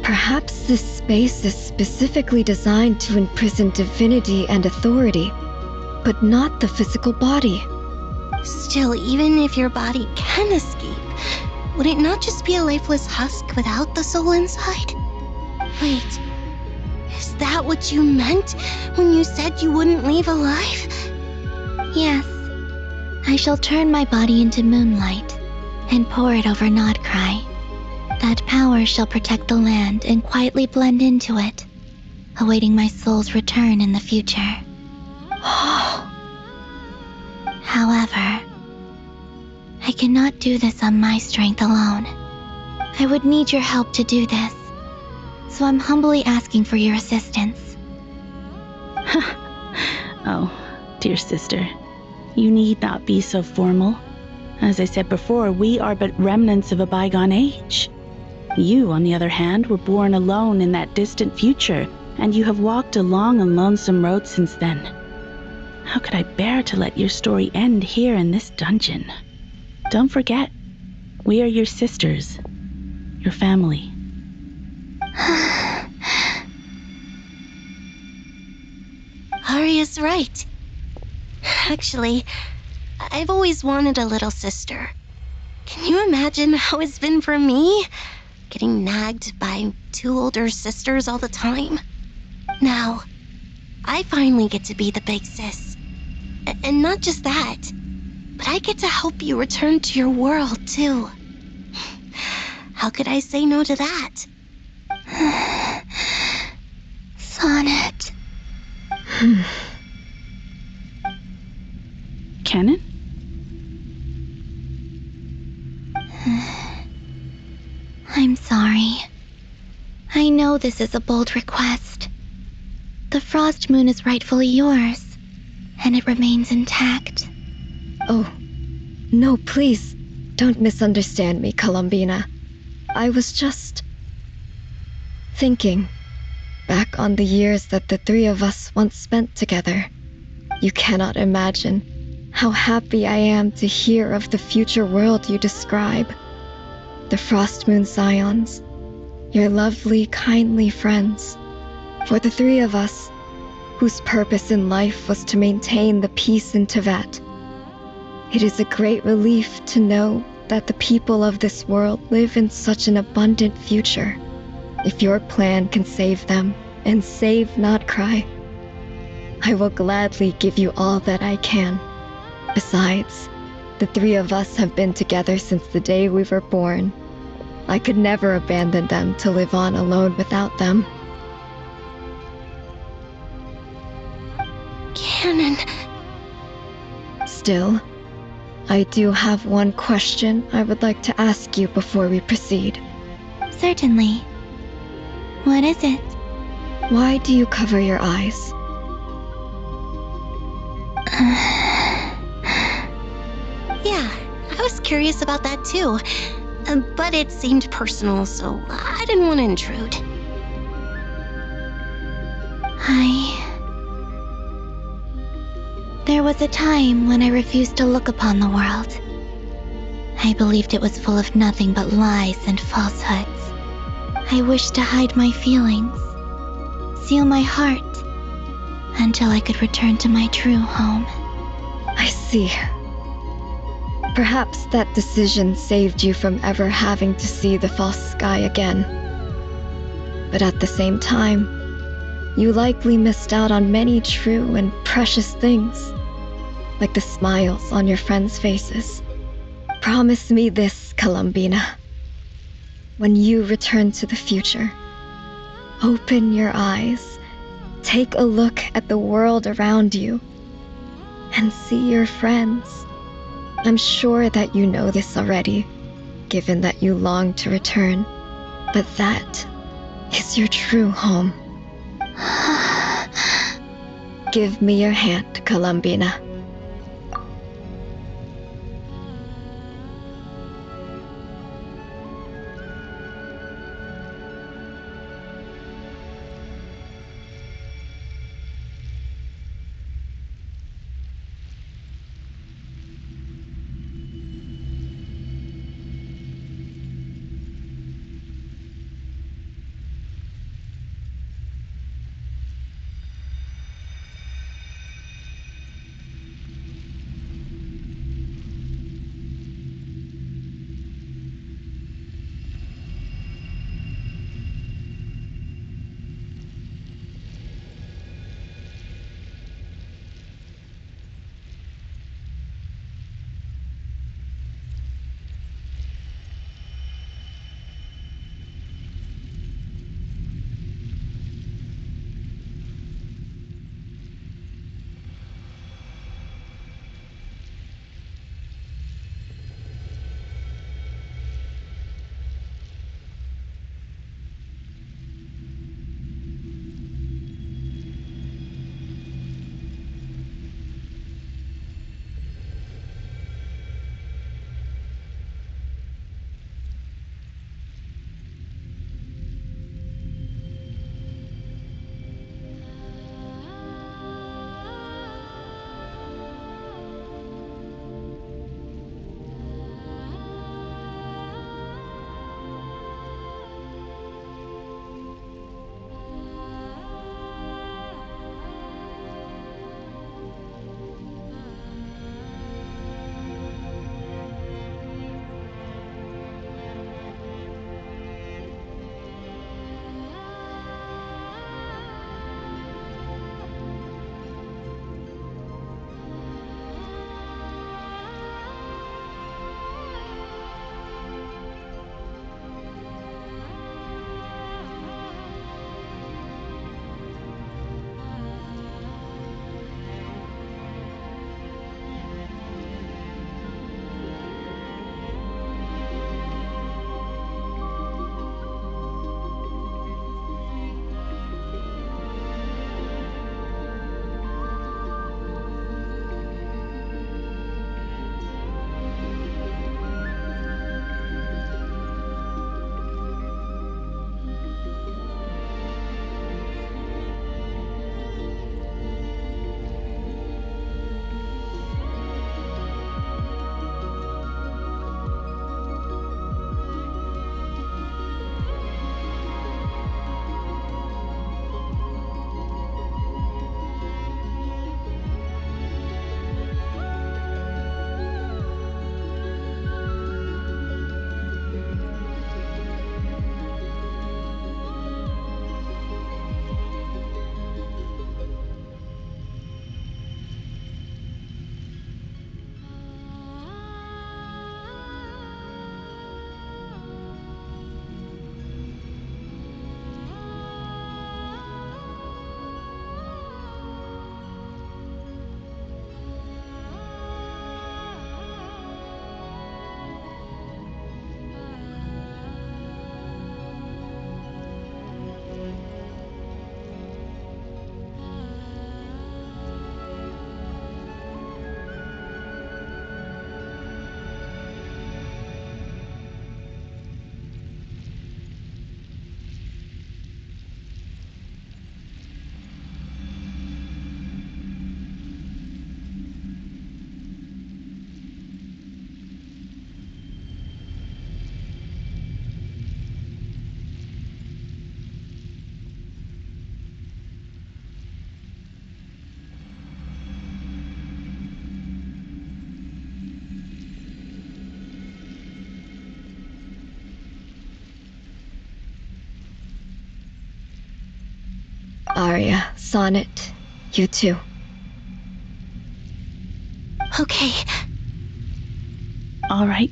perhaps this space is specifically designed to imprison divinity and authority, but not the physical body. Still, even if your body can escape, would it not just be a lifeless husk without the soul inside? Wait, is that what you meant when you said you wouldn't leave alive? Yes. I shall turn my body into moonlight and pour it over Nodcry. That power shall protect the land and quietly blend into it, awaiting my soul's return in the future. However, I cannot do this on my strength alone. I would need your help to do this, so I'm humbly asking for your assistance. Oh, dear sister, you need not be so formal. As I said before, we are but remnants of a bygone age. You, on the other hand, were born alone in that distant future, and you have walked a long and lonesome road since then. How could I bear to let your story end here in this dungeon? Don't forget, we are your sisters, your family. Arya's right. Actually, I've always wanted a little sister. Can you imagine how it's been for me? Getting nagged by 2 older sisters all the time. Now, I finally get to be the big sis. And not just that, but I get to help you return to your world, too. How could I say no to that? Sonnet. Kennen? I'm sorry. I know this is a bold request. The Frost Moon is rightfully yours, and it remains intact. Oh, no, please, don't misunderstand me, Columbina. I was just thinking back on the years that the 3 of us once spent together. You cannot imagine how happy I am to hear of the future world you describe. The Frost Moon Scions, your lovely, kindly friends. For the 3 of us, whose purpose in life was to maintain the peace in Teyvat. It is a great relief to know that the people of this world live in such an abundant future. If your plan can save them, and save Notcry, I will gladly give you all that I can. Besides, the 3 of us have been together since the day we were born. I could never abandon them to live on alone without them. Cannon. Still, I do have one question I would like to ask you before we proceed. Certainly. What is it? Why do you cover your eyes? Yeah, I was curious about that too. But it seemed personal, so I didn't want to intrude. There was a time when I refused to look upon the world. I believed it was full of nothing but lies and falsehoods. I wished to hide my feelings, seal my heart, until I could return to my true home. I see. Perhaps that decision saved you from ever having to see the false sky again. But at the same time, you likely missed out on many true and precious things, like the smiles on your friends' faces. Promise me this, Columbina. When you return to the future, open your eyes, take a look at the world around you, and see your friends. I'm sure that you know this already, given that you long to return, but that is your true home. Give me your hand, Columbina. Arya, Sonnet, you too. Okay. All right.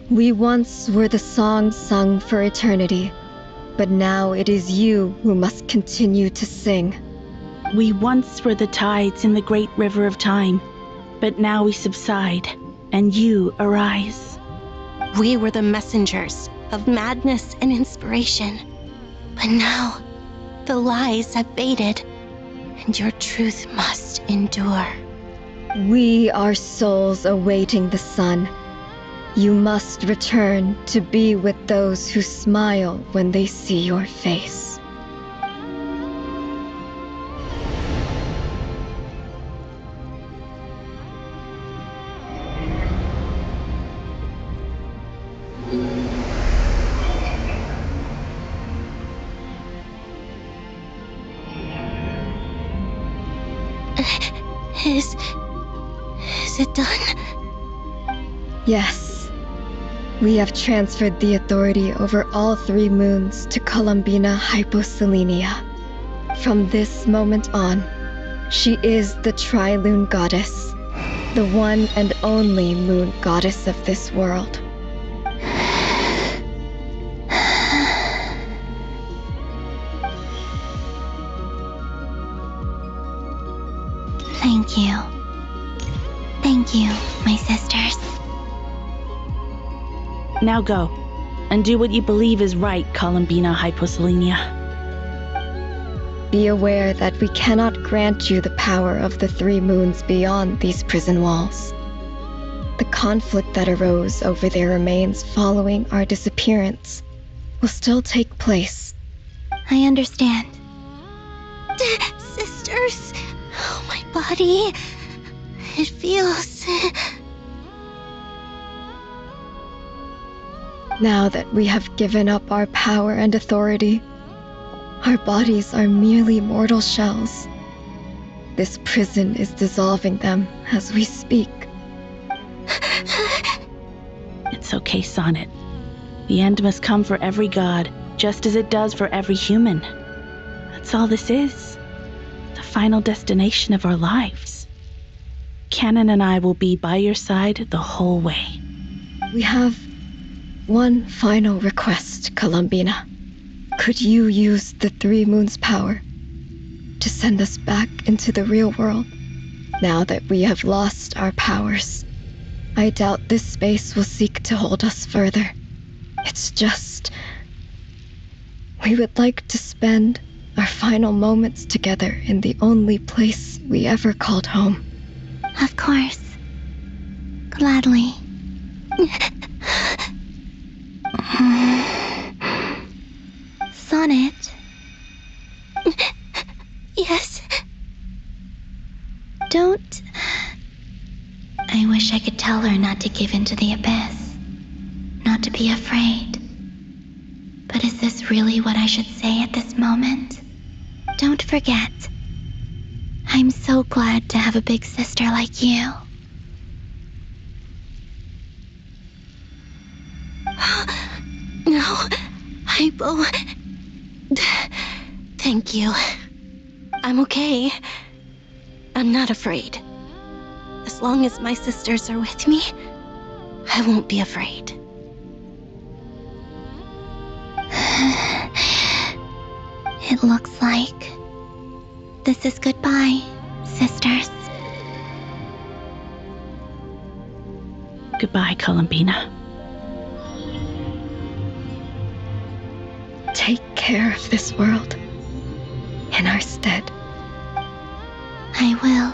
We once were the song sung for eternity, but now it is you who must continue to sing. We once were the tides in the great river of time, but now we subside, and you arise. We were the messengers of madness and inspiration, but now the lies have faded, and your truth must endure. We are souls awaiting the sun. You must return to be with those who smile when they see your face. Is it done? Yes. We have transferred the authority over all 3 moons to Columbina Hyposelenia. From this moment on, she is the Tri-Lune Goddess, the one and only moon goddess of this world. Thank you. Thank you, my sisters. Now go, and do what you believe is right, Columbina Hyposelenia. Be aware that we cannot grant you the power of the 3 moons beyond these prison walls. The conflict that arose over their remains following our disappearance will still take place. I understand. Sisters, oh, my body. It feels... Now that we have given up our power and authority, our bodies are merely mortal shells. This prison is dissolving them as we speak. It's okay, Sonnet. The end must come for every god, just as it does for every human. That's all this is. The final destination of our lives. Canon and I will be by your side the whole way. We have one final request, Columbina. Could you use the 3 moons' power to send us back into the real world? Now that we have lost our powers, I doubt this space will seek to hold us further. It's just... we would like to spend our final moments together in the only place we ever called home. Of course. Gladly. Sonnet? Yes? Don't... I wish I could tell her not to give in to the abyss. Not to be afraid. But is this really what I should say at this moment? Don't forget. I'm so glad to have a big sister like you. No, Hypo. Thank you. I'm okay. I'm not afraid. As long as my sisters are with me, I won't be afraid. It looks like this is goodbye, sisters. Goodbye, Columbina. Take care of this world in our stead. I will.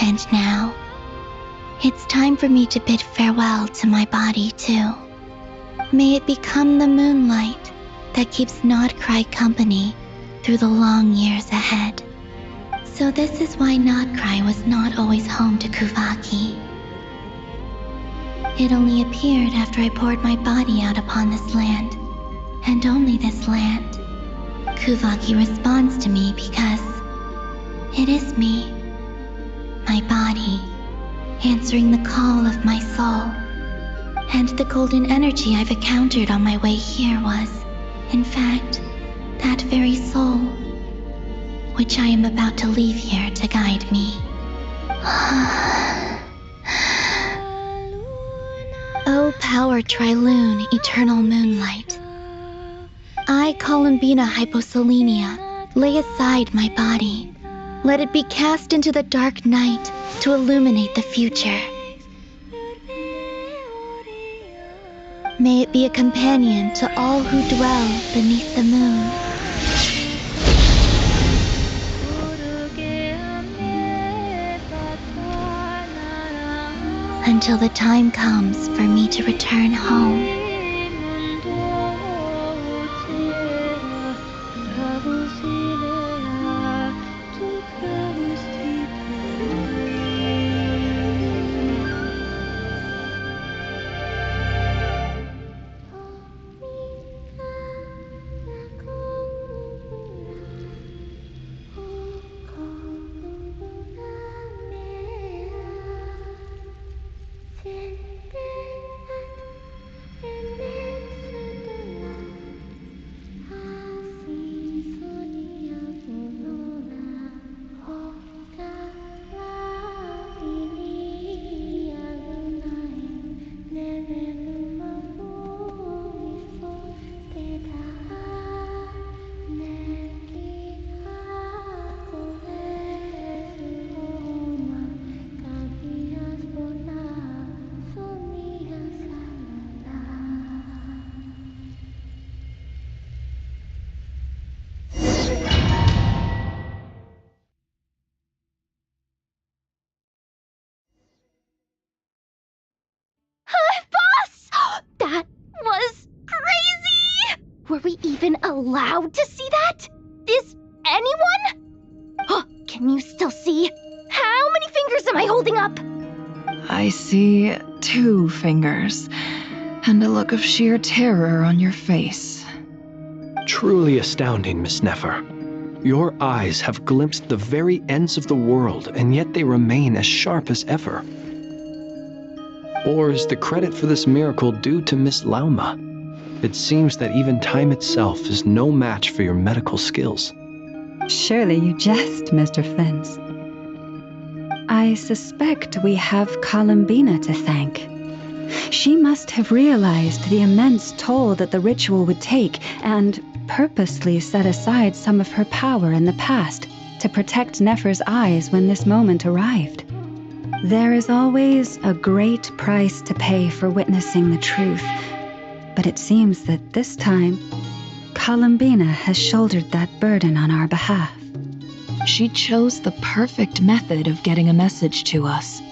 And now, it's time for me to bid farewell to my body, too. May it become the moonlight that keeps Notcry company through the long years ahead. So this is why Notcry was not always home to Kuvaki. It only appeared after I poured my body out upon this land, and only this land. Kuvaki responds to me because it is me, my body, answering the call of my soul. And the golden energy I've encountered on my way here was, in fact, that very soul, which I am about to leave here to guide me. O power Triloon, eternal moonlight. I, Columbina Hyposelenia, lay aside my body. Let it be cast into the dark night to illuminate the future. May it be a companion to all who dwell beneath the moon. Until the time comes for me to return home. Were we even allowed to see that? Is anyone? Oh, can you still see? How many fingers am I holding up? I see 2 fingers, and a look of sheer terror on your face. Truly astounding, Miss Nefer. Your eyes have glimpsed the very ends of the world, and yet they remain as sharp as ever. Or is the credit for this miracle due to Miss Lauma? It seems that even time itself is no match for your medical skills. Surely you jest, Mr. Flint. I suspect we have Columbina to thank. She must have realized the immense toll that the ritual would take and purposely set aside some of her power in the past to protect Nefer's eyes when this moment arrived. There is always a great price to pay for witnessing the truth, but it seems that this time, Columbina has shouldered that burden on our behalf. She chose the perfect method of getting a message to us.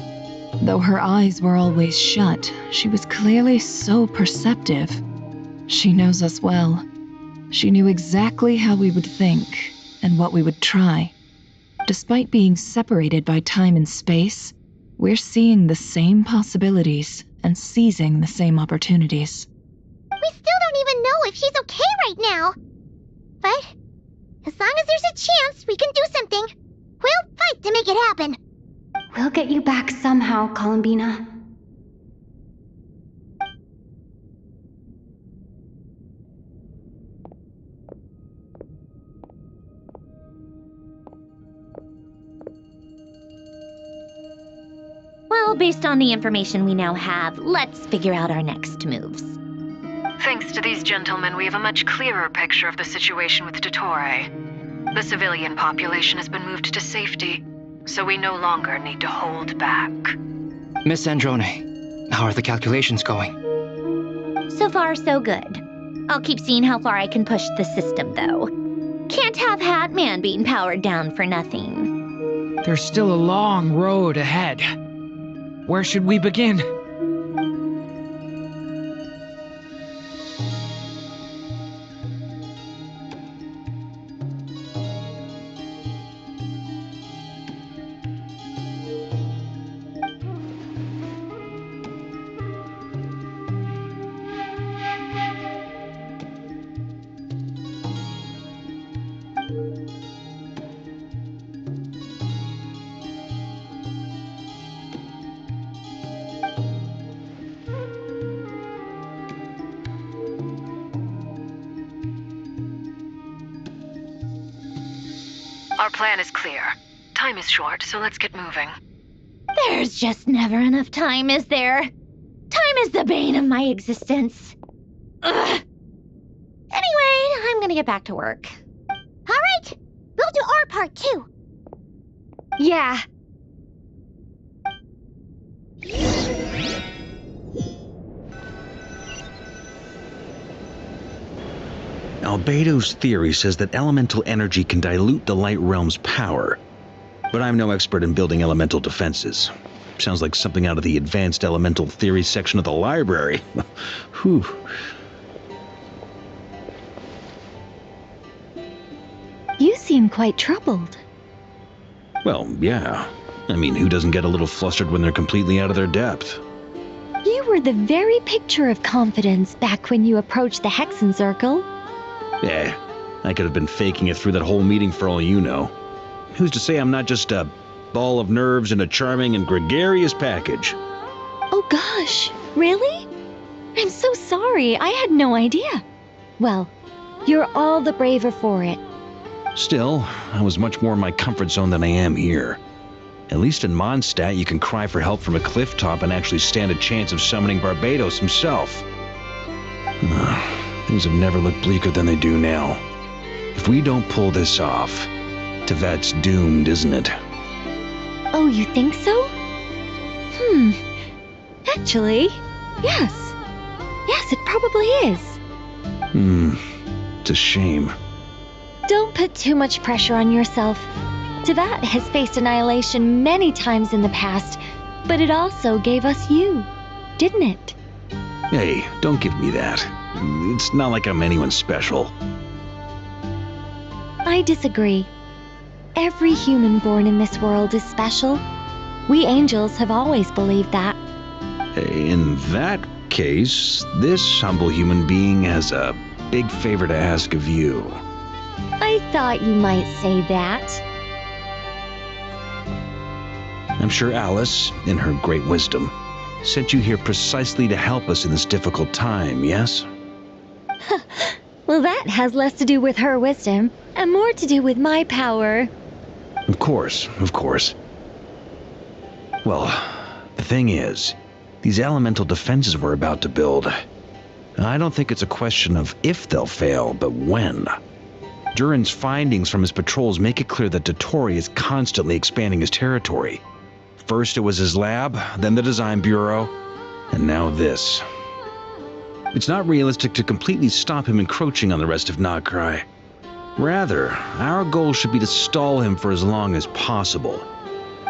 Though her eyes were always shut, she was clearly so perceptive. She knows us well. She knew exactly how we would think and what we would try. Despite being separated by time and space, we're seeing the same possibilities and seizing the same opportunities. We still don't even know if she's okay right now. But as long as there's a chance we can do something, we'll fight to make it happen. We'll get you back somehow, Columbina. Well, based on the information we now have, let's figure out our next moves. Thanks to these gentlemen, we have a much clearer picture of the situation with Dottore. The civilian population has been moved to safety, so we no longer need to hold back. Miss Androne, how are the calculations going? So far, so good. I'll keep seeing how far I can push the system, though. Can't have Hatman being powered down for nothing. There's still a long road ahead. Where should we begin? Our plan is clear. Time is short, so let's get moving. There's just never enough time, is there? Time is the bane of my existence. Ugh. Anyway, I'm gonna get back to work. All right, we'll do our part too. Yeah. Albedo's theory says that elemental energy can dilute the light realm's power. But I'm no expert in building elemental defenses. Sounds like something out of the advanced elemental theory section of the library. Whew. You seem quite troubled. Well, yeah. I mean, who doesn't get a little flustered when they're completely out of their depth? You were the very picture of confidence back when you approached the Hexen Circle. Eh, I could have been faking it through that whole meeting for all you know. Who's to say I'm not just a ball of nerves in a charming and gregarious package? Oh gosh, really? I'm so sorry, I had no idea. Well, you're all the braver for it. Still, I was much more in my comfort zone than I am here. At least in Mondstadt, you can cry for help from a cliff top and actually stand a chance of summoning Barbados himself. Things have never looked bleaker than they do now. If we don't pull this off, Tevet's doomed, isn't it? Oh, you think so? Actually, yes. Yes, it probably is. It's a shame. Don't put too much pressure on yourself. Tevat has faced annihilation many times in the past, but it also gave us you, didn't it? Hey, don't give me that. It's not like I'm anyone special. I disagree. Every human born in this world is special. We angels have always believed that. In that case, this humble human being has a big favor to ask of you. I thought you might say that. I'm sure Alice, in her great wisdom, sent you here precisely to help us in this difficult time, yes? Well, that has less to do with her wisdom, and more to do with my power. Of course, of course. Well, the thing is, these elemental defenses we're about to build, I don't think it's a question of if they'll fail, but when. Durin's findings from his patrols make it clear that Dottore is constantly expanding his territory. First it was his lab, then the design bureau, and now this. It's not realistic to completely stop him encroaching on the rest of Nagcry. Rather, our goal should be to stall him for as long as possible.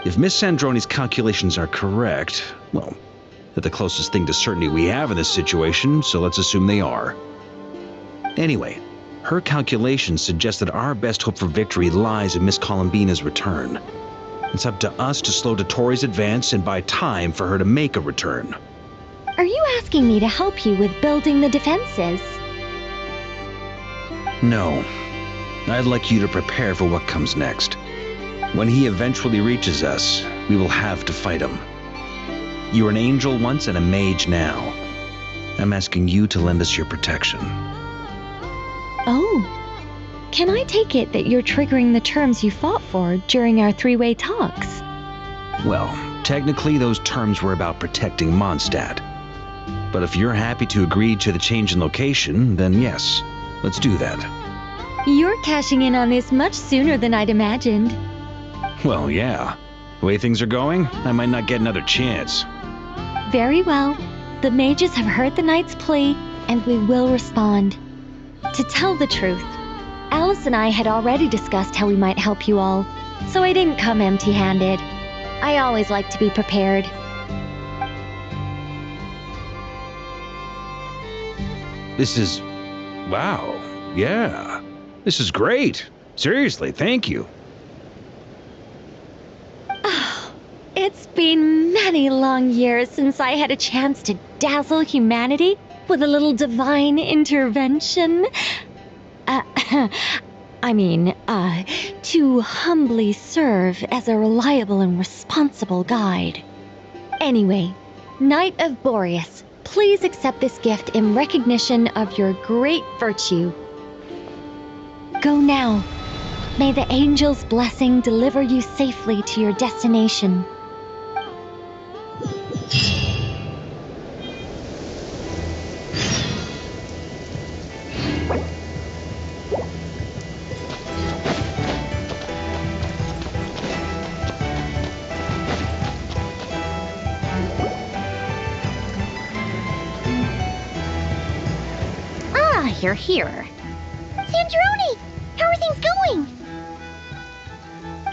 If Miss Sandroni's calculations are correct, well, they're the closest thing to certainty we have in this situation, so let's assume they are. Anyway, her calculations suggest that our best hope for victory lies in Miss Columbina's return. It's up to us to slow Dottore's advance and buy time for her to make a return. Are you asking me to help you with building the defenses? No. I'd like you to prepare for what comes next. When he eventually reaches us, we will have to fight him. You were an angel once and a mage now. I'm asking you to lend us your protection. Oh. Can I take it that you're triggering the terms you fought for during our three-way talks? Well, technically those terms were about protecting Mondstadt. But if you're happy to agree to the change in location, then yes, let's do that. You're cashing in on this much sooner than I'd imagined. Well, yeah. The way things are going, I might not get another chance. Very well. The mages have heard the knight's plea, and we will respond. To tell the truth, Alice and I had already discussed how we might help you all, so I didn't come empty-handed. I always like to be prepared. This is... wow. Yeah. This is great. Seriously, thank you. Oh, it's been many long years since I had a chance to dazzle humanity with a little divine intervention. To humbly serve as a reliable and responsible guide. Anyway, Knight of Boreas, please accept this gift in recognition of your great virtue. Go now. May the angel's blessing deliver you safely to your destination. Ah, you're here. Sandrone! How are things going?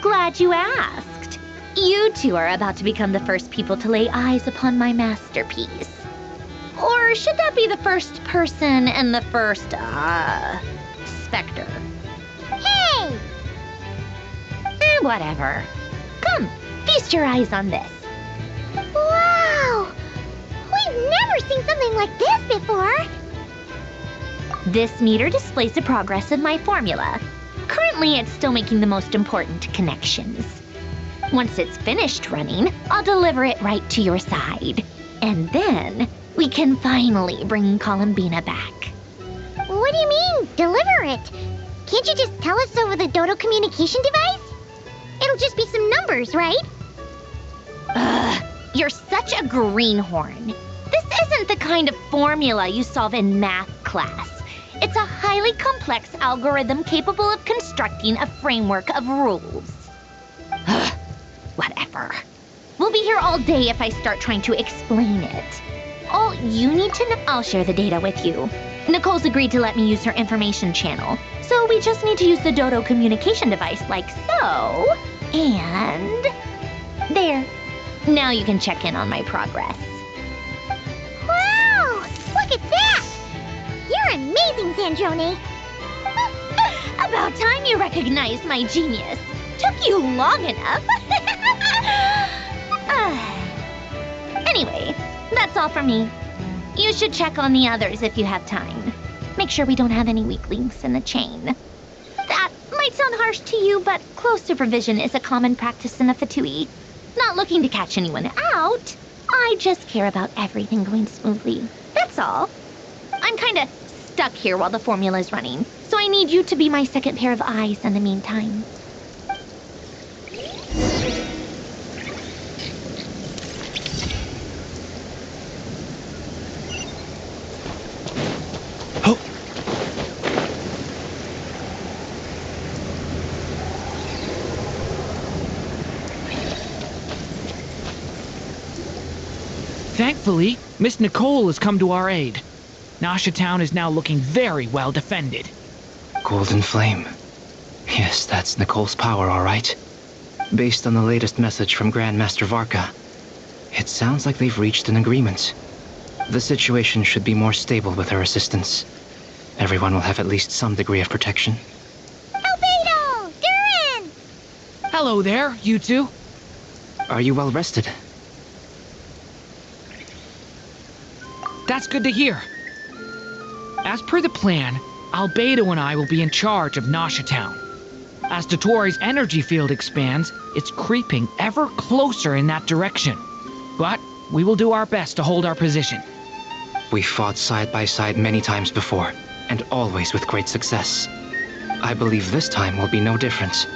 Glad you asked. You two are about to become the first people to lay eyes upon my masterpiece. Or should that be the first person and the first, specter? Hey! Whatever. Come, feast your eyes on this. Wow! We've never seen something like this before! This meter displays the progress of my formula. Currently, it's still making the most important connections. Once it's finished running, I'll deliver it right to your side. And then, we can finally bring Columbina back. What do you mean, deliver it? Can't you just tell us over the Dodo communication device? It'll just be some numbers, right? Ugh, you're such a greenhorn. This isn't the kind of formula you solve in math class. It's a highly complex algorithm capable of constructing a framework of rules. Ugh, whatever. We'll be here all day if I start trying to explain it. All you need to know, I'll share the data with you. Nicole's agreed to let me use her information channel, so we just need to use the Dodo communication device like so. And there. Now you can check in on my progress. Wow! Look at that! You're amazing, Sandrone! About time you recognized my genius. Took you long enough. Anyway, that's all for me. You should check on the others if you have time. Make sure we don't have any weak links in the chain. That might sound harsh to you, but close supervision is a common practice in the Fatui. Not looking to catch anyone out. I just care about everything going smoothly. That's all. I'm kinda stuck here while the formula's running, so I need you to be my second pair of eyes in the meantime. Thankfully, Miss Nicole has come to our aid. Nasha Town is now looking very well defended. Golden Flame. Yes, that's Nicole's power, all right. Based on the latest message from Grandmaster Varka, it sounds like they've reached an agreement. The situation should be more stable with her assistance. Everyone will have at least some degree of protection. Albedo! Durin! Hello there, you two. Are you well rested? That's good to hear. As per the plan, Albedo and I will be in charge of Nasha Town. As Dottoro's energy field expands, it's creeping ever closer in that direction. But we will do our best to hold our position. We fought side by side many times before, and always with great success. I believe this time will be no different.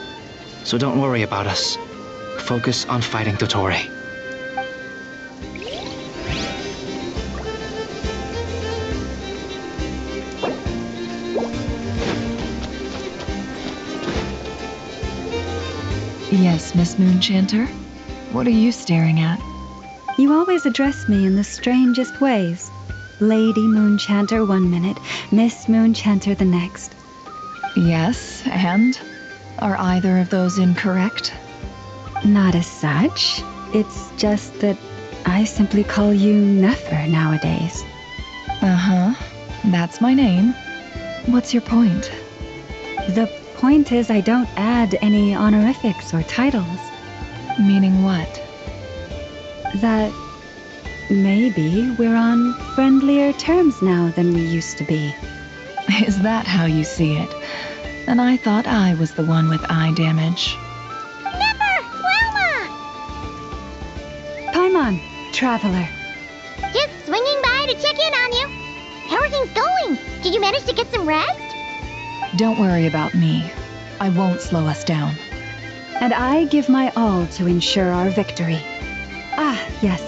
So don't worry about us. Focus on fighting Dottore. Yes, Miss Moonchanter? What are you staring at? You always address me in the strangest ways. Lady Moonchanter 1 minute, Miss Moonchanter the next. Yes, and? Are either of those incorrect? Not as such. It's just that I simply call you Nefer nowadays. Uh-huh. That's my name. What's your point? The point is I don't add any honorifics or titles. Meaning what? That maybe we're on friendlier terms now than we used to be. Is that how you see it? And I thought I was the one with eye damage. Nefer! Wilma! Paimon, traveler. Just swinging by to check in on you. How are things going? Did you manage to get some rest? Don't worry about me. I won't slow us down. And I give my all to ensure our victory. Ah, yes.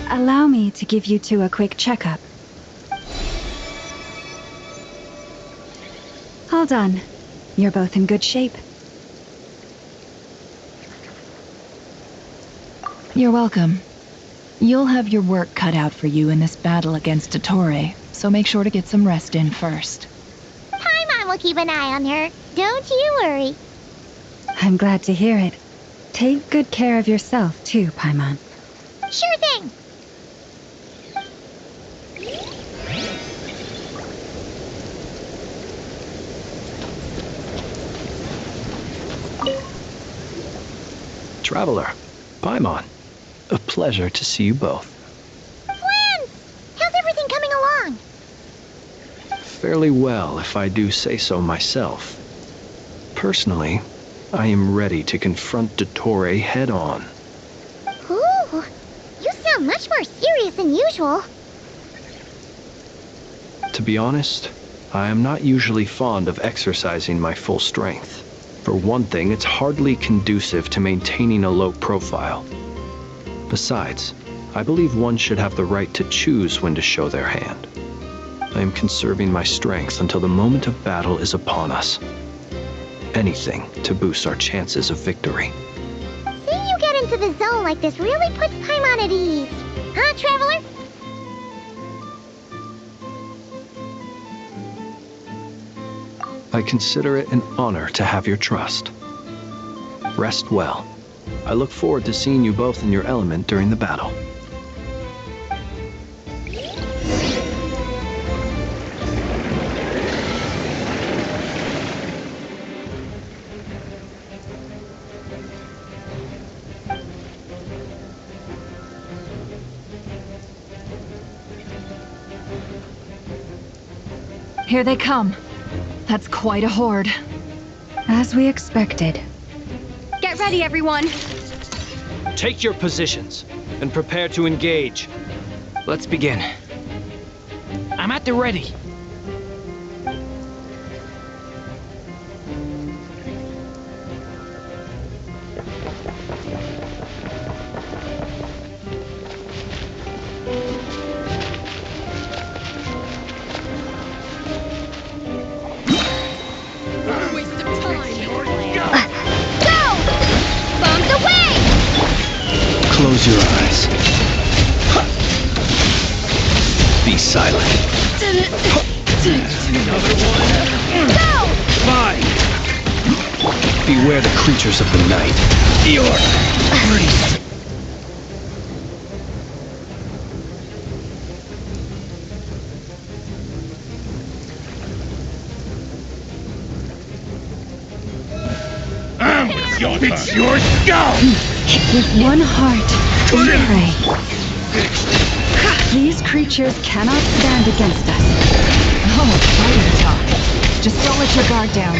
Allow me to give you two a quick checkup. All done. You're both in good shape. You're welcome. You'll have your work cut out for you in this battle against Dottore, so make sure to get some rest in first. Paimon will keep an eye on her. Don't you worry. I'm glad to hear it. Take good care of yourself, too, Paimon. Sure thing. Traveler, Paimon, a pleasure to see you both. Twins! How's everything coming along? Fairly well, if I do say so myself. Personally, I am ready to confront Dottore head-on. Ooh, you sound much more serious than usual. To be honest, I am not usually fond of exercising my full strength. For one thing, it's hardly conducive to maintaining a low profile. Besides, I believe one should have the right to choose when to show their hand. I am conserving my strength until the moment of battle is upon us. Anything to boost our chances of victory. Seeing you get into the zone like this really puts Paimon at ease. Huh, Traveler? I consider it an honor to have your trust. Rest well. I look forward to seeing you both in your element during the battle. Here they come. That's quite a horde. As we expected. Get ready, everyone. Take your positions and prepare to engage. Let's begin. I'm at the ready. Close your eyes. Be silent. Another one. Go! Fine. Beware the creatures of the night. You're pretty. It's your skull! With one heart, we pray. These creatures cannot stand against us. Oh, fighting talk. Just don't let your guard down.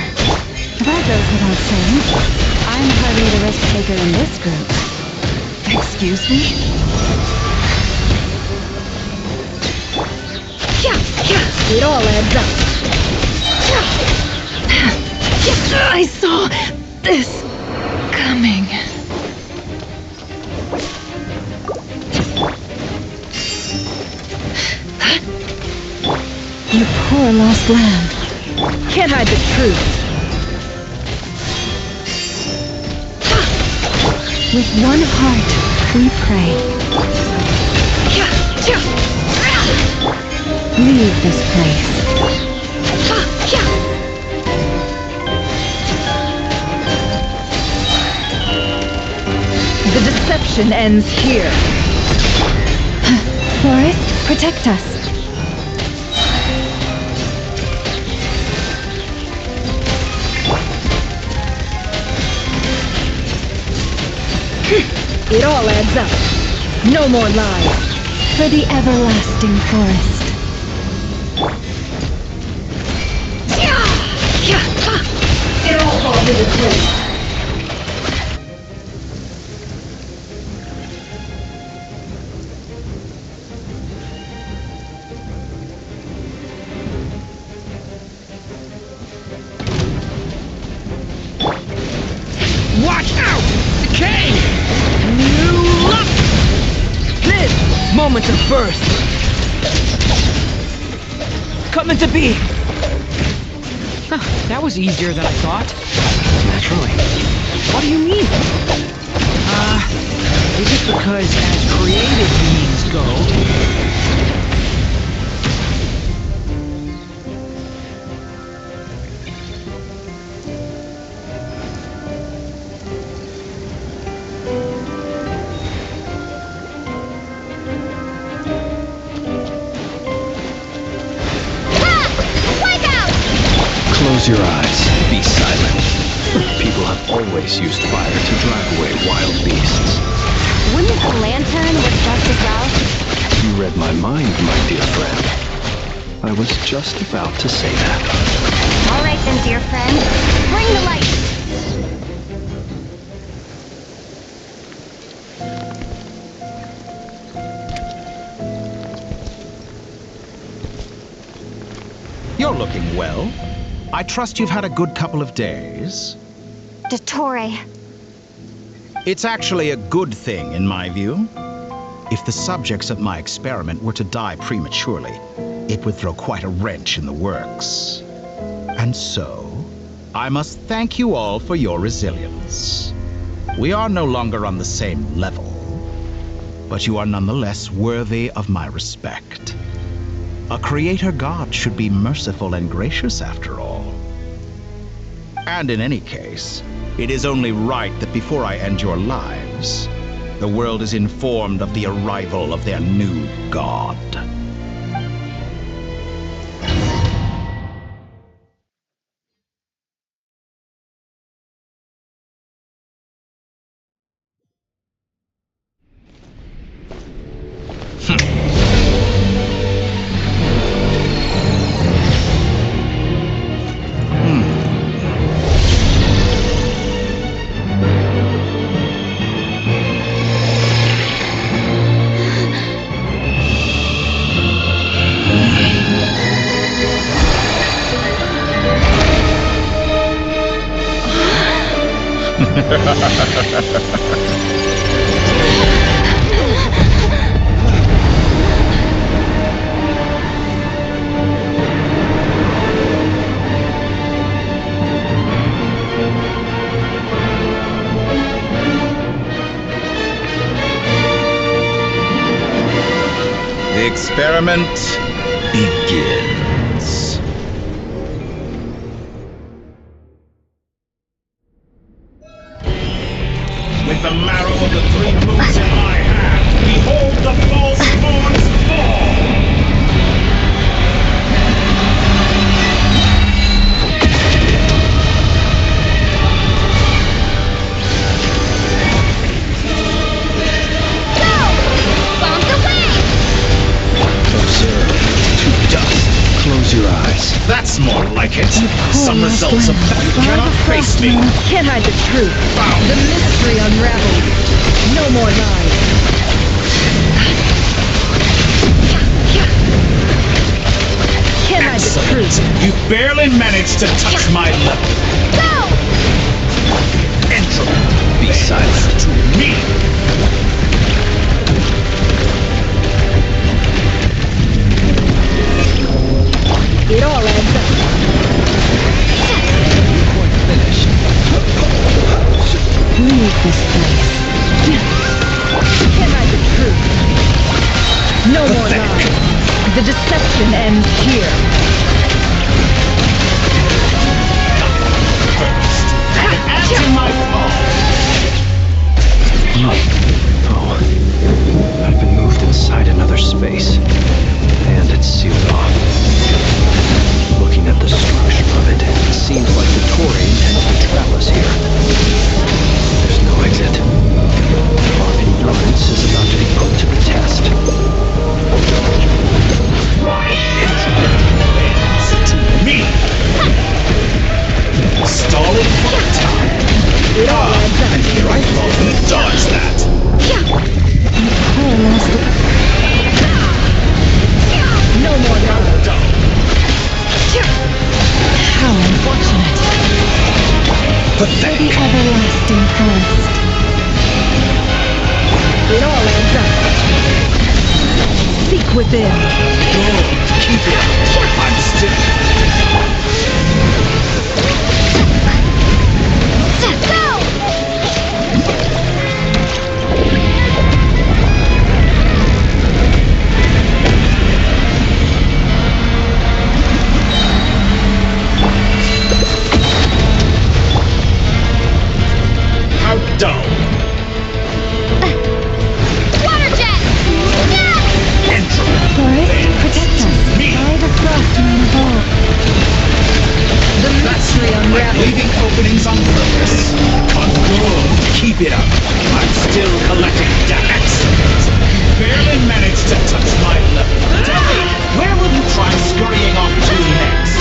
That goes without saying. I'm hardly the risk taker in this group. Excuse me? It all adds up. I saw this coming. You poor lost lamb. Can't hide the truth. With one heart, we pray. Leave this place. The deception ends here. Forest, protect us. It all adds up. No more lies. For the everlasting forest. It all falls into place. Moment of birth. Come into being. Huh, that was easier than I thought. Naturally. What do you mean? Is it because as created beings go... Close your eyes. Be silent. People have always used fire to drive away wild beasts. Wouldn't a lantern work just as well? You read my mind, my dear friend. I was just about to say that. All right then, dear friend. Bring the light. You're looking well. I trust you've had a good couple of days. Dottore. It's actually a good thing, in my view. If the subjects of my experiment were to die prematurely, it would throw quite a wrench in the works. And so, I must thank you all for your resilience. We are no longer on the same level, but you are nonetheless worthy of my respect. A creator god should be merciful and gracious after all. And in any case, it is only right that before I end your lives, the world is informed of the arrival of their new god. The experiment begins. With the marrow of the three moons in my hand, behold the false thorns fall! Observe. To dust. Close your eyes. That's more like it. Some results of you cannot face me. Can't hide the truth. The mystery unraveled. No more lies. Can't hide the truth. You barely managed to touch my level. Go! Entropy. Be silent. To me. It all adds up. Quite finished. Leave this place. Can't hide the truth. No more lies. The deception ends here. Answer my Oh. I've been moved inside another space. And it's sealed off. Looking at the structure of it, it seems like the Tory intends to trap us here. There's no exit. Our ignorance is about to be put to the test. My entropy bends to me. Stalling for time. And here I thought we dodged that. within. Keep it. I'm still. How dull. Water jet! Forest, protect us. By the frost moon evolve. The mystery unravels. Leaving openings on purpose. Good. Keep it up. I'm still collecting data. Excellent. You barely managed to touch my level. Tell me, where will you try scurrying off to next?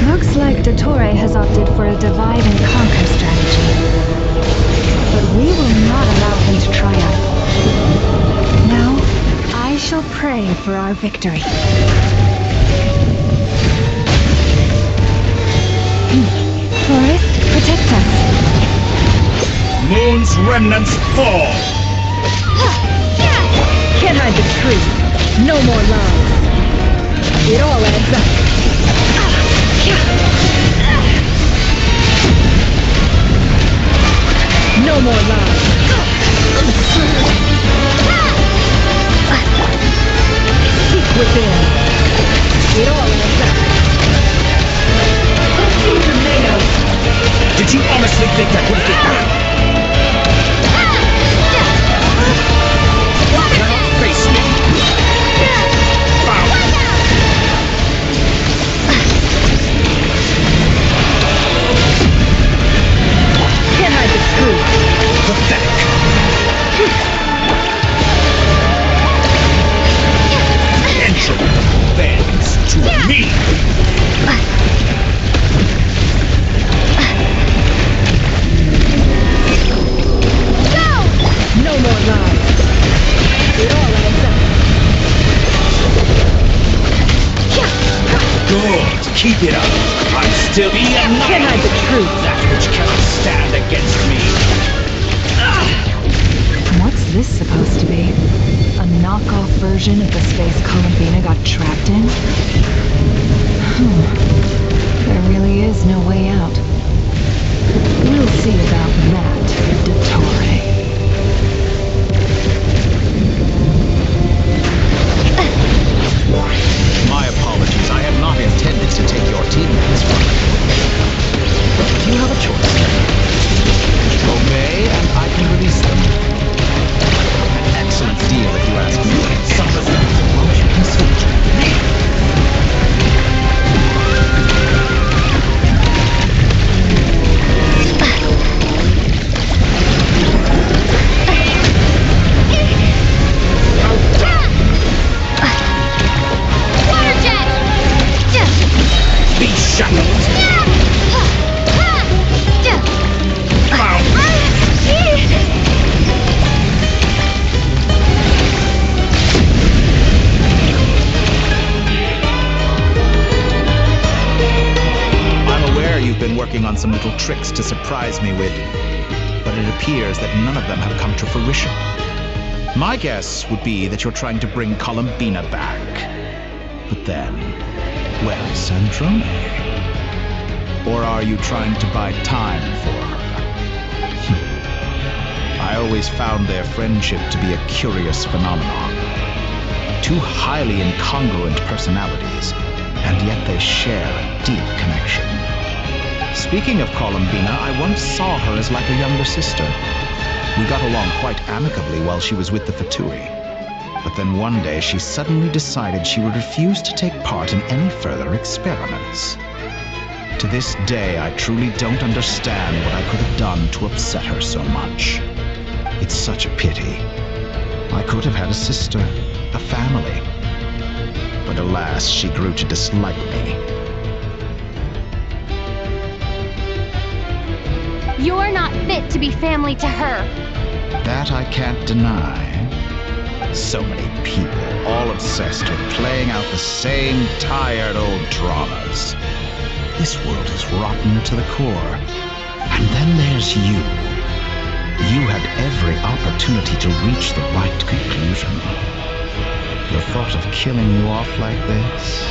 Looks like Dottore has opted for a divide and conquer strategy. But we will not allow him to triumph. Now, I shall pray for our victory. Forest, protect us. Moon's remnants fall. Can't hide the truth. No more lies. It all adds up. No more lies. Seek within. It all adds up. Tomatoes. Did you honestly think that would get me? You cannot face me. Foul. Can't hide the truth. Pathetic. Entry bends to me. No more lies. It all adds up. Good. Keep it up. I'm still Can't hide the truth. That which cannot stand against me. What's this supposed to be? A knockoff version of the space Columbina got trapped in? There really is no way out. We'll see about that, Dottore. My apologies. I had not intended to take your teammates from you. But you have a choice. Obey, and I can release them. An excellent deal, if you ask me. Some results, won't you consult me? Be shackled! I'm aware you've been working on some little tricks to surprise me with, but it appears that none of them have come to fruition. My guess would be that you're trying to bring Columbina back. But then, where is Sandrone? Or are you trying to buy time for her? I always found their friendship to be a curious phenomenon. Two highly incongruent personalities, and yet they share a deep connection. Speaking of Columbina, I once saw her as like a younger sister. We got along quite amicably while she was with the Fatui. But then one day she suddenly decided she would refuse to take part in any further experiments. To this day, I truly don't understand what I could have done to upset her so much. It's such a pity. I could have had a sister, a family. But alas, she grew to dislike me. You're not fit to be family to her. That I can't deny. So many people, all obsessed with playing out the same tired old dramas. This world is rotten to the core. And then there's you. You had every opportunity to reach the right conclusion. thought of killing you off like this.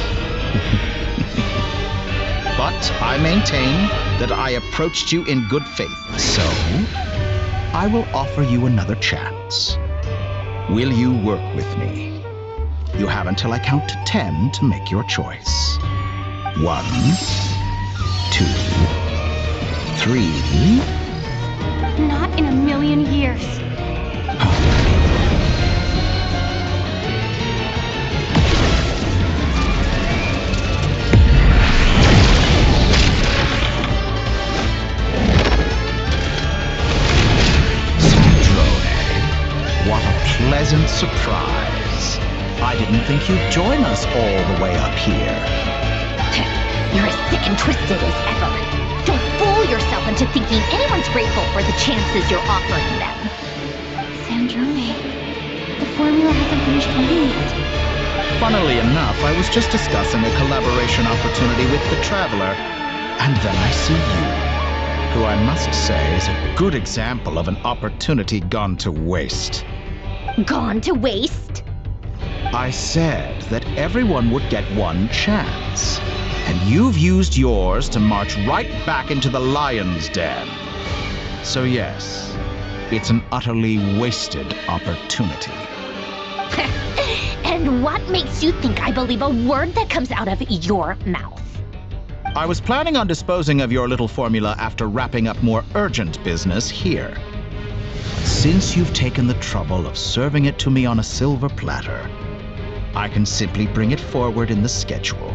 But I maintain that I approached you in good faith, so I will offer you another chance. Will you work with me? You have until I count to 10 to make your choice. 1, 2, 3. Not in a million years. What a pleasant surprise. I didn't think you'd join us all the way up here. You're as sick and twisted as ever. Don't fool yourself into thinking anyone's grateful for the chances you're offering them. Sandrone, the formula hasn't finished running yet. Funnily enough, I was just discussing a collaboration opportunity with the Traveler, and then I see you, who I must say is a good example of an opportunity gone to waste. Gone to waste? I said that everyone would get one chance, and you've used yours to march right back into the lion's den. So yes, it's an utterly wasted opportunity. And what makes you think I believe a word that comes out of your mouth? I was planning on disposing of your little formula after wrapping up more urgent business here. But since you've taken the trouble of serving it to me on a silver platter, I can simply bring it forward in the schedule.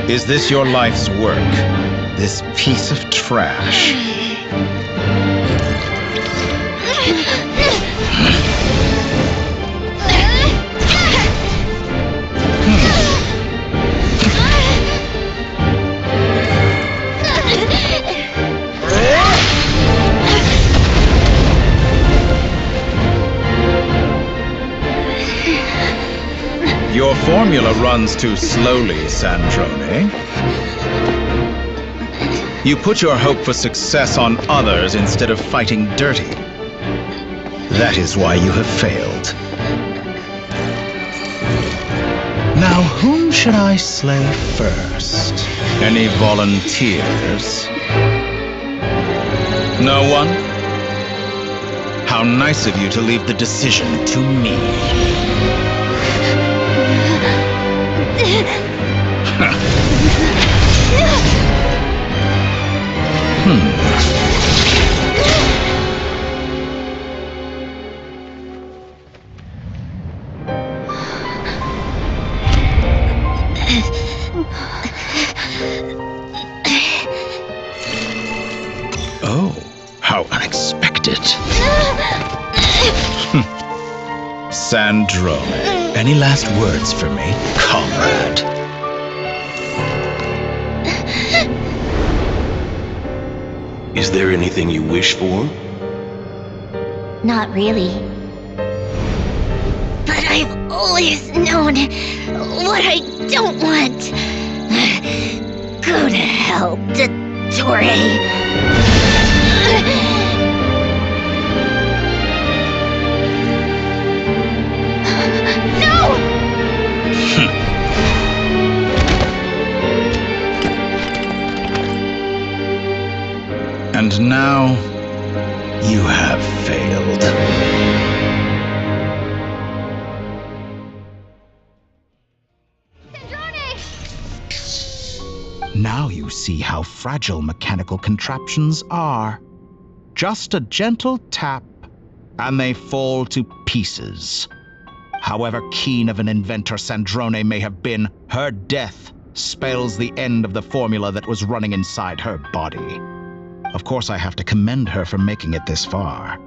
Is this your life's work? This piece of trash? Your formula runs too slowly, Sandrone. You put your hope for success on others instead of fighting dirty. That is why you have failed. Now, whom should I slay first? Any volunteers? No one? How nice of you to leave the decision to me. Oh, how unexpected. Sandrone, any last words for me, comrade? Is there anything you wish for? Not really. But I've always known what I don't want. Go to hell, Dottore. And now, you have failed. Now you see how fragile mechanical contraptions are. Just a gentle tap, and they fall to pieces. However keen of an inventor Sandrone may have been, her death spells the end of the formula that was running inside her body. Of course, I have to commend her for making it this far.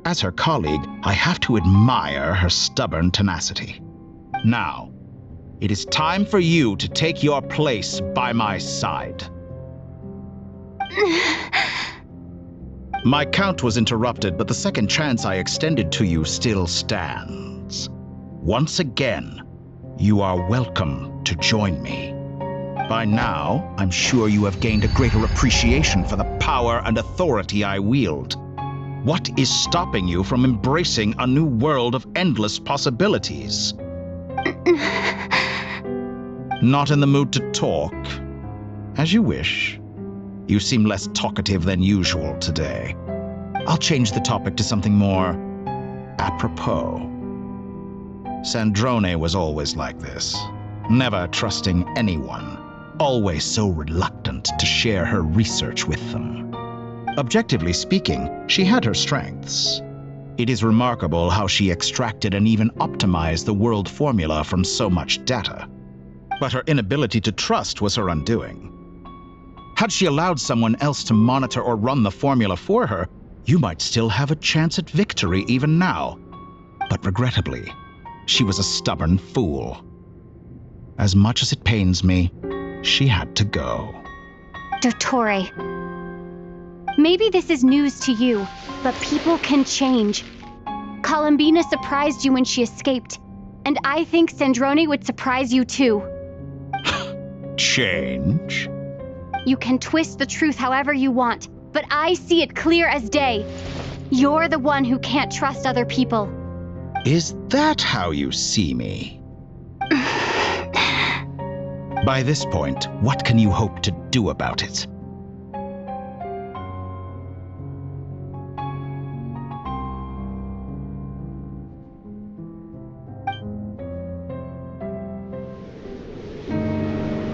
As her colleague, I have to admire her stubborn tenacity. Now, it is time for you to take your place by my side. My count was interrupted, but the second chance I extended to you still stands. Once again, you are welcome to join me. By now, I'm sure you have gained a greater appreciation for the power and authority I wield. What is stopping you from embracing a new world of endless possibilities? Not in the mood to talk? As you wish. You seem less talkative than usual today. I'll change the topic to something more apropos. Sandrone was always like this, never trusting anyone, always so reluctant to share her research with them. Objectively speaking, she had her strengths. It is remarkable how she extracted and even optimized the world formula from so much data. But her inability to trust was her undoing. Had she allowed someone else to monitor or run the formula for her, you might still have a chance at victory even now. But regrettably, she was a stubborn fool. As much as it pains me, she had to go. Dottore. Maybe this is news to you, but people can change. Columbina surprised you when she escaped, and I think Sandrone would surprise you too. Change? You can twist the truth however you want, but I see it clear as day. You're the one who can't trust other people. Is that how you see me? By this point, what can you hope to do about it?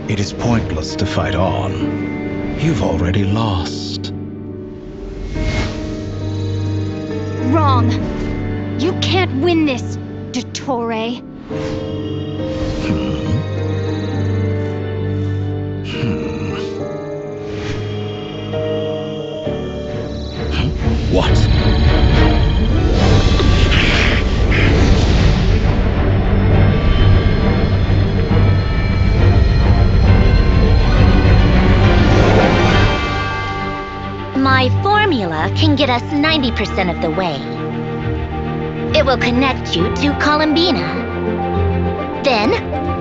It is pointless to fight on. You've already lost. Wrong. You can't win this, Dottore. What? My formula can get us 90% of the way. It will connect you to Columbina. Then,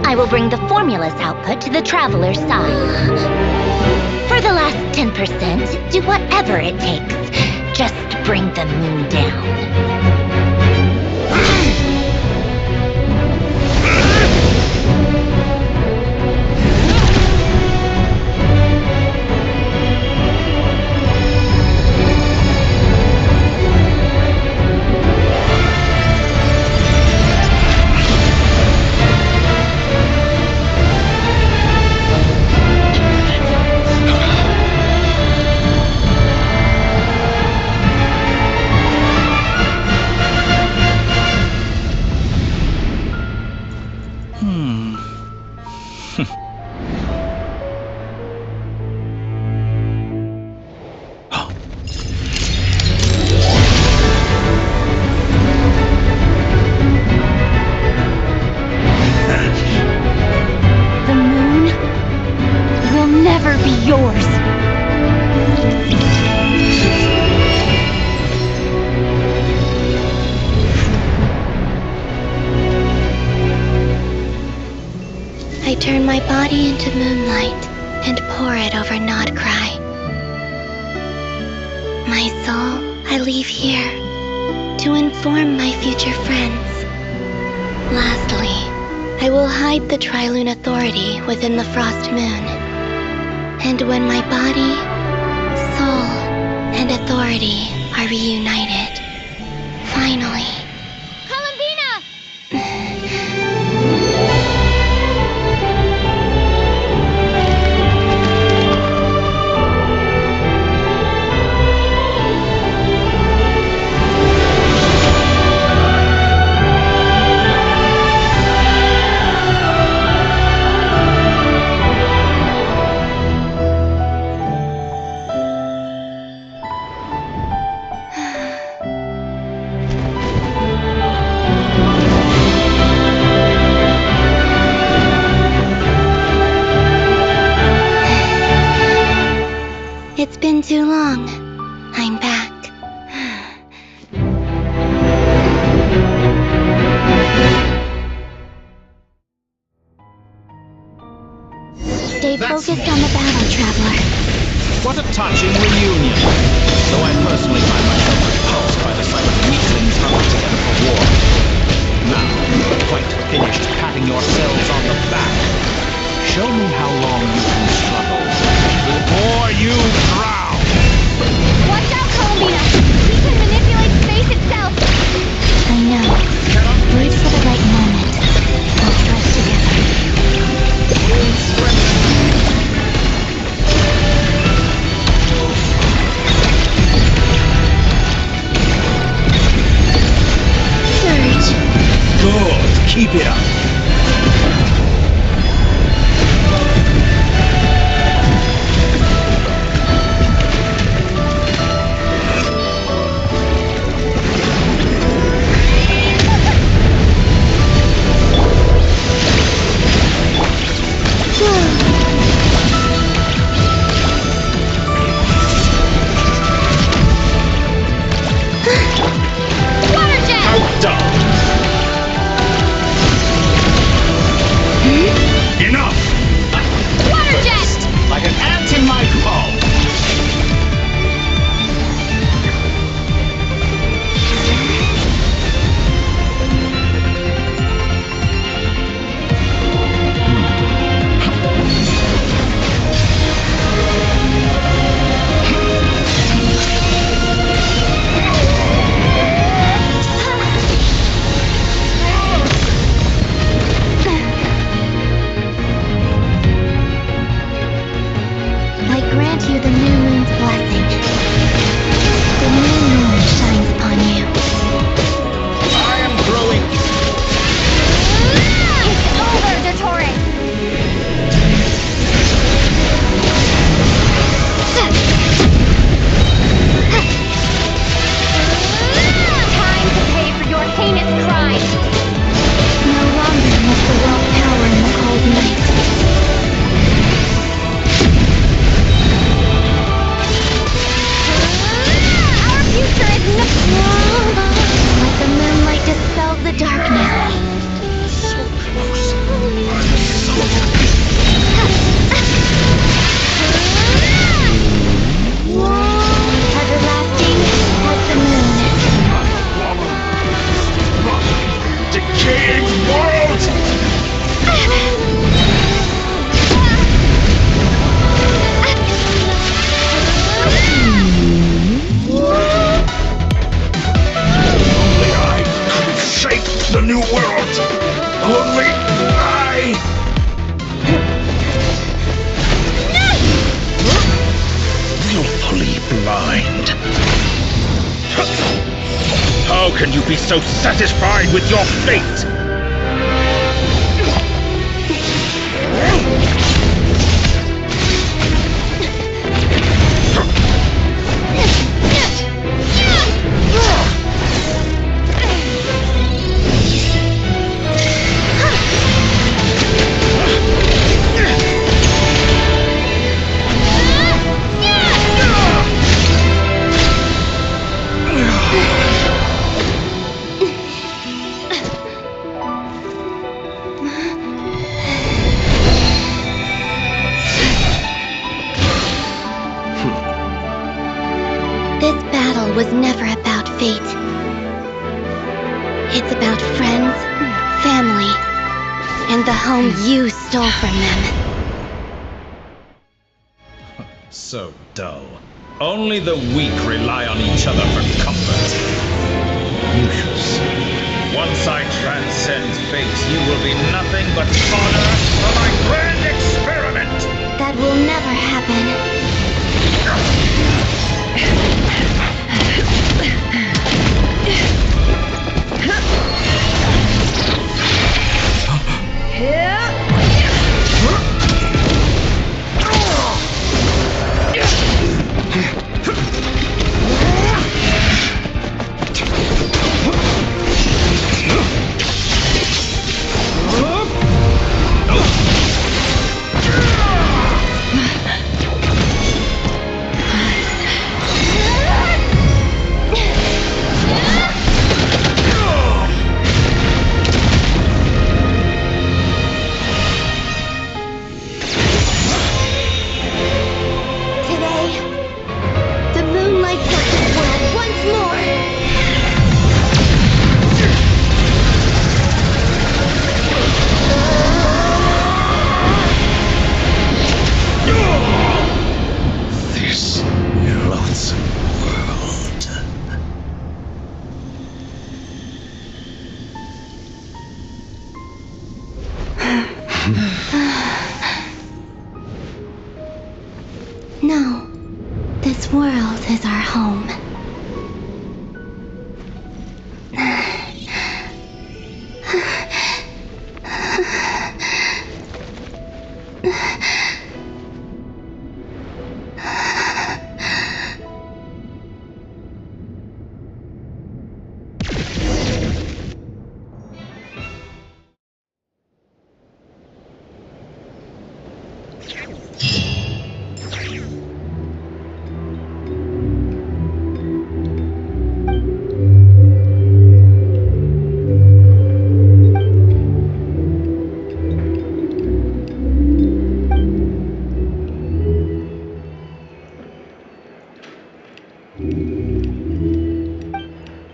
I will bring the formula's output to the Traveler's side. For the last 10%, do whatever it takes. Just bring the moon down. The moon will never be yours. I turn my body into moonlight and pour it over Nodcry. My soul I leave here to inform my future friends. Lastly, I will hide the Trilune Authority within the Frost Moon. And when my body, soul, and authority are reunited, finally... It's been too long. I'm back. Stay focused on the battle, Traveler. What a touching reunion. Though I personally find myself repulsed by the sight of weaklings huddled together for war. Now, quite finished patting yourselves on the back, show me how long you can struggle before you drown. Watch out, Columbina! He can manipulate space itself! I know. Wait for the right moment. We'll trust together. Surge. Good. Keep it up. Water jet! How dumb. Enough! Water jet! Like an ant in my palm. I grant you the new moon's blessing. The new moon shines upon you. I am growing. It's over, Dottore! Time to pay for your heinous crime! No longer must the world cower in the cold night. Our future is Let the moonlight dispel the darkness. So close. Everlasting as the moon. Decaying world! Only I could have shaped the new world. Only I. Willfully blind. How can you be so satisfied with your fate? This battle was never about fate. It's about friends, family, and the home you stole from them. So dull. Only the weak rely on each other for comfort. You shall see. Once I transcend fate, you will be nothing but fodder for my grand experiment! That will never happen. No, this world is our home.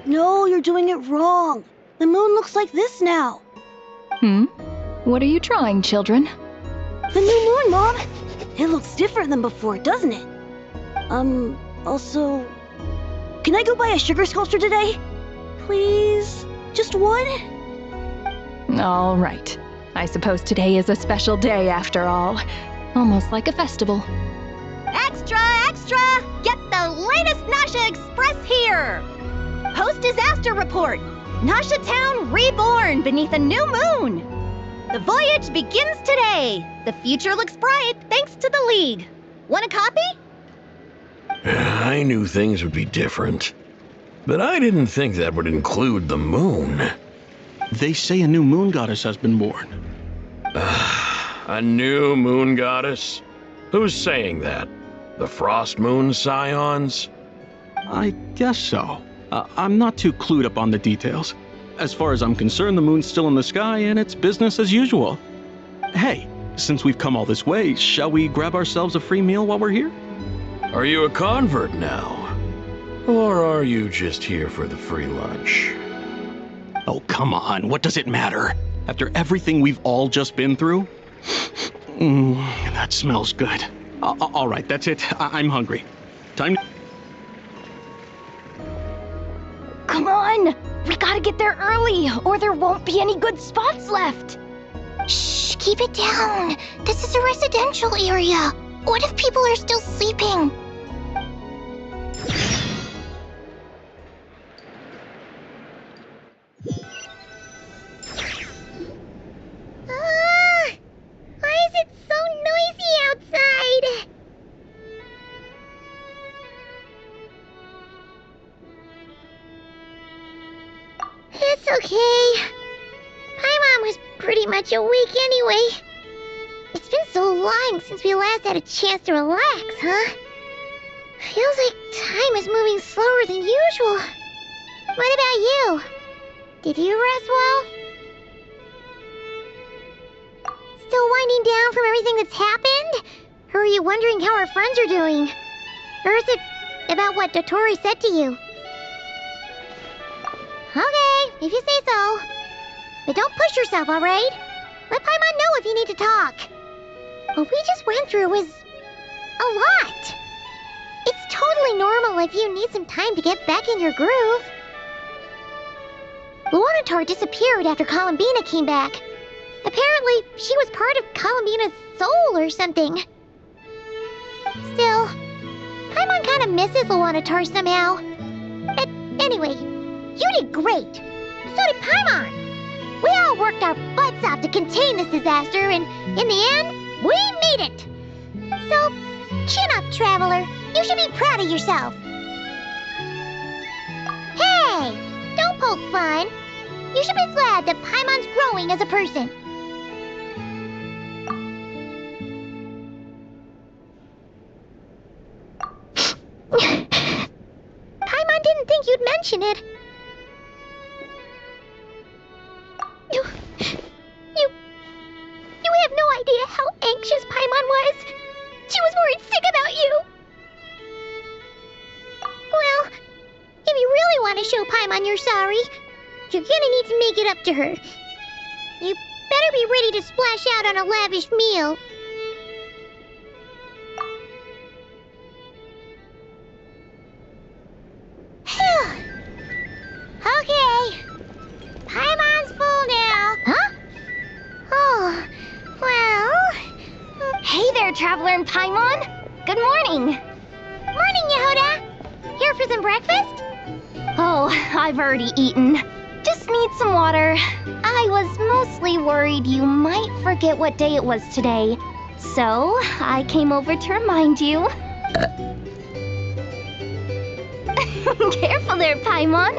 No, you're doing it wrong. The moon looks like this now. What are you drawing, children? The new moon, Mom! It looks different than before, doesn't it? Also... Can I go buy a sugar sculpture today? Please? Just one? All right. I suppose today is a special day after all. Almost like a festival. Extra, extra! Get the latest Nasha Express here! Post-disaster report! Nasha Town reborn beneath a new moon! The voyage begins today! The future looks bright thanks to the League. Want a copy? I knew things would be different, but I didn't think that would include the moon. They say a new moon goddess has been born. A new moon goddess? Who's saying that? The Frost Moon Scions? I guess so. I'm not too clued up on the details. As far as I'm concerned, the moon's still in the sky and it's business as usual. Hey, since we've come all this way, shall we grab ourselves a free meal while we're here? Are you a convert now? Or are you just here for the free lunch? Oh, come on. What does it matter? After everything we've all just been through? That smells good. All right, that's it. I'm hungry. Time to... Come on! We gotta get there early, or there won't be any good spots left! Shh, keep it down. This is a residential area. What if people are still sleeping? Why is it so noisy outside? It's okay. Paimon was pretty much awake anyway. It's been so long since we last had a chance to relax, huh? Feels like time is moving slower than usual. What about you? Did you rest well? Still winding down from everything that's happened? Or are you wondering how our friends are doing? Or is it about what Dotori said to you? Okay, if you say so. But don't push yourself, alright? Let Paimon know if you need to talk. What we just went through was a lot. It's totally normal if you need some time to get back in your groove. Luanatar disappeared after Columbina came back. Apparently, she was part of Columbina's soul or something. Still, Paimon kind of misses Luanatar somehow. But anyway, you did great. So did Paimon. We all worked our butts off to contain this disaster, and in the end, we made it. So, chin up, Traveler. You should be proud of yourself. Hey, don't poke fun. You should be glad that Paimon's growing as a person. Paimon didn't think you'd mention it. You have no idea how anxious Paimon was. She was worried sick about you. Well, if you really want to show Paimon you're sorry, you're gonna need to make it up to her. You better be ready to splash out on a lavish meal. Okay. Paimon's full now. Huh? Oh, well, Traveler and Paimon. Good morning. Morning, Yehuda. Here for some breakfast? Oh, I've already eaten. Just need some water. I was mostly worried you might forget what day it was today. So, I came over to remind you. Careful there, Paimon.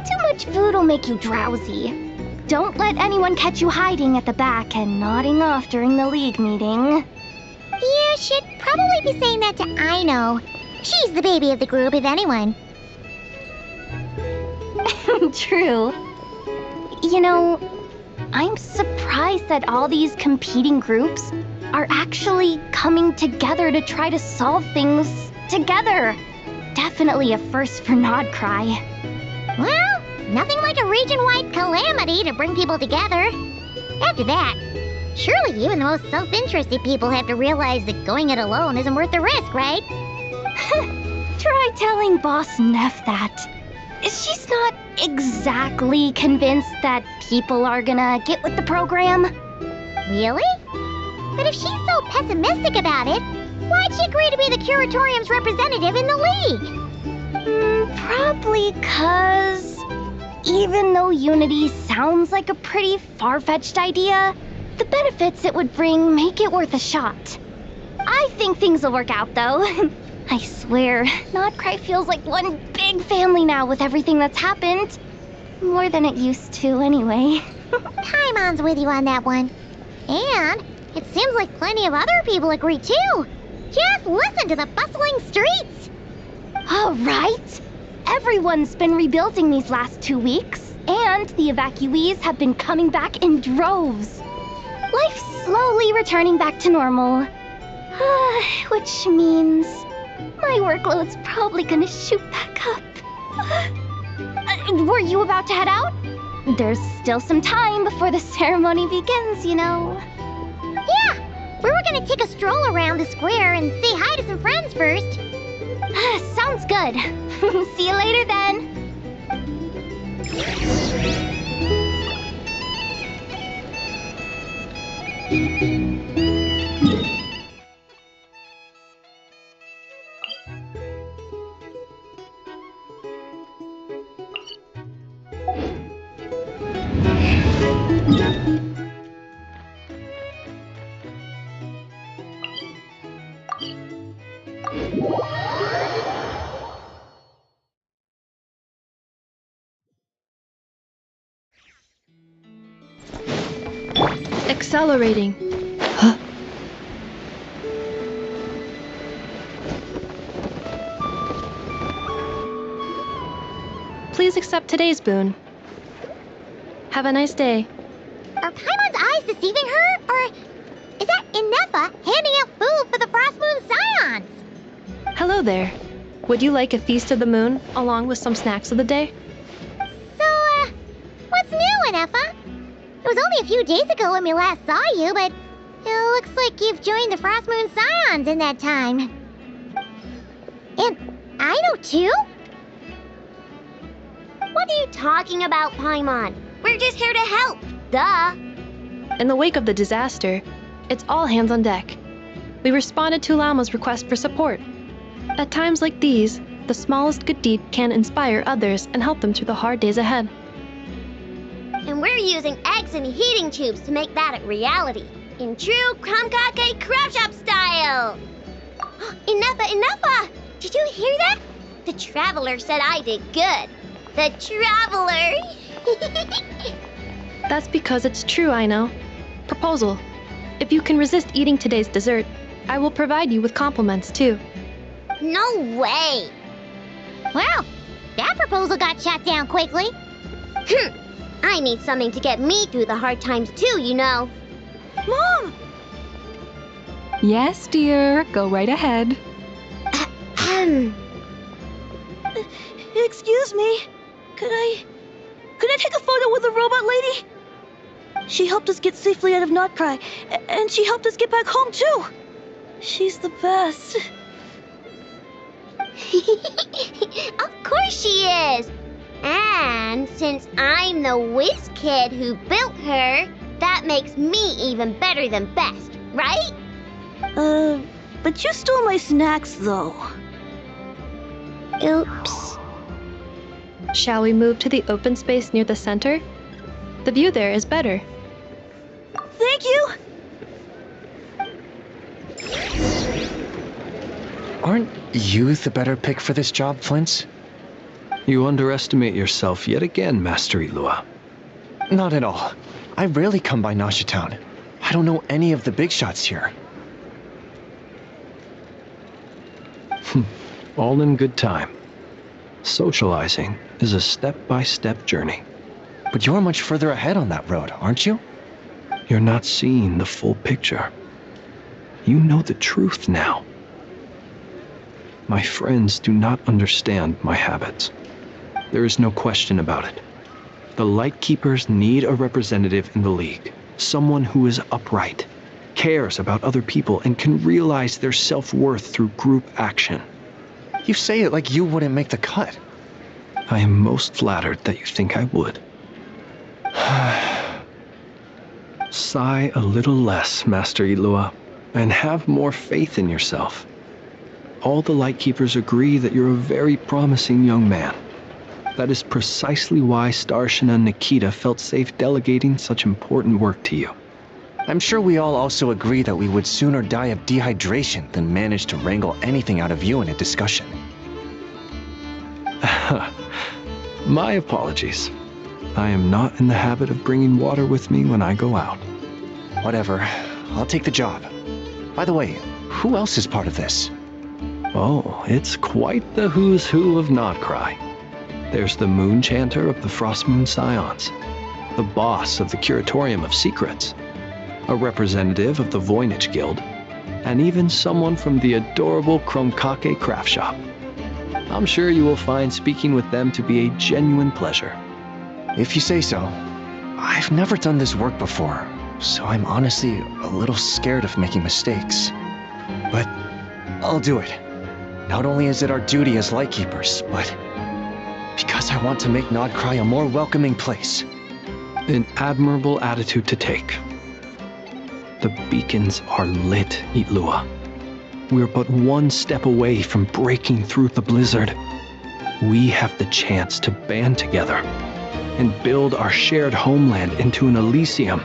Too much food will make you drowsy. Don't let anyone catch you hiding at the back and nodding off during the league meeting. You should probably be saying that to Aino. She's the baby of the group, if anyone. True. You know, I'm surprised that all these competing groups are actually coming together to try to solve things together. Definitely a first for Nodcry. Well, nothing like a region-wide calamity to bring people together. After that, surely even the most self-interested people have to realize that going it alone isn't worth the risk, right? Try telling Boss Neff that. She's not exactly convinced that people are gonna get with the program. Really? But if she's so pessimistic about it, why'd she agree to be the Curatorium's representative in the League? Probably 'cause even though Unity sounds like a pretty far-fetched idea, the benefits it would bring make it worth a shot. I think things will work out, though. I swear, Nodcry feels like one big family now with everything that's happened. More than it used to, anyway. Paimon's with you on that one. And it seems like plenty of other people agree, too. Just listen to the bustling streets. All right. Everyone's been rebuilding these last 2 weeks, and the evacuees have been coming back in droves. Life's slowly returning back to normal. Which means my workload's probably gonna shoot back up. Were you about to head out? There's still some time before the ceremony begins, you know. Yeah, we were gonna take a stroll around the square and say hi to some friends first. Sounds good. See you later then. Accelerating. Please accept today's boon. Have a nice day. Are Paimon's eyes deceiving her? Or is that Inefa handing out food for the Frost Moon Scions? Hello there. Would you like a feast of the moon along with some snacks of the day? So, what's new, Inefa? It was only a few days ago when we last saw you, but it looks like you've joined the Frost Moon Scions in that time. And Aino too? What are you talking about, Paimon? We're just here to help. Duh. In the wake of the disaster, it's all hands on deck. We responded to Lama's request for support. At times like these, the smallest good deed can inspire others and help them through the hard days ahead. And we're using eggs and heating tubes to make that a reality. In true Krumkake Crab Shop style! Inefa! Did you hear that? The Traveler said I did good. The Traveler! That's because it's true, I know. Proposal. If you can resist eating today's dessert, I will provide you with compliments, too. No way! Well, that proposal got shot down quickly. I need something to get me through the hard times too, you know. Mom! Yes, dear. Go right ahead. Excuse me. Could I take a photo with the robot lady? She helped us get safely out of Nodcry, and she helped us get back home too. She's the best. Of course she is. And since I'm the whiz kid who built her, that makes me even better than best, right? But you stole my snacks, though. Oops. Shall we move to the open space near the center? The view there is better. Thank you! Aren't you the better pick for this job, Flint's? You underestimate yourself yet again, Master Ilua. Not at all. I rarely come by Nasha Town. I don't know any of the big shots here. All in good time. Socializing is a step-by-step journey. But you're much further ahead on that road, aren't you? You're not seeing the full picture. You know the truth now. My friends do not understand my habits. There is no question about it. The Lightkeepers need a representative in the League. Someone who is upright, cares about other people, and can realize their self-worth through group action. You say it like you wouldn't make the cut. I am most flattered that you think I would. Sigh a little less, Master Ilua, and have more faith in yourself. All the Lightkeepers agree that you're a very promising young man. That is precisely why Starshina and Nikita felt safe delegating such important work to you. I'm sure we all also agree that we would sooner die of dehydration than manage to wrangle anything out of you in a discussion. My apologies. I am not in the habit of bringing water with me when I go out. Whatever. I'll take the job. By the way, who else is part of this? Oh, it's quite the who's who of Nodcry. There's the Moon Chanter of the Frostmoon Scions, the boss of the Curatorium of Secrets, a representative of the Voynich Guild, and even someone from the adorable Kromkake craft shop. I'm sure you will find speaking with them to be a genuine pleasure. If you say so. I've never done this work before, so I'm honestly a little scared of making mistakes. But I'll do it. Not only is it our duty as Lightkeepers, but because I want to make Nodcry a more welcoming place. An admirable attitude to take. The beacons are lit, Ilua. We're but one step away from breaking through the blizzard. We have the chance to band together and build our shared homeland into an Elysium.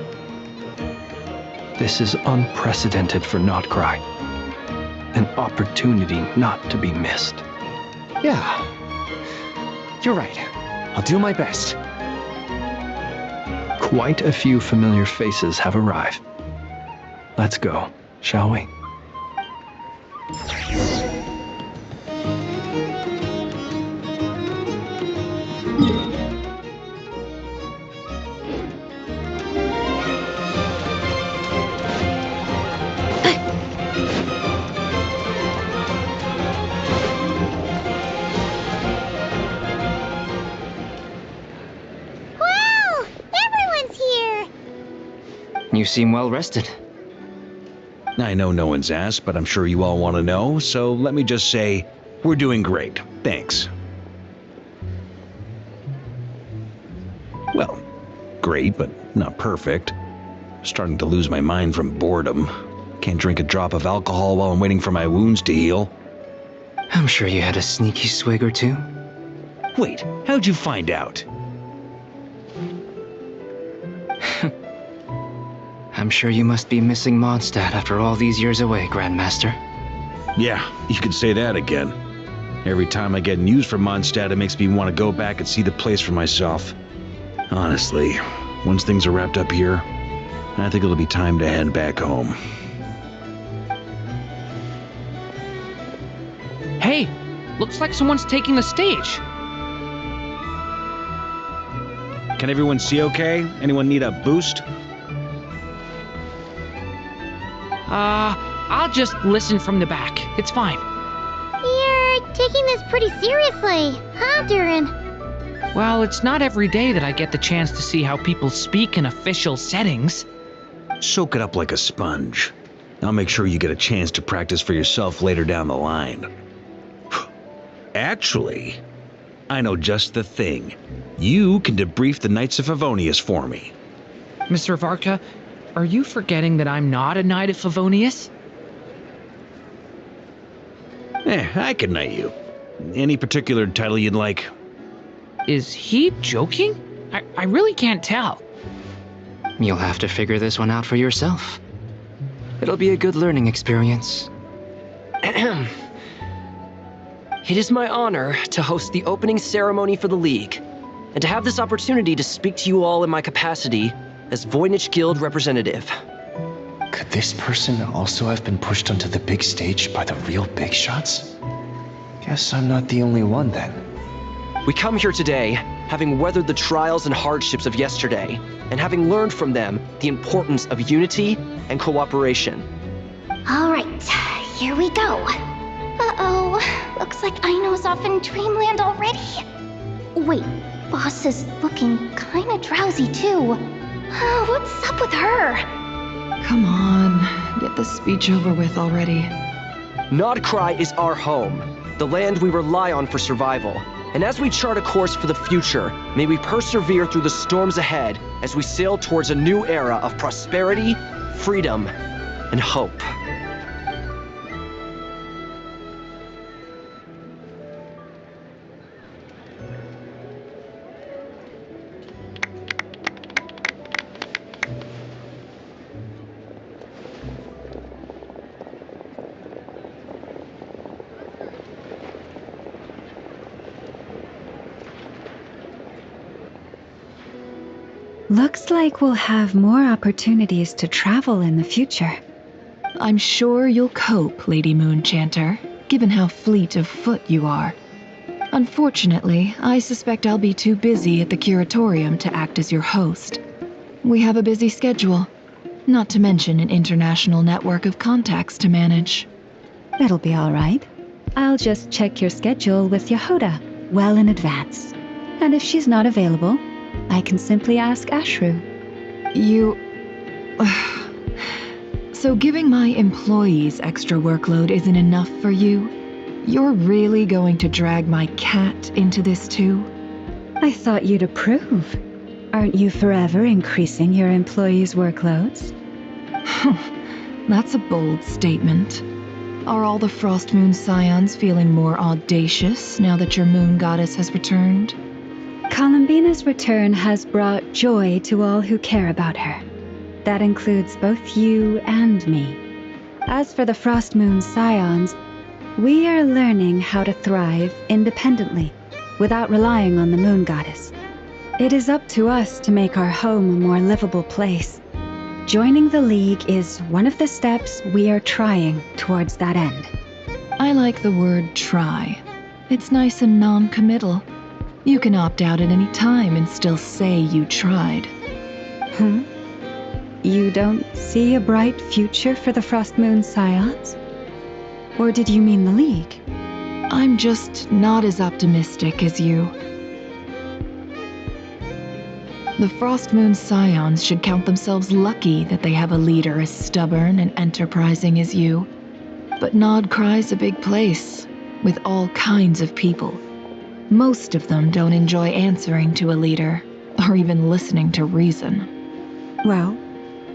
This is unprecedented for Nodcry. An opportunity not to be missed. Yeah. You're right. I'll do my best. Quite a few familiar faces have arrived. Let's go, shall we? You seem well rested. I know no one's asked, but I'm sure you all want to know, so let me just say, we're doing great. Thanks. Well, great, but not perfect. Starting to lose my mind from boredom. Can't drink a drop of alcohol while I'm waiting for my wounds to heal. I'm sure you had a sneaky swig or two. Wait, how'd you find out? I'm sure you must be missing Mondstadt after all these years away, Grandmaster. Yeah, you could say that again. Every time I get news from Mondstadt, it makes me want to go back and see the place for myself. Honestly, once things are wrapped up here, I think it'll be time to head back home. Hey, looks like someone's taking the stage. Can everyone see okay? Anyone need a boost? I'll just listen from the back. It's fine. You're taking this pretty seriously, huh, Durin? Well, it's not every day that I get the chance to see how people speak in official settings. Soak it up like a sponge. I'll make sure you get a chance to practice for yourself later down the line. Actually, I know just the thing. You can debrief the Knights of Favonius for me. Mr. Varka, are you forgetting that I'm not a Knight of Favonius? I can knight you. Any particular title you'd like? Is he joking? I really can't tell. You'll have to figure this one out for yourself. It'll be a good learning experience. It is my honor to host the opening ceremony for the League, and to have this opportunity to speak to you all in my capacity as Voynich Guild representative. Could this person also have been pushed onto the big stage by the real big shots? Guess I'm not the only one then. We come here today, having weathered the trials and hardships of yesterday, and having learned from them the importance of unity and cooperation. All right, here we go. Uh-oh, looks like Aino's off in Dreamland already. Wait, Boss is looking kinda drowsy too. What's up with her? Come on, get this speech over with already. Nodcry is our home, the land we rely on for survival. And as we chart a course for the future, may we persevere through the storms ahead as we sail towards a new era of prosperity, freedom, and hope. Looks like we'll have more opportunities to travel in the future. I'm sure you'll cope, Lady Moonchanter, given how fleet of foot you are. Unfortunately, I suspect I'll be too busy at the curatorium to act as your host. We have a busy schedule, not to mention an international network of contacts to manage. That'll be all right. I'll just check your schedule with Yehoda well in advance. And if she's not available, I can simply ask Ashru. So giving my employees extra workload isn't enough for you? You're really going to drag my cat into this too? I thought you'd approve. Aren't you forever increasing your employees' workloads? That's a bold statement. Are all the Frost Moon Scions feeling more audacious now that your moon goddess has returned? Columbina's return has brought joy to all who care about her. That includes both you and me. As for the Frost Moon Scions, we are learning how to thrive independently, without relying on the moon goddess. It is up to us to make our home a more livable place. Joining the League is one of the steps we are trying towards that end. I like the word try. It's nice and non-committal. You can opt out at any time and still say you tried. You don't see a bright future for the Frost Moon Scions? Or did you mean the League? I'm just not as optimistic as you. The Frost Moon Scions should count themselves lucky that they have a leader as stubborn and enterprising as you. But Nodcry's a big place, with all kinds of people. Most of them don't enjoy answering to a leader, or even listening to reason. Well,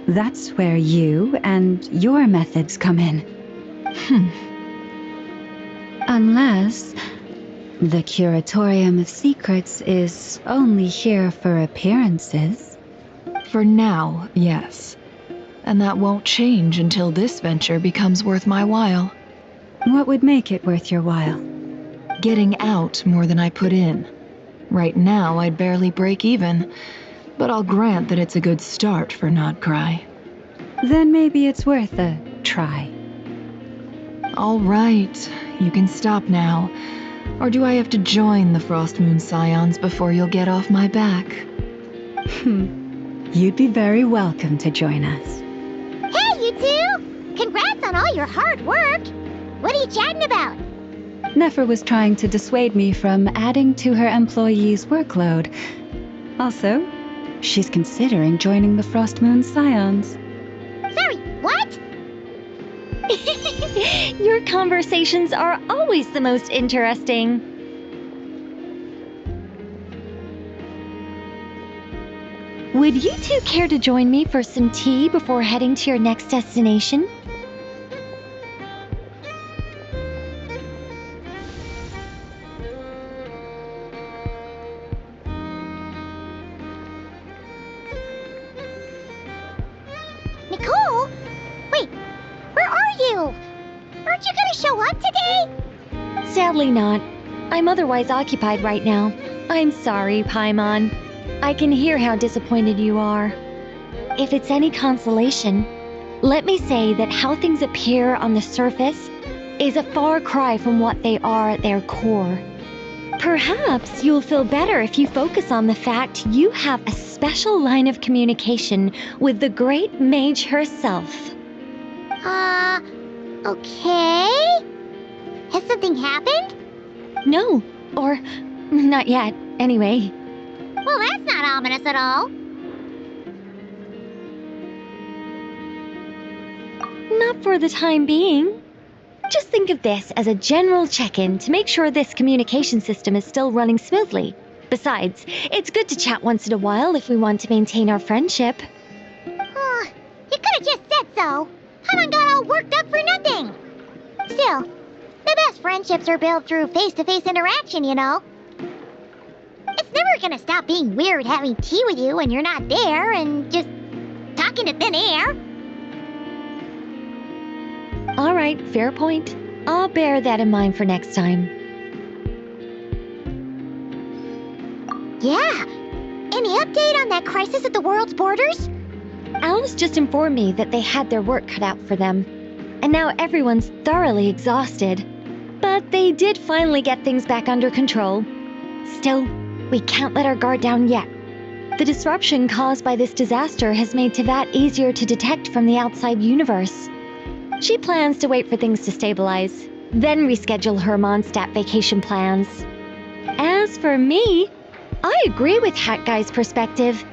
that's where you and your methods come in. Unless the Curatorium of Secrets is only here for appearances. For now, yes. And that won't change until this venture becomes worth my while. What would make it worth your while? Getting out more than I put in. Right now, I'd barely break even, but I'll grant that it's a good start for Nodcry. Then maybe it's worth a try. All right, you can stop now. Or do I have to join the Frost Moon Scions before you'll get off my back? You'd be very welcome to join us. Hey, you two! Congrats on all your hard work! What are you chatting about? Nefer was trying to dissuade me from adding to her employees' workload. Also, she's considering joining the Frost Moon Scions. Sorry, what? Your conversations are always the most interesting. Would you two care to join me for some tea before heading to your next destination? Nicole? Wait, where are you? Aren't you gonna show up today? Sadly not. I'm otherwise occupied right now. I'm sorry, Paimon. I can hear how disappointed you are. If it's any consolation, let me say that how things appear on the surface is a far cry from what they are at their core. Perhaps you'll feel better if you focus on the fact you have a special line of communication with the great mage herself. Okay? Has something happened? No, or not yet, anyway. Well, that's not ominous at all. Not for the time being. Just think of this as a general check-in to make sure this communication system is still running smoothly. Besides, it's good to chat once in a while if we want to maintain our friendship. You could have just said so. Haven't got all worked up for nothing. Still, the best friendships are built through face-to-face interaction, you know. It's never gonna stop being weird having tea with you when you're not there and just talking to thin air. All right, fair point. I'll bear that in mind for next time. Yeah. Any update on that crisis at the world's borders? Alice just informed me that they had their work cut out for them, and now everyone's thoroughly exhausted. But they did finally get things back under control. Still, we can't let our guard down yet. The disruption caused by this disaster has made Teyvat easier to detect from the outside universe. She plans to wait for things to stabilize, then reschedule her Mondstadt vacation plans. As for me, I agree with Hat Guy's perspective.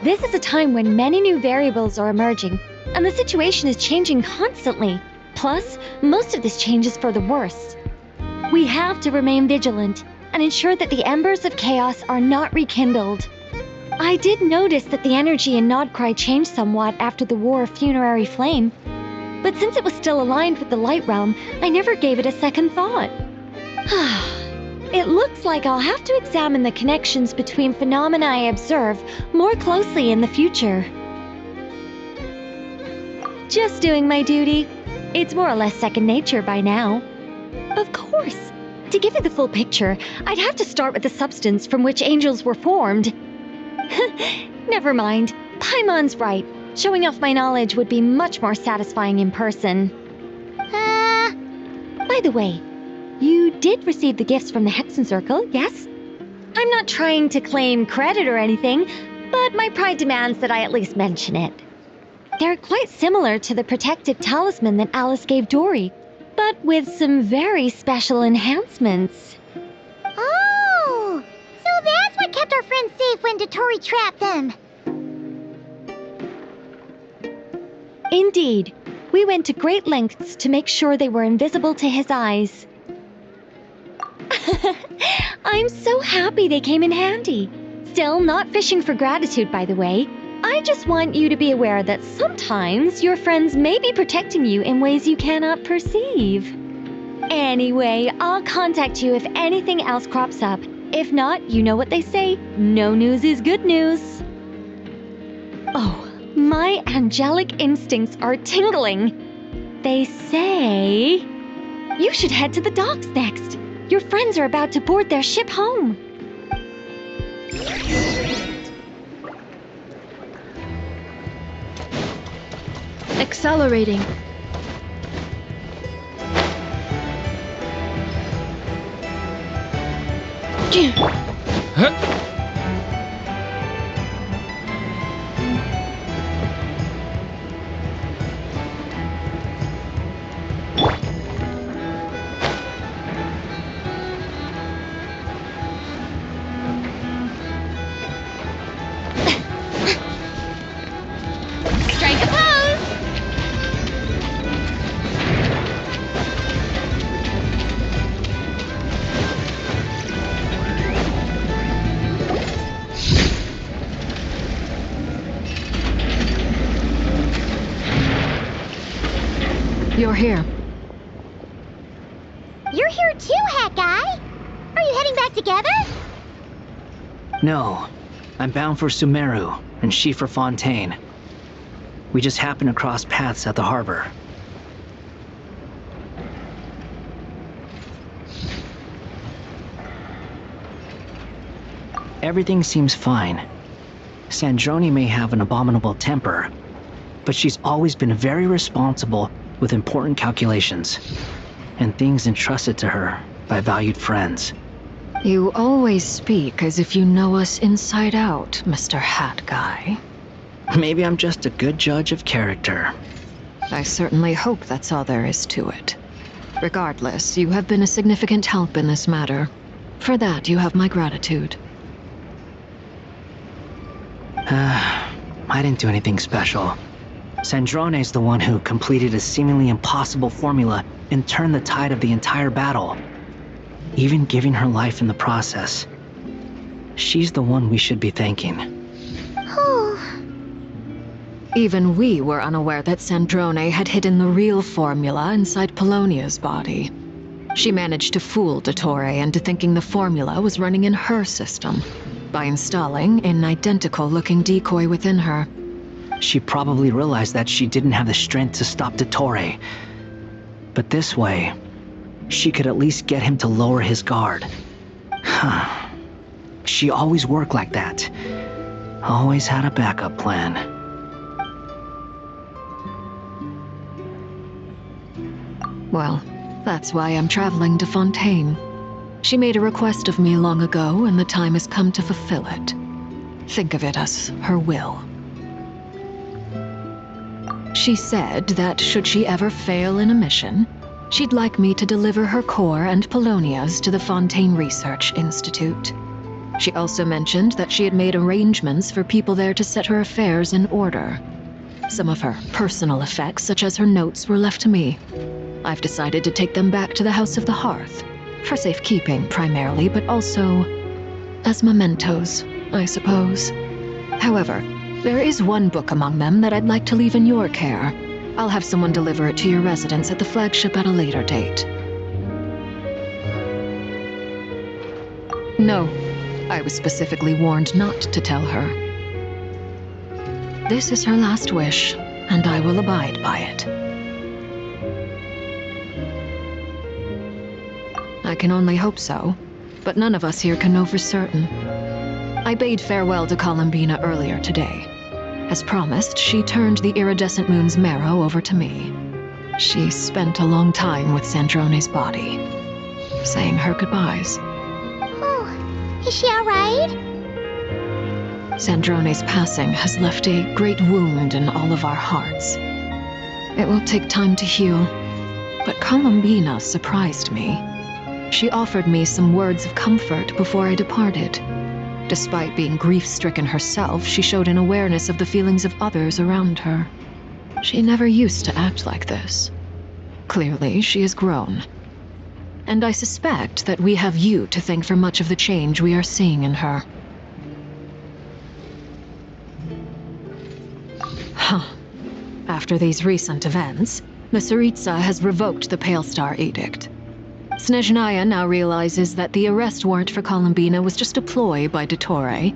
This is a time when many new variables are emerging, and the situation is changing constantly. Plus, most of this change is for the worse. We have to remain vigilant and ensure that the embers of chaos are not rekindled. I did notice that the energy in Nodcry changed somewhat after the War of Funerary Flame, but since it was still aligned with the Light Realm, I never gave it a second thought. It looks like I'll have to examine the connections between phenomena I observe more closely in the future. Just doing my duty. It's more or less second nature by now. Of course. To give you the full picture, I'd have to start with the substance from which angels were formed. Never mind. Paimon's right. Showing off my knowledge would be much more satisfying in person. By the way, you did receive the gifts from the Hexen Circle, yes? I'm not trying to claim credit or anything, but my pride demands that I at least mention it. They're quite similar to the protective talisman that Alice gave Dory, but with some very special enhancements. Oh! So that's what kept our friends safe when Dotori trapped them. Indeed. We went to great lengths to make sure they were invisible to his eyes. I'm so happy they came in handy. Still, not fishing for gratitude, by the way. I just want you to be aware that sometimes your friends may be protecting you in ways you cannot perceive. Anyway, I'll contact you if anything else crops up. If not, you know what they say, no news is good news. Oh, my angelic instincts are tingling. They say you should head to the docks next. Your friends are about to board their ship home. Accelerating. Strike a pose! You're here. You're here too, Hat Guy. Are you heading back together? No, I'm bound for Sumeru, and she for Fontaine. We just happened to cross paths at the harbor. Everything seems fine. Sandrone may have an abominable temper, but she's always been very responsible with important calculations and things entrusted to her by valued friends. You always speak as if you know us inside out, Mr. Hat Guy. Maybe I'm just a good judge of character. I certainly hope that's all there is to it. Regardless, you have been a significant help in this matter. For that, you have my gratitude. I didn't do anything special. Sandrone's the one who completed a seemingly impossible formula and turned the tide of the entire battle, even giving her life in the process. She's the one we should be thanking. Even we were unaware that Sandrone had hidden the real formula inside Polonia's body. She managed to fool Dottore into thinking the formula was running in her system by installing an identical-looking decoy within her. She probably realized that she didn't have the strength to stop Dottore. But this way, she could at least get him to lower his guard. She always worked like that. Always had a backup plan. Well, that's why I'm traveling to Fontaine. She made a request of me long ago, and the time has come to fulfill it. Think of it as her will. She said that should she ever fail in a mission, she'd like me to deliver her core and Polonia's to the Fontaine Research Institute. She also mentioned that she had made arrangements for people there to set her affairs in order. Some of her personal effects, such as her notes, were left to me. I've decided to take them back to the House of the Hearth, for safekeeping primarily, but also as mementos, I suppose. However, there is one book among them that I'd like to leave in your care. I'll have someone deliver it to your residence at the flagship at a later date. No, I was specifically warned not to tell her. This is her last wish, and I will abide by it. I can only hope so, but none of us here can know for certain. I bade farewell to Columbina earlier today. As promised, she turned the iridescent moon's marrow over to me. She spent a long time with Sandrone's body, saying her goodbyes. Oh, is she alright? Sandrone's passing has left a great wound in all of our hearts. It will take time to heal, but Columbina surprised me. She offered me some words of comfort before I departed. Despite being grief-stricken herself, she showed an awareness of the feelings of others around her. She never used to act like this. Clearly, she has grown. And I suspect that we have you to thank for much of the change we are seeing in her. After these recent events, the Tsaritsa has revoked the Pale Star Edict. Snezhnaya now realizes that the arrest warrant for Columbina was just a ploy by Dottore,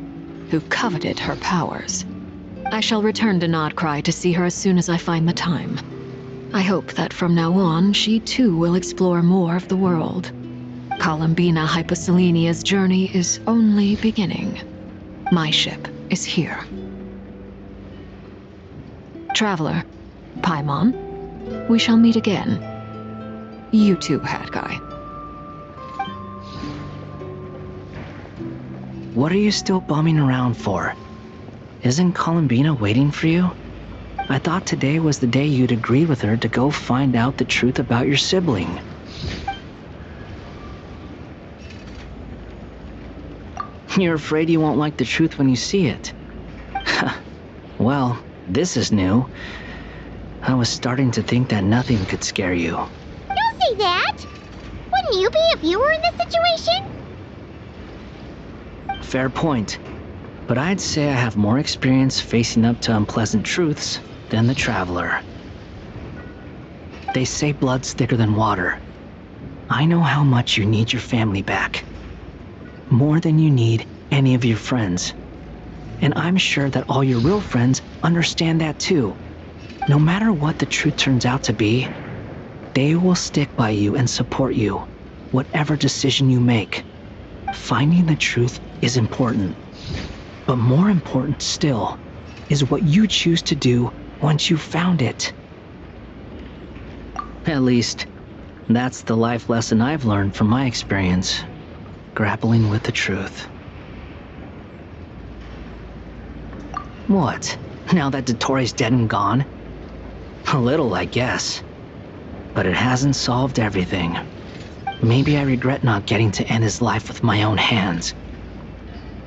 who coveted her powers. I shall return to Nodcry to see her as soon as I find the time. I hope that from now on, she too will explore more of the world. Columbina Hyposelenia's journey is only beginning. My ship is here. Traveler, Paimon, we shall meet again. You too, Hat Guy. What are you still bumming around for? Isn't Columbina waiting for you? I thought today was the day you'd agreed with her to go find out the truth about your sibling. You're afraid you won't like the truth when you see it. Well, this is new. I was starting to think that nothing could scare you. Don't say that! Wouldn't you be if you were in this situation? Fair point. But I'd say I have more experience facing up to unpleasant truths than the Traveler. They say blood's thicker than water. I know how much you need your family back. More than you need any of your friends. And I'm sure that all your real friends understand that too. No matter what the truth turns out to be, they will stick by you and support you, whatever decision you make. Finding the truth is important, but more important still is what you choose to do once you've found it. At least, that's the life lesson I've learned from my experience, grappling with the truth. What? Now that Dottoro's dead and gone? A little, I guess. But it hasn't solved everything. Maybe I regret not getting to end his life with my own hands.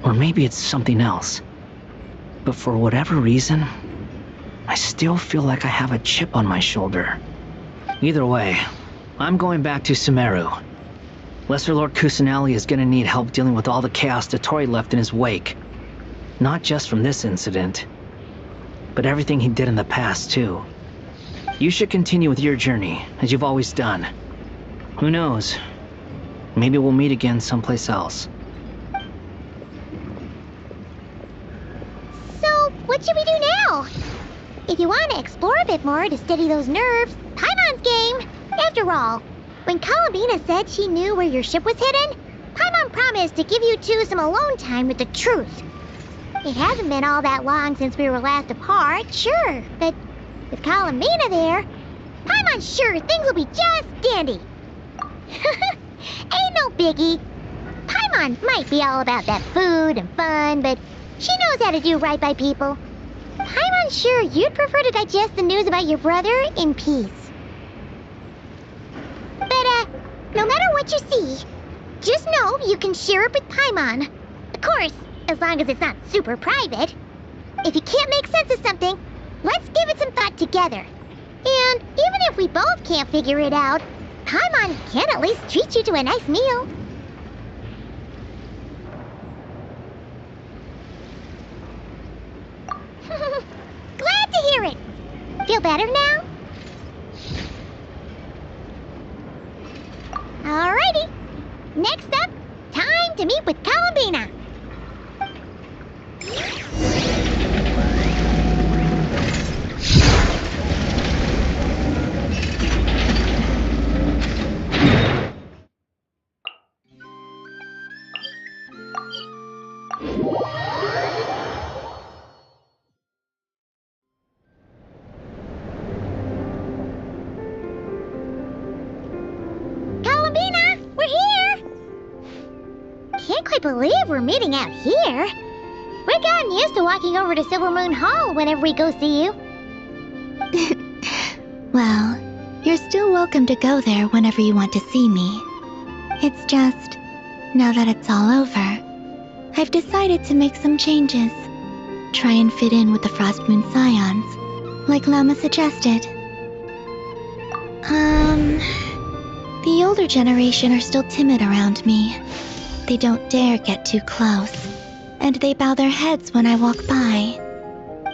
Or maybe it's something else. But for whatever reason, I still feel like I have a chip on my shoulder. Either way, I'm going back to Sumeru. Lesser Lord Kusanali is gonna need help dealing with all the chaos Dottori left in his wake. Not just from this incident, but everything he did in the past, too. You should continue with your journey, as you've always done. Who knows? Maybe we'll meet again someplace else. So, what should we do now? If you want to explore a bit more to steady those nerves, Paimon's game. After all, when Columbina said she knew where your ship was hidden, Paimon promised to give you two some alone time with the truth. It hasn't been all that long since we were last apart, sure, but with Columbina there, Paimon's sure things will be just dandy. Ain't no biggie. Paimon might be all about that food and fun, but she knows how to do right by people. Paimon's sure you'd prefer to digest the news about your brother in peace. But, no matter what you see, just know you can share it with Paimon. Of course, as long as it's not super private. If you can't make sense of something, let's give it some thought together. And even if we both can't figure it out, Paimon can at least treat you to a nice meal. Glad to hear it. Feel better now? Alrighty. Next up, time to meet with Columbina. Columbina, we're here! Can't quite believe we're meeting out here. We've gotten used to walking over to Silver Moon Hall whenever we go see you. Well, you're still welcome to go there whenever you want to see me. It's just, now that it's all over, I've decided to make some changes. Try and fit in with the Frost Moon Scions, like Lama suggested. The older generation are still timid around me. They don't dare get too close, and they bow their heads when I walk by.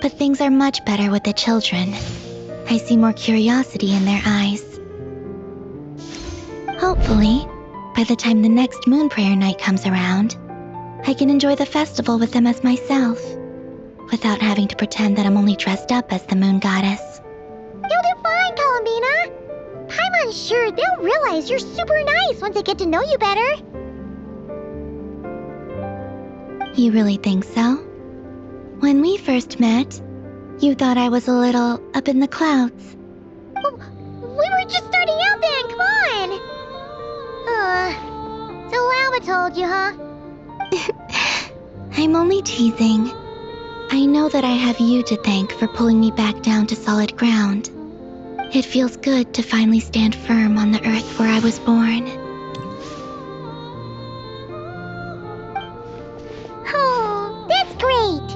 But things are much better with the children. I see more curiosity in their eyes. Hopefully, by the time the next Moon Prayer night comes around, I can enjoy the festival with them as myself, without having to pretend that I'm only dressed up as the Moon Goddess. You'll do fine, Columbina. Paimon's sure they'll realize you're super nice once they get to know you better. You really think so? When we first met, you thought I was a little up in the clouds. Well, we were just starting out then, come on! So Lama told you, huh? I'm only teasing. I know that I have you to thank for pulling me back down to solid ground. It feels good to finally stand firm on the earth where I was born. Oh, that's great!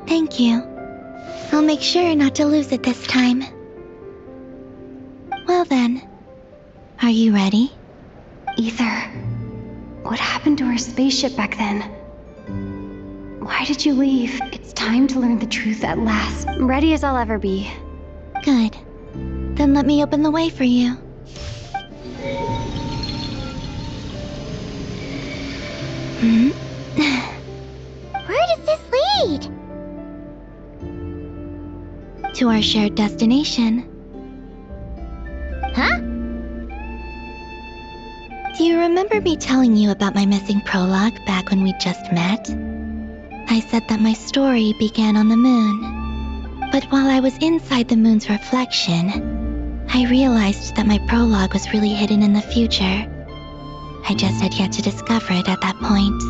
Thank you. I'll make sure not to lose it this time. Well then, are you ready? Ether, what happened to our spaceship back then? Why did you leave? It's time to learn the truth at last. I'm ready as I'll ever be. Good. Then let me open the way for you. Where does to our shared destination. Huh? Do you remember me telling you about my missing prologue back when we just met? I said that my story began on the moon. But while I was inside the moon's reflection, I realized that my prologue was really hidden in the future. I just had yet to discover it at that point.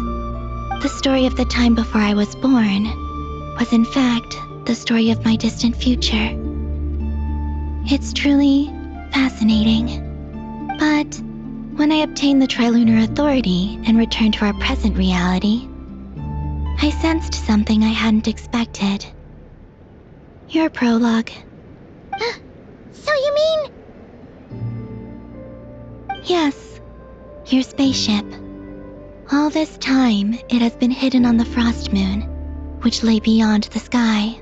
The story of the time before I was born was in fact the story of my distant future. It's truly fascinating. But when I obtained the Trilunar Authority and returned to our present reality, I sensed something I hadn't expected. Your prologue. So you mean... Yes, your spaceship. All this time, it has been hidden on the Frost Moon, which lay beyond the sky.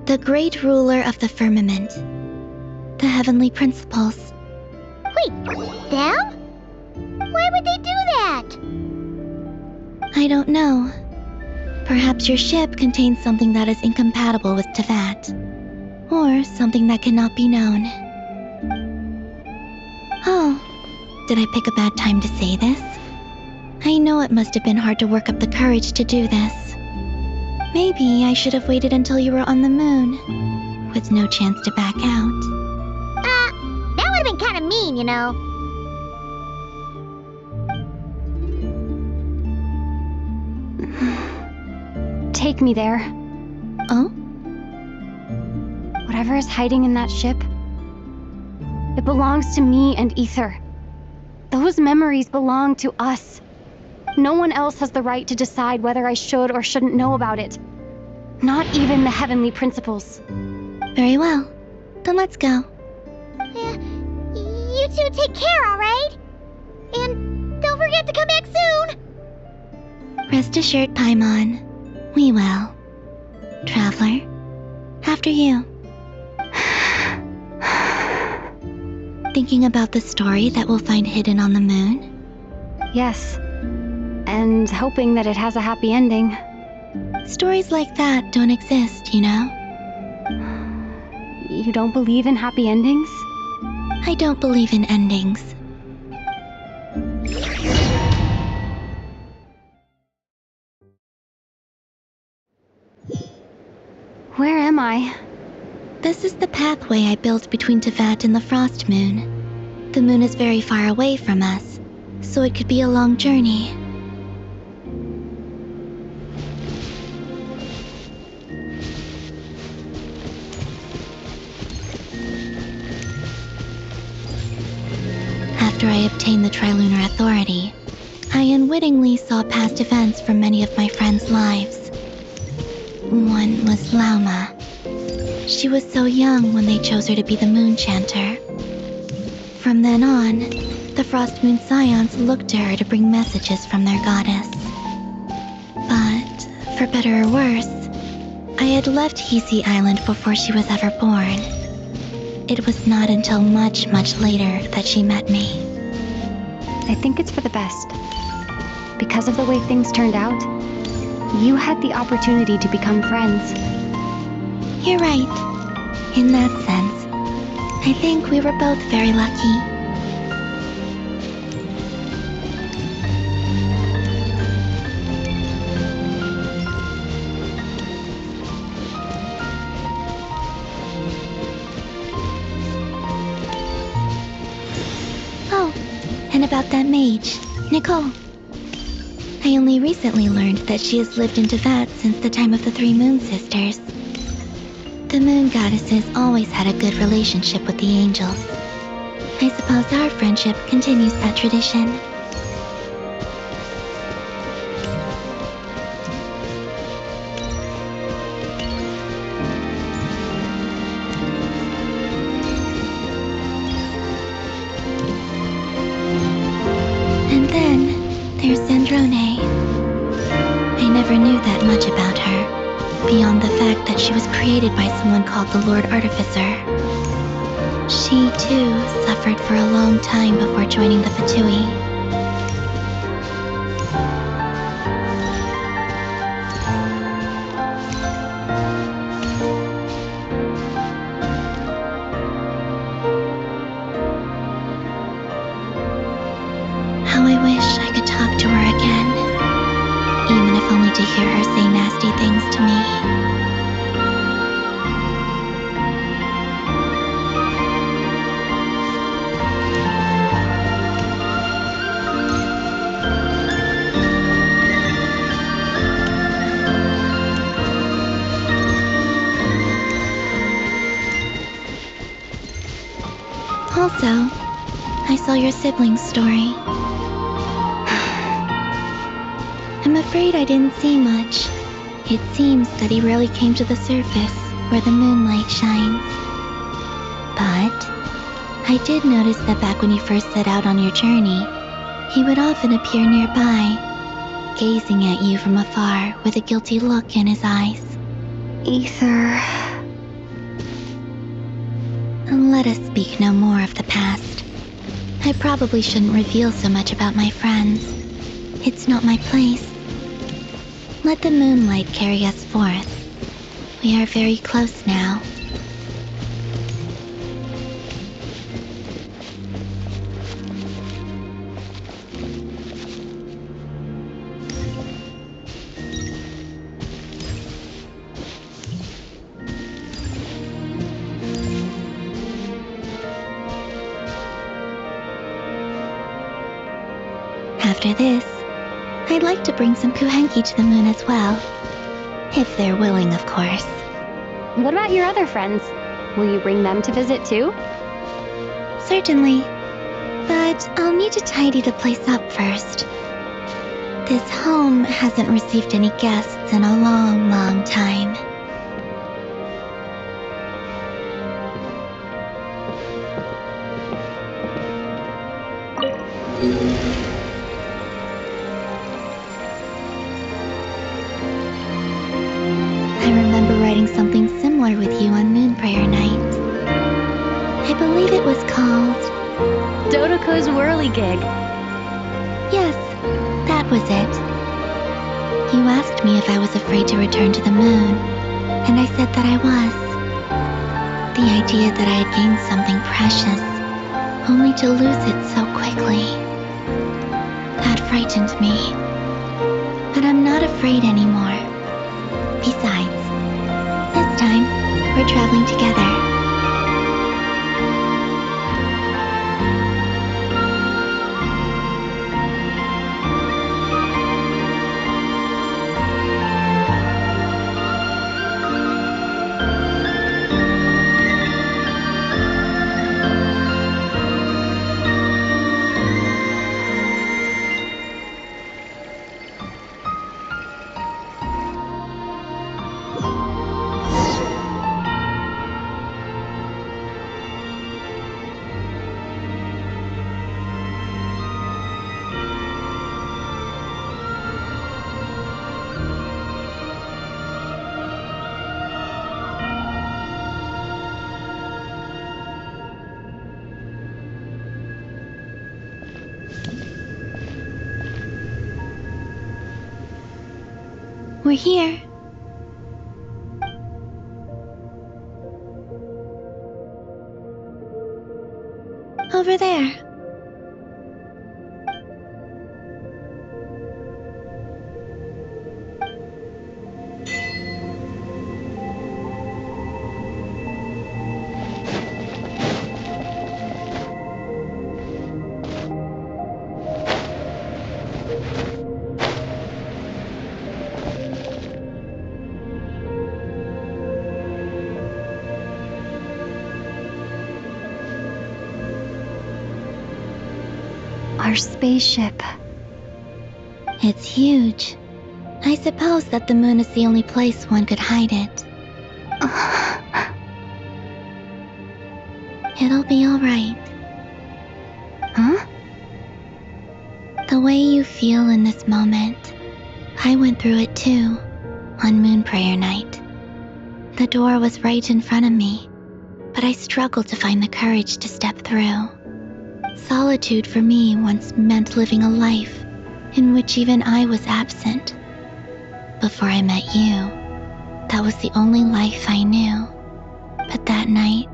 The great ruler of the firmament. The heavenly principles. Wait, them? Why would they do that? I don't know. Perhaps your ship contains something that is incompatible with Teyvat. Or something that cannot be known. Oh, did I pick a bad time to say this? I know it must have been hard to work up the courage to do this. Maybe I should have waited until you were on the moon, with no chance to back out. That would have been kind of mean, you know. Take me there. Oh? Whatever is hiding in that ship, it belongs to me and Ether. Those memories belong to us. No one else has the right to decide whether I should or shouldn't know about it. Not even the heavenly principles. Very well. Then let's go. You two take care, alright? And don't forget to come back soon! Rest assured, Paimon. We will. Traveler, after you. Thinking about the story that we'll find hidden on the moon? Yes. And hoping that it has a happy ending. Stories like that don't exist, you know? You don't believe in happy endings? I don't believe in endings. Where am I? This is the pathway I built between Teyvat and the Frost Moon. The moon is very far away from us, so it could be a long journey. After I obtained the Trilunar Authority, I unwittingly saw past events from many of my friends' lives. One was Lauma. She was so young when they chose her to be the Moon Chanter. From then on, the Frost Moon Scions looked to her to bring messages from their goddess. But, for better or worse, I had left Hisi Island before she was ever born. It was not until much, much later that she met me. I think it's for the best. Because of the way things turned out, you had the opportunity to become friends. You're right. In that sense, I think we were both very lucky. Oh, and about that mage, Nicole. I only recently learned that she has lived in Teyvat since the time of the Three Moon Sisters. The moon goddesses always had a good relationship with the angels. I suppose our friendship continues that tradition. And then there's Zandrone. I never knew that much about her, beyond the fact that she was created by someone called the Lord Artificer. She, too, suffered for a long time before joining the Fatui. hear her say nasty things to me. Also, I saw your siblings' story. I'm afraid I didn't see much. It seems that he rarely came to the surface where the moonlight shines. But I did notice that back when you first set out on your journey, he would often appear nearby, gazing at you from afar with a guilty look in his eyes. Ether. Let us speak no more of the past. I probably shouldn't reveal so much about my friends. It's not my place. Let the moonlight carry us forth. We are very close now. After this, I'd like to bring some kuhenki to the moon as well. If they're willing, of course. What about your other friends? Will you bring them to visit too? Certainly. But I'll need to tidy the place up first. This home hasn't received any guests in a long, long time. I remember writing something similar with you on Moon Prayer Night. I believe it was called Dodoko's Whirligig. Yes, that was it. You asked me if I was afraid to return to the moon, and I said that I was. The idea that I had gained something precious, only to lose it so quickly. That frightened me. But I'm not afraid anymore. Besides, this time, we're traveling together. We're here. Over there. Our spaceship. It's huge. I suppose that the moon is the only place one could hide it. It'll be alright. Huh? The way you feel in this moment, I went through it too, on Moon Prayer Night. The door was right in front of me, but I struggled to find the courage to step through. Solitude for me once meant living a life in which even I was absent. Before I met you, that was the only life I knew. But that night,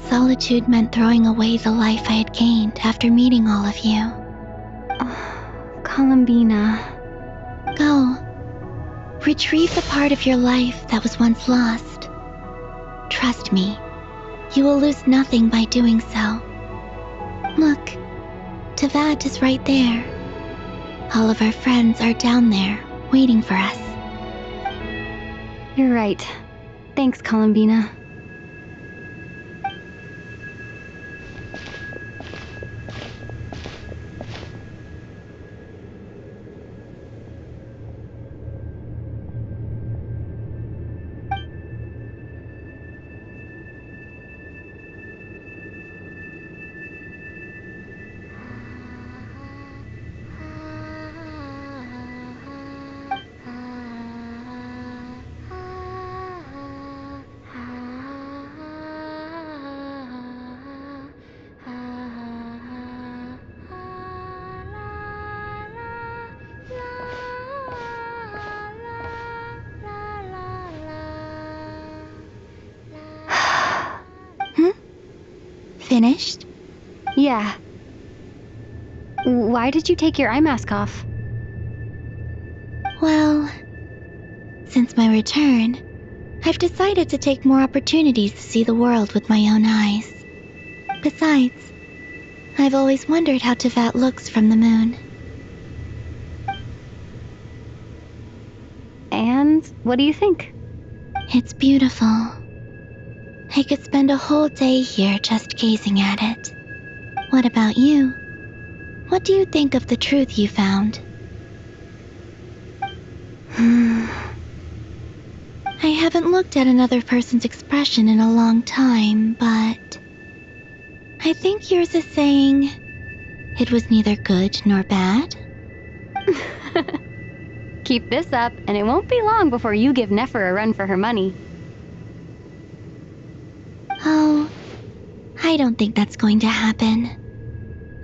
solitude meant throwing away the life I had gained after meeting all of you. Columbina. Go. Retrieve the part of your life that was once lost. Trust me, you will lose nothing by doing so. Look, Teyvat is right there. All of our friends are down there, waiting for us. You're right. Thanks, Columbina. Finished? Yeah. Why did you take your eye mask off? Well, since my return, I've decided to take more opportunities to see the world with my own eyes. Besides, I've always wondered how Teyvat looks from the moon. And what do you think? It's beautiful. I could spend a whole day here just gazing at it. What about you? What do you think of the truth you found? I haven't looked at another person's expression in a long time, but I think yours is saying it was neither good nor bad. Keep this up, and it won't be long before you give Nefer a run for her money. Oh, I don't think that's going to happen.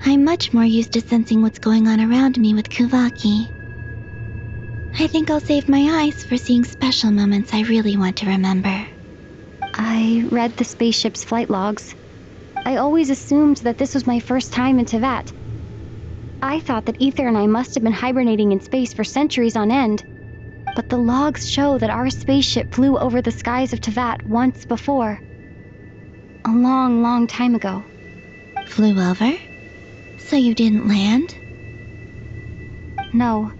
I'm much more used to sensing what's going on around me with Kuvaki. I think I'll save my eyes for seeing special moments I really want to remember. I read the spaceship's flight logs. I always assumed that this was my first time in Teyvat. I thought that Ether and I must have been hibernating in space for centuries on end. But the logs show that our spaceship flew over the skies of Teyvat once before. A long, long time ago. Flew over? So you didn't land? No.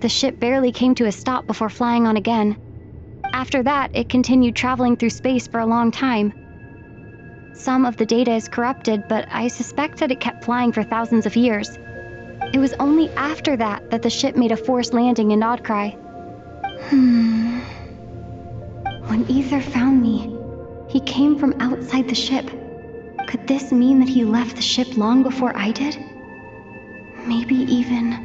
The ship barely came to a stop before flying on again. After that, it continued traveling through space for a long time. Some of the data is corrupted, but I suspect that it kept flying for thousands of years. It was only after that that the ship made a forced landing in Nodcry. When Ether found me, he came from outside the ship. Could this mean that he left the ship long before I did? Maybe even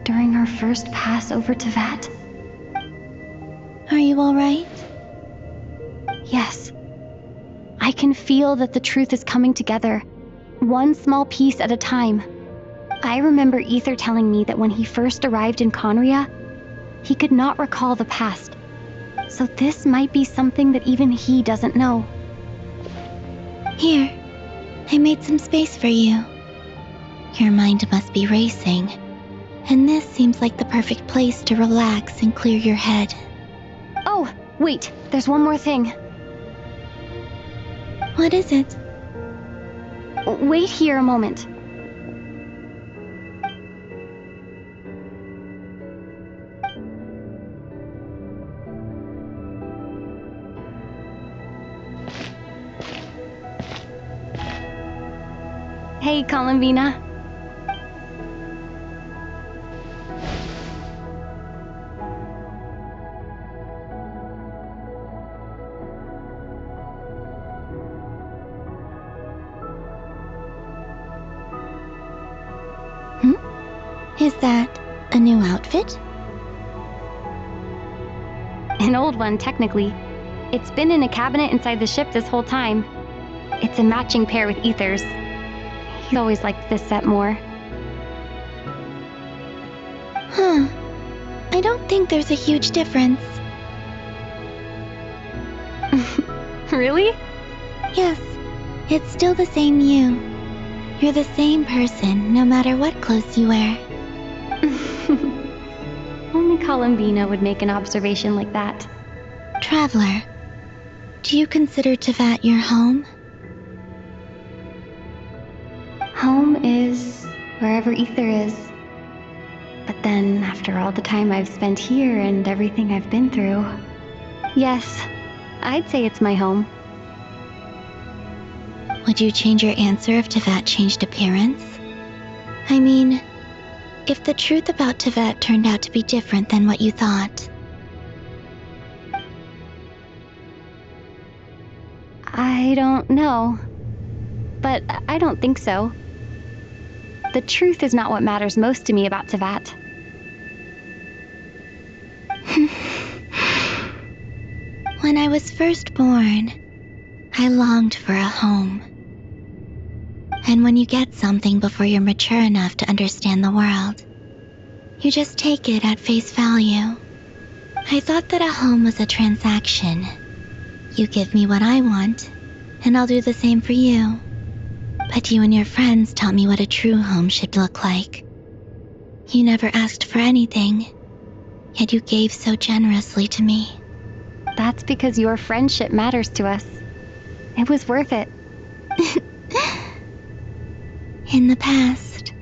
during our first pass over Teyvat? Are you alright? Yes. I can feel that the truth is coming together, one small piece at a time. I remember Ether telling me that when he first arrived in Conria, he could not recall the past. So this might be something that even he doesn't know. Here, I made some space for you. Your mind must be racing, and this seems like the perfect place to relax and clear your head. Oh, wait, there's one more thing. What is it? Wait here a moment. Hey, Columbina. Is that a new outfit? An old one, technically. It's been in a cabinet inside the ship this whole time. It's a matching pair with Ether's. He always liked this set more. I don't think there's a huge difference. Really? Yes, it's still the same you. You're the same person, no matter what clothes you wear. Only Columbina would make an observation like that. Traveler, do you consider Tevat your home? Home is wherever ether is. But then, after all the time I've spent here and everything I've been through, yes, I'd say it's my home. Would you change your answer if Tevat changed appearance? I mean, if the truth about Tevat turned out to be different than what you thought. I don't know. But I don't think so. The truth is not what matters most to me about Tevat. When I was first born, I longed for a home. And when you get something before you're mature enough to understand the world, you just take it at face value. I thought that a home was a transaction. You give me what I want, and I'll do the same for you. But you and your friends taught me what a true home should look like. You never asked for anything, yet you gave so generously to me. That's because your friendship matters to us. It was worth it. In the past,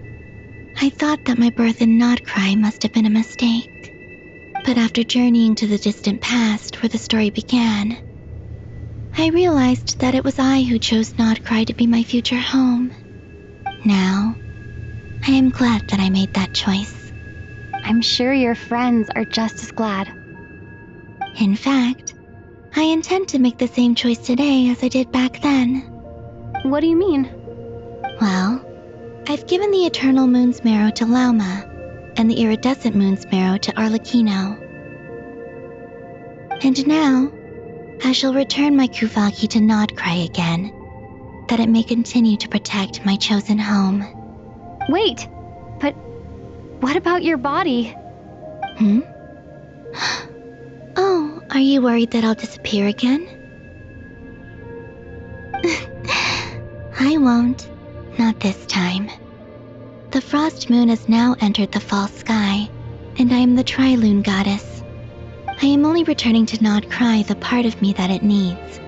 I thought that my birth in Notcry must have been a mistake. But after journeying to the distant past where the story began, I realized that it was I who chose Notcry to be my future home. Now, I am glad that I made that choice. I'm sure your friends are just as glad. In fact, I intend to make the same choice today as I did back then. What do you mean? Well, I've given the Eternal Moon's Marrow to Lauma, and the Iridescent Moon's Marrow to Arlecchino. And now, I shall return my Kuvagi to Notcry again, that it may continue to protect my chosen home. Wait, but what about your body? Oh, are you worried that I'll disappear again? I won't. Not this time. The Frost Moon has now entered the false sky, and I am the Trilune Goddess. I am only returning to Notcry the part of me that it needs.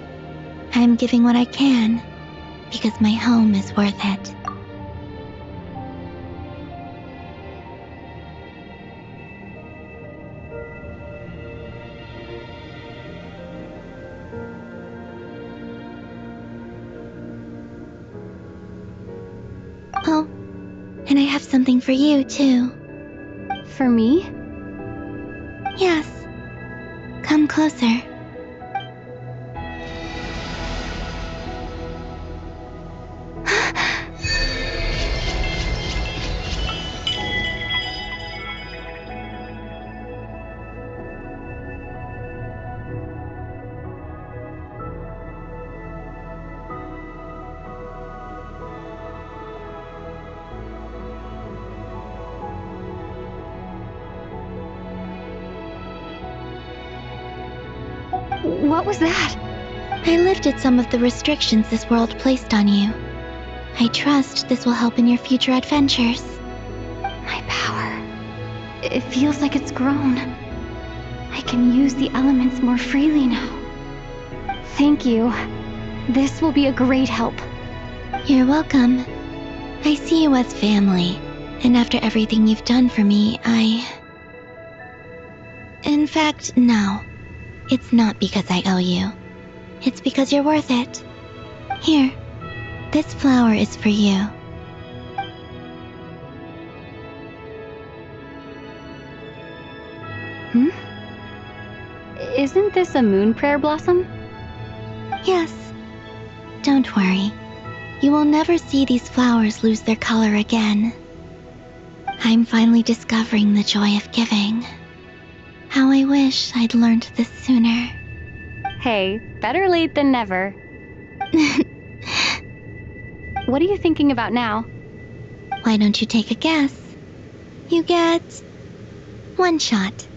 I am giving what I can, because my home is worth it. Oh, and I have something for you, too. For me? Yes. Come closer. What was that? I lifted some of the restrictions this world placed on you. I trust this will help in your future adventures. My power. It feels like it's grown. I can use the elements more freely now. Thank you. This will be a great help. You're welcome. I see you as family, and after everything you've done for me, In fact, no. It's not because I owe you. It's because you're worth it. Here, this flower is for you. Isn't this a moon prayer blossom? Yes. Don't worry. You will never see these flowers lose their color again. I'm finally discovering the joy of giving. How I wish I'd learned this sooner. Hey, better late than never. What are you thinking about now? Why don't you take a guess? You get 1 shot.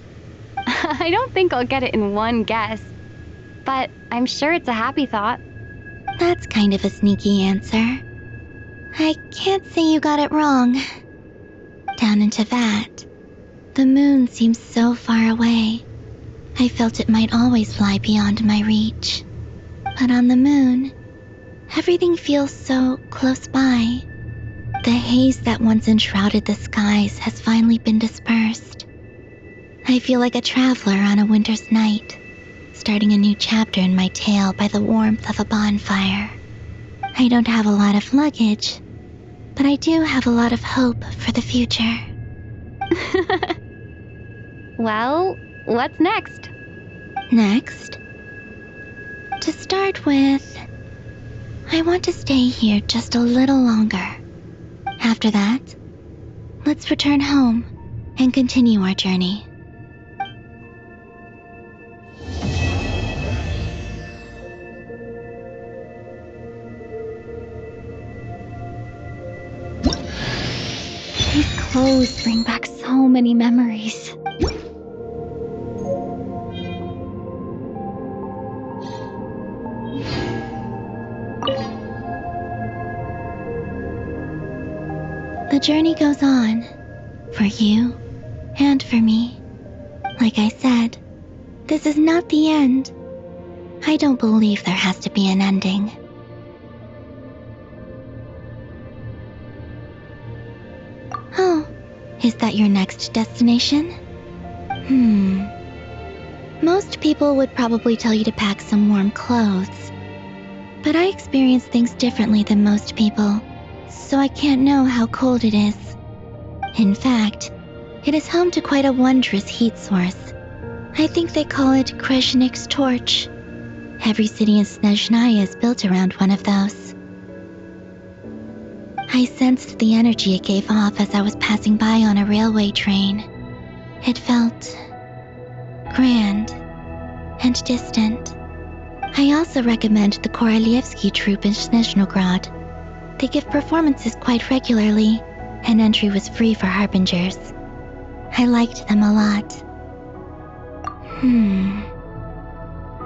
I don't think I'll get it in one guess, but I'm sure it's a happy thought. That's kind of a sneaky answer. I can't say you got it wrong. Down in Tevat, The moon seems so far away. I felt it might always lie beyond my reach. But on the moon, everything feels so close by. The haze that once enshrouded the skies has finally been dispersed. I feel like a traveler on a winter's night, starting a new chapter in my tale by the warmth of a bonfire. I don't have a lot of luggage, but I do have a lot of hope for the future. Well, what's next? Next? To start with, I want to stay here just a little longer. After that, let's return home and continue our journey. These clothes bring back so many memories. The journey goes on, for you and for me. Like I said, this is not the end. I don't believe there has to be an ending. Oh, is that your next destination? Most people would probably tell you to pack some warm clothes. But I experience things differently than most people, so I can't know how cold it is. In fact, it is home to quite a wondrous heat source. I think they call it Kreshnik's torch. Every city in Snezhnaya is built around one of those. I sensed the energy it gave off as I was passing by on a railway train. It felt grand and distant. I also recommend the Korolievsky troupe in Snezhnograd. They give performances quite regularly, and entry was free for harbingers. I liked them a lot.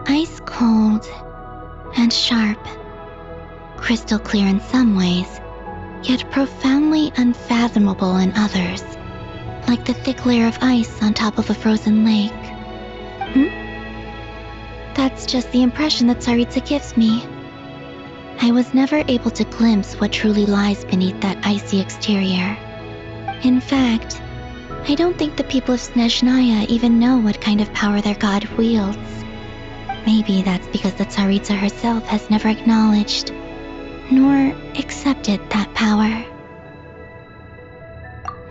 Ice cold and sharp. Crystal clear in some ways, yet profoundly unfathomable in others. Like the thick layer of ice on top of a frozen lake. That's just the impression that Tsaritsa gives me. I was never able to glimpse what truly lies beneath that icy exterior. In fact, I don't think the people of Snezhnaya even know what kind of power their god wields. Maybe that's because the Tsaritsa herself has never acknowledged, nor accepted that power.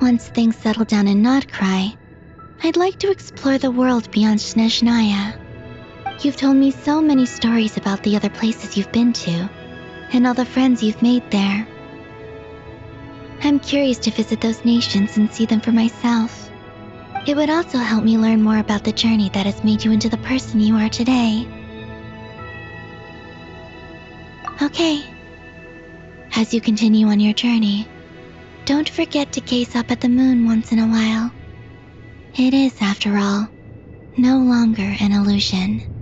Once things settle down in Notcry, I'd like to explore the world beyond Snezhnaya. You've told me so many stories about the other places you've been to, and all the friends you've made there. I'm curious to visit those nations and see them for myself. It would also help me learn more about the journey that has made you into the person you are today. Okay. As you continue on your journey, don't forget to gaze up at the moon once in a while. It is, after all, no longer an illusion.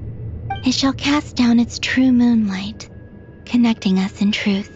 It shall cast down its true moonlight, connecting us in truth.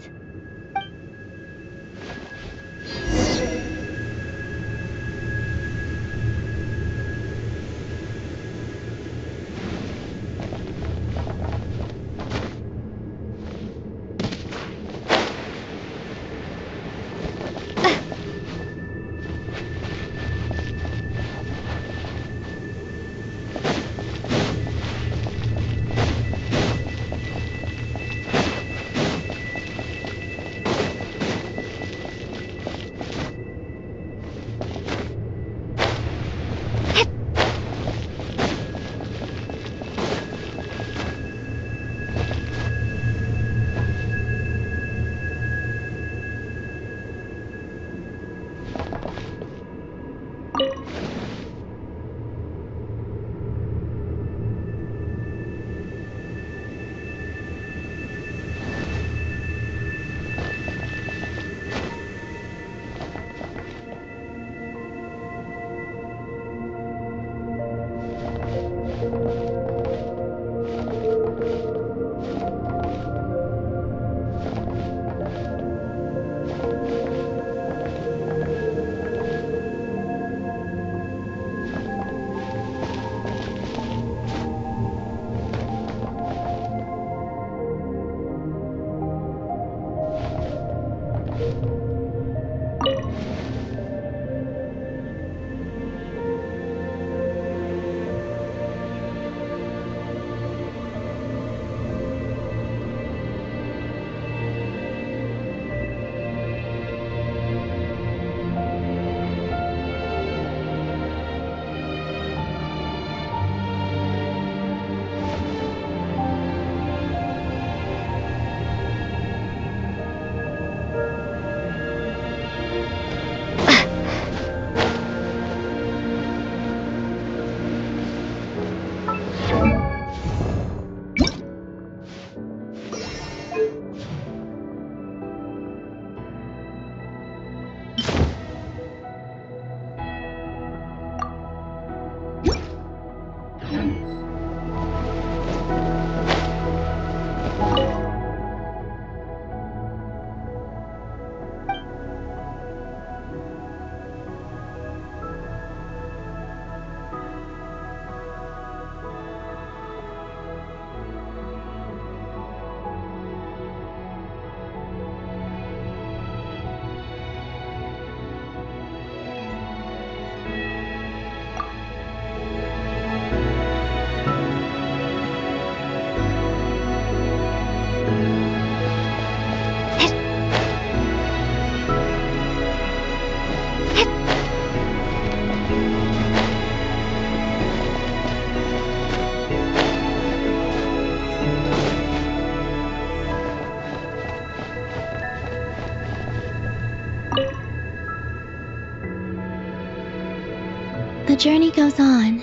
The journey goes on,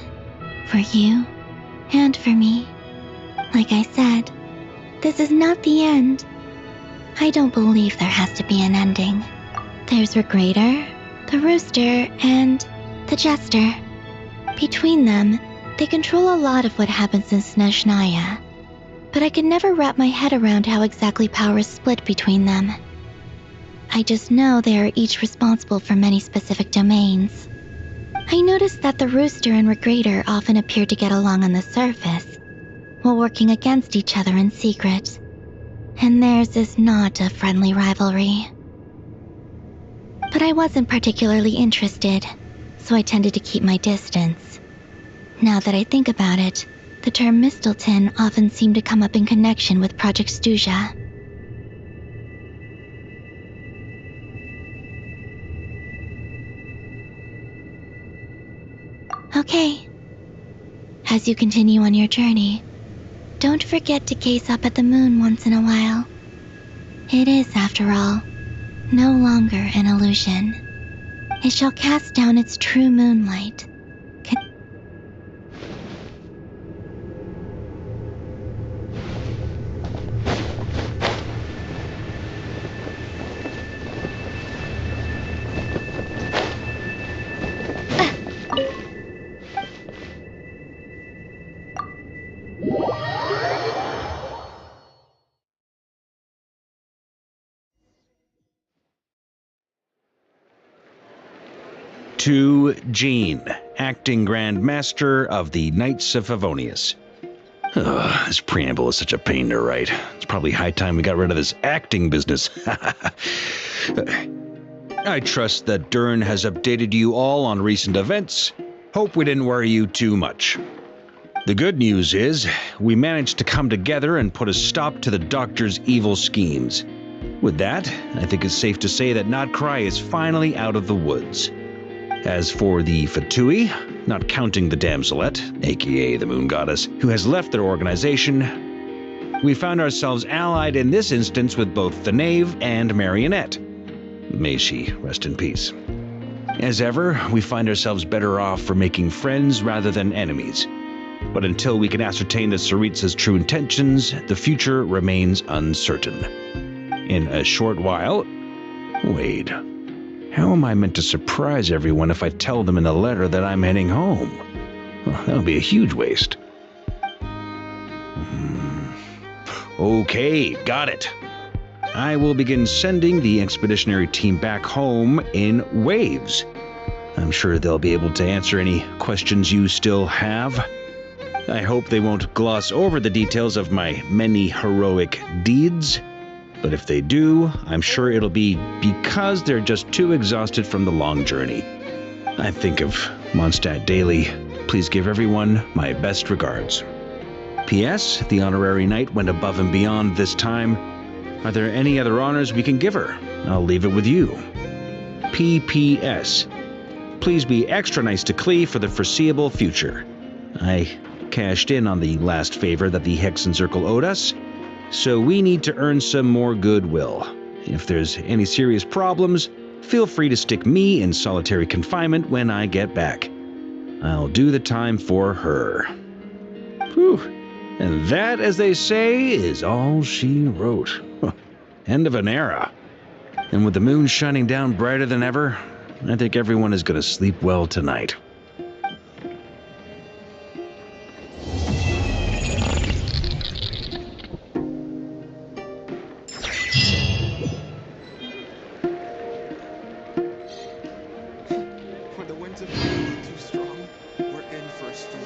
for you and for me. Like I said, this is not the end. I don't believe there has to be an ending. There's Regrator, the Rooster, and the Jester. Between them, they control a lot of what happens in Snezhnaya. But I can never wrap my head around how exactly power is split between them. I just know they are each responsible for many specific domains. I noticed that the Rooster and Regrator often appear to get along on the surface, while working against each other in secret. And theirs is not a friendly rivalry. But I wasn't particularly interested, so I tended to keep my distance. Now that I think about it, the term Mistelton often seemed to come up in connection with Project Stuja. Okay. As you continue on your journey, don't forget to gaze up at the moon once in a while. It is, after all, no longer an illusion. It shall cast down its true moonlight. To Jean, acting Grand Master of the Knights of Favonius. This preamble is such a pain to write. It's probably high time we got rid of this acting business. I trust that Dern has updated you all on recent events. Hope we didn't worry you too much. The good news is, we managed to come together and put a stop to the Doctor's evil schemes. With that, I think it's safe to say that Notcry is finally out of the woods. As for the Fatui, not counting the Damselette, aka the Moon Goddess, who has left their organization, we found ourselves allied in this instance with both the Knave and Marionette. May she rest in peace. As ever, we find ourselves better off for making friends rather than enemies. But until we can ascertain the Tsaritsa's true intentions, the future remains uncertain. In a short while... Wait... How am I meant to surprise everyone if I tell them in a letter that I'm heading home? Well, that'll be a huge waste. Okay, got it. I will begin sending the expeditionary team back home in waves. I'm sure they'll be able to answer any questions you still have. I hope they won't gloss over the details of my many heroic deeds. But if they do, I'm sure it'll be because they're just too exhausted from the long journey. I think of Mondstadt daily. Please give everyone my best regards. P.S. The honorary knight went above and beyond this time. Are there any other honors we can give her? I'll leave it with you. P.P.S. Please be extra nice to Klee for the foreseeable future. I cashed in on the last favor that the Hexen Circle owed us, so we need to earn some more goodwill. If there's any serious problems, feel free to stick me in solitary confinement when I get back. I'll do the time for her. Whew. And that, as they say, is all she wrote. End of an era. And with the moon shining down brighter than ever, I think everyone is going to sleep well tonight. When the winds of fate are too strong, we're in for a storm.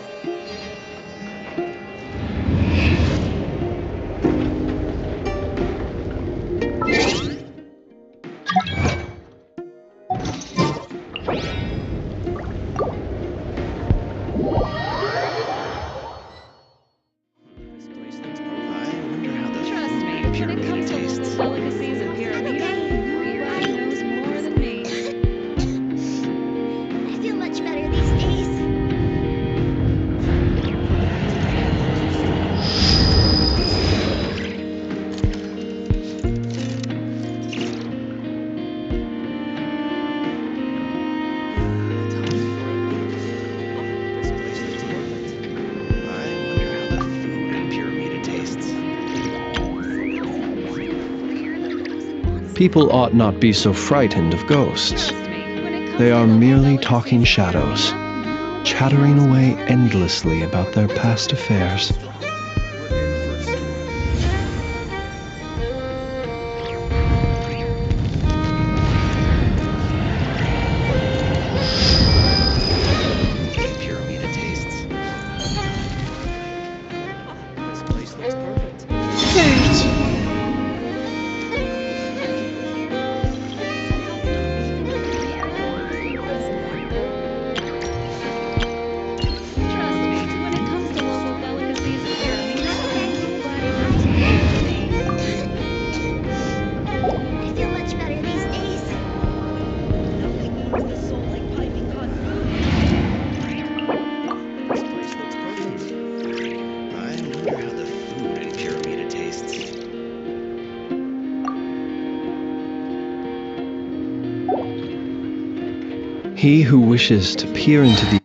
Trust me, when it comes to local delicacies and pyramida, nobody knows more than me. I feel much better these days. People ought not be so frightened of ghosts. They are merely talking shadows, chattering away endlessly about their past affairs. I feel much better these days. Nothing moves the soul like piping hot food. This place looks perfect. I wonder how the food in Pyramida tastes. He who wishes to peer into the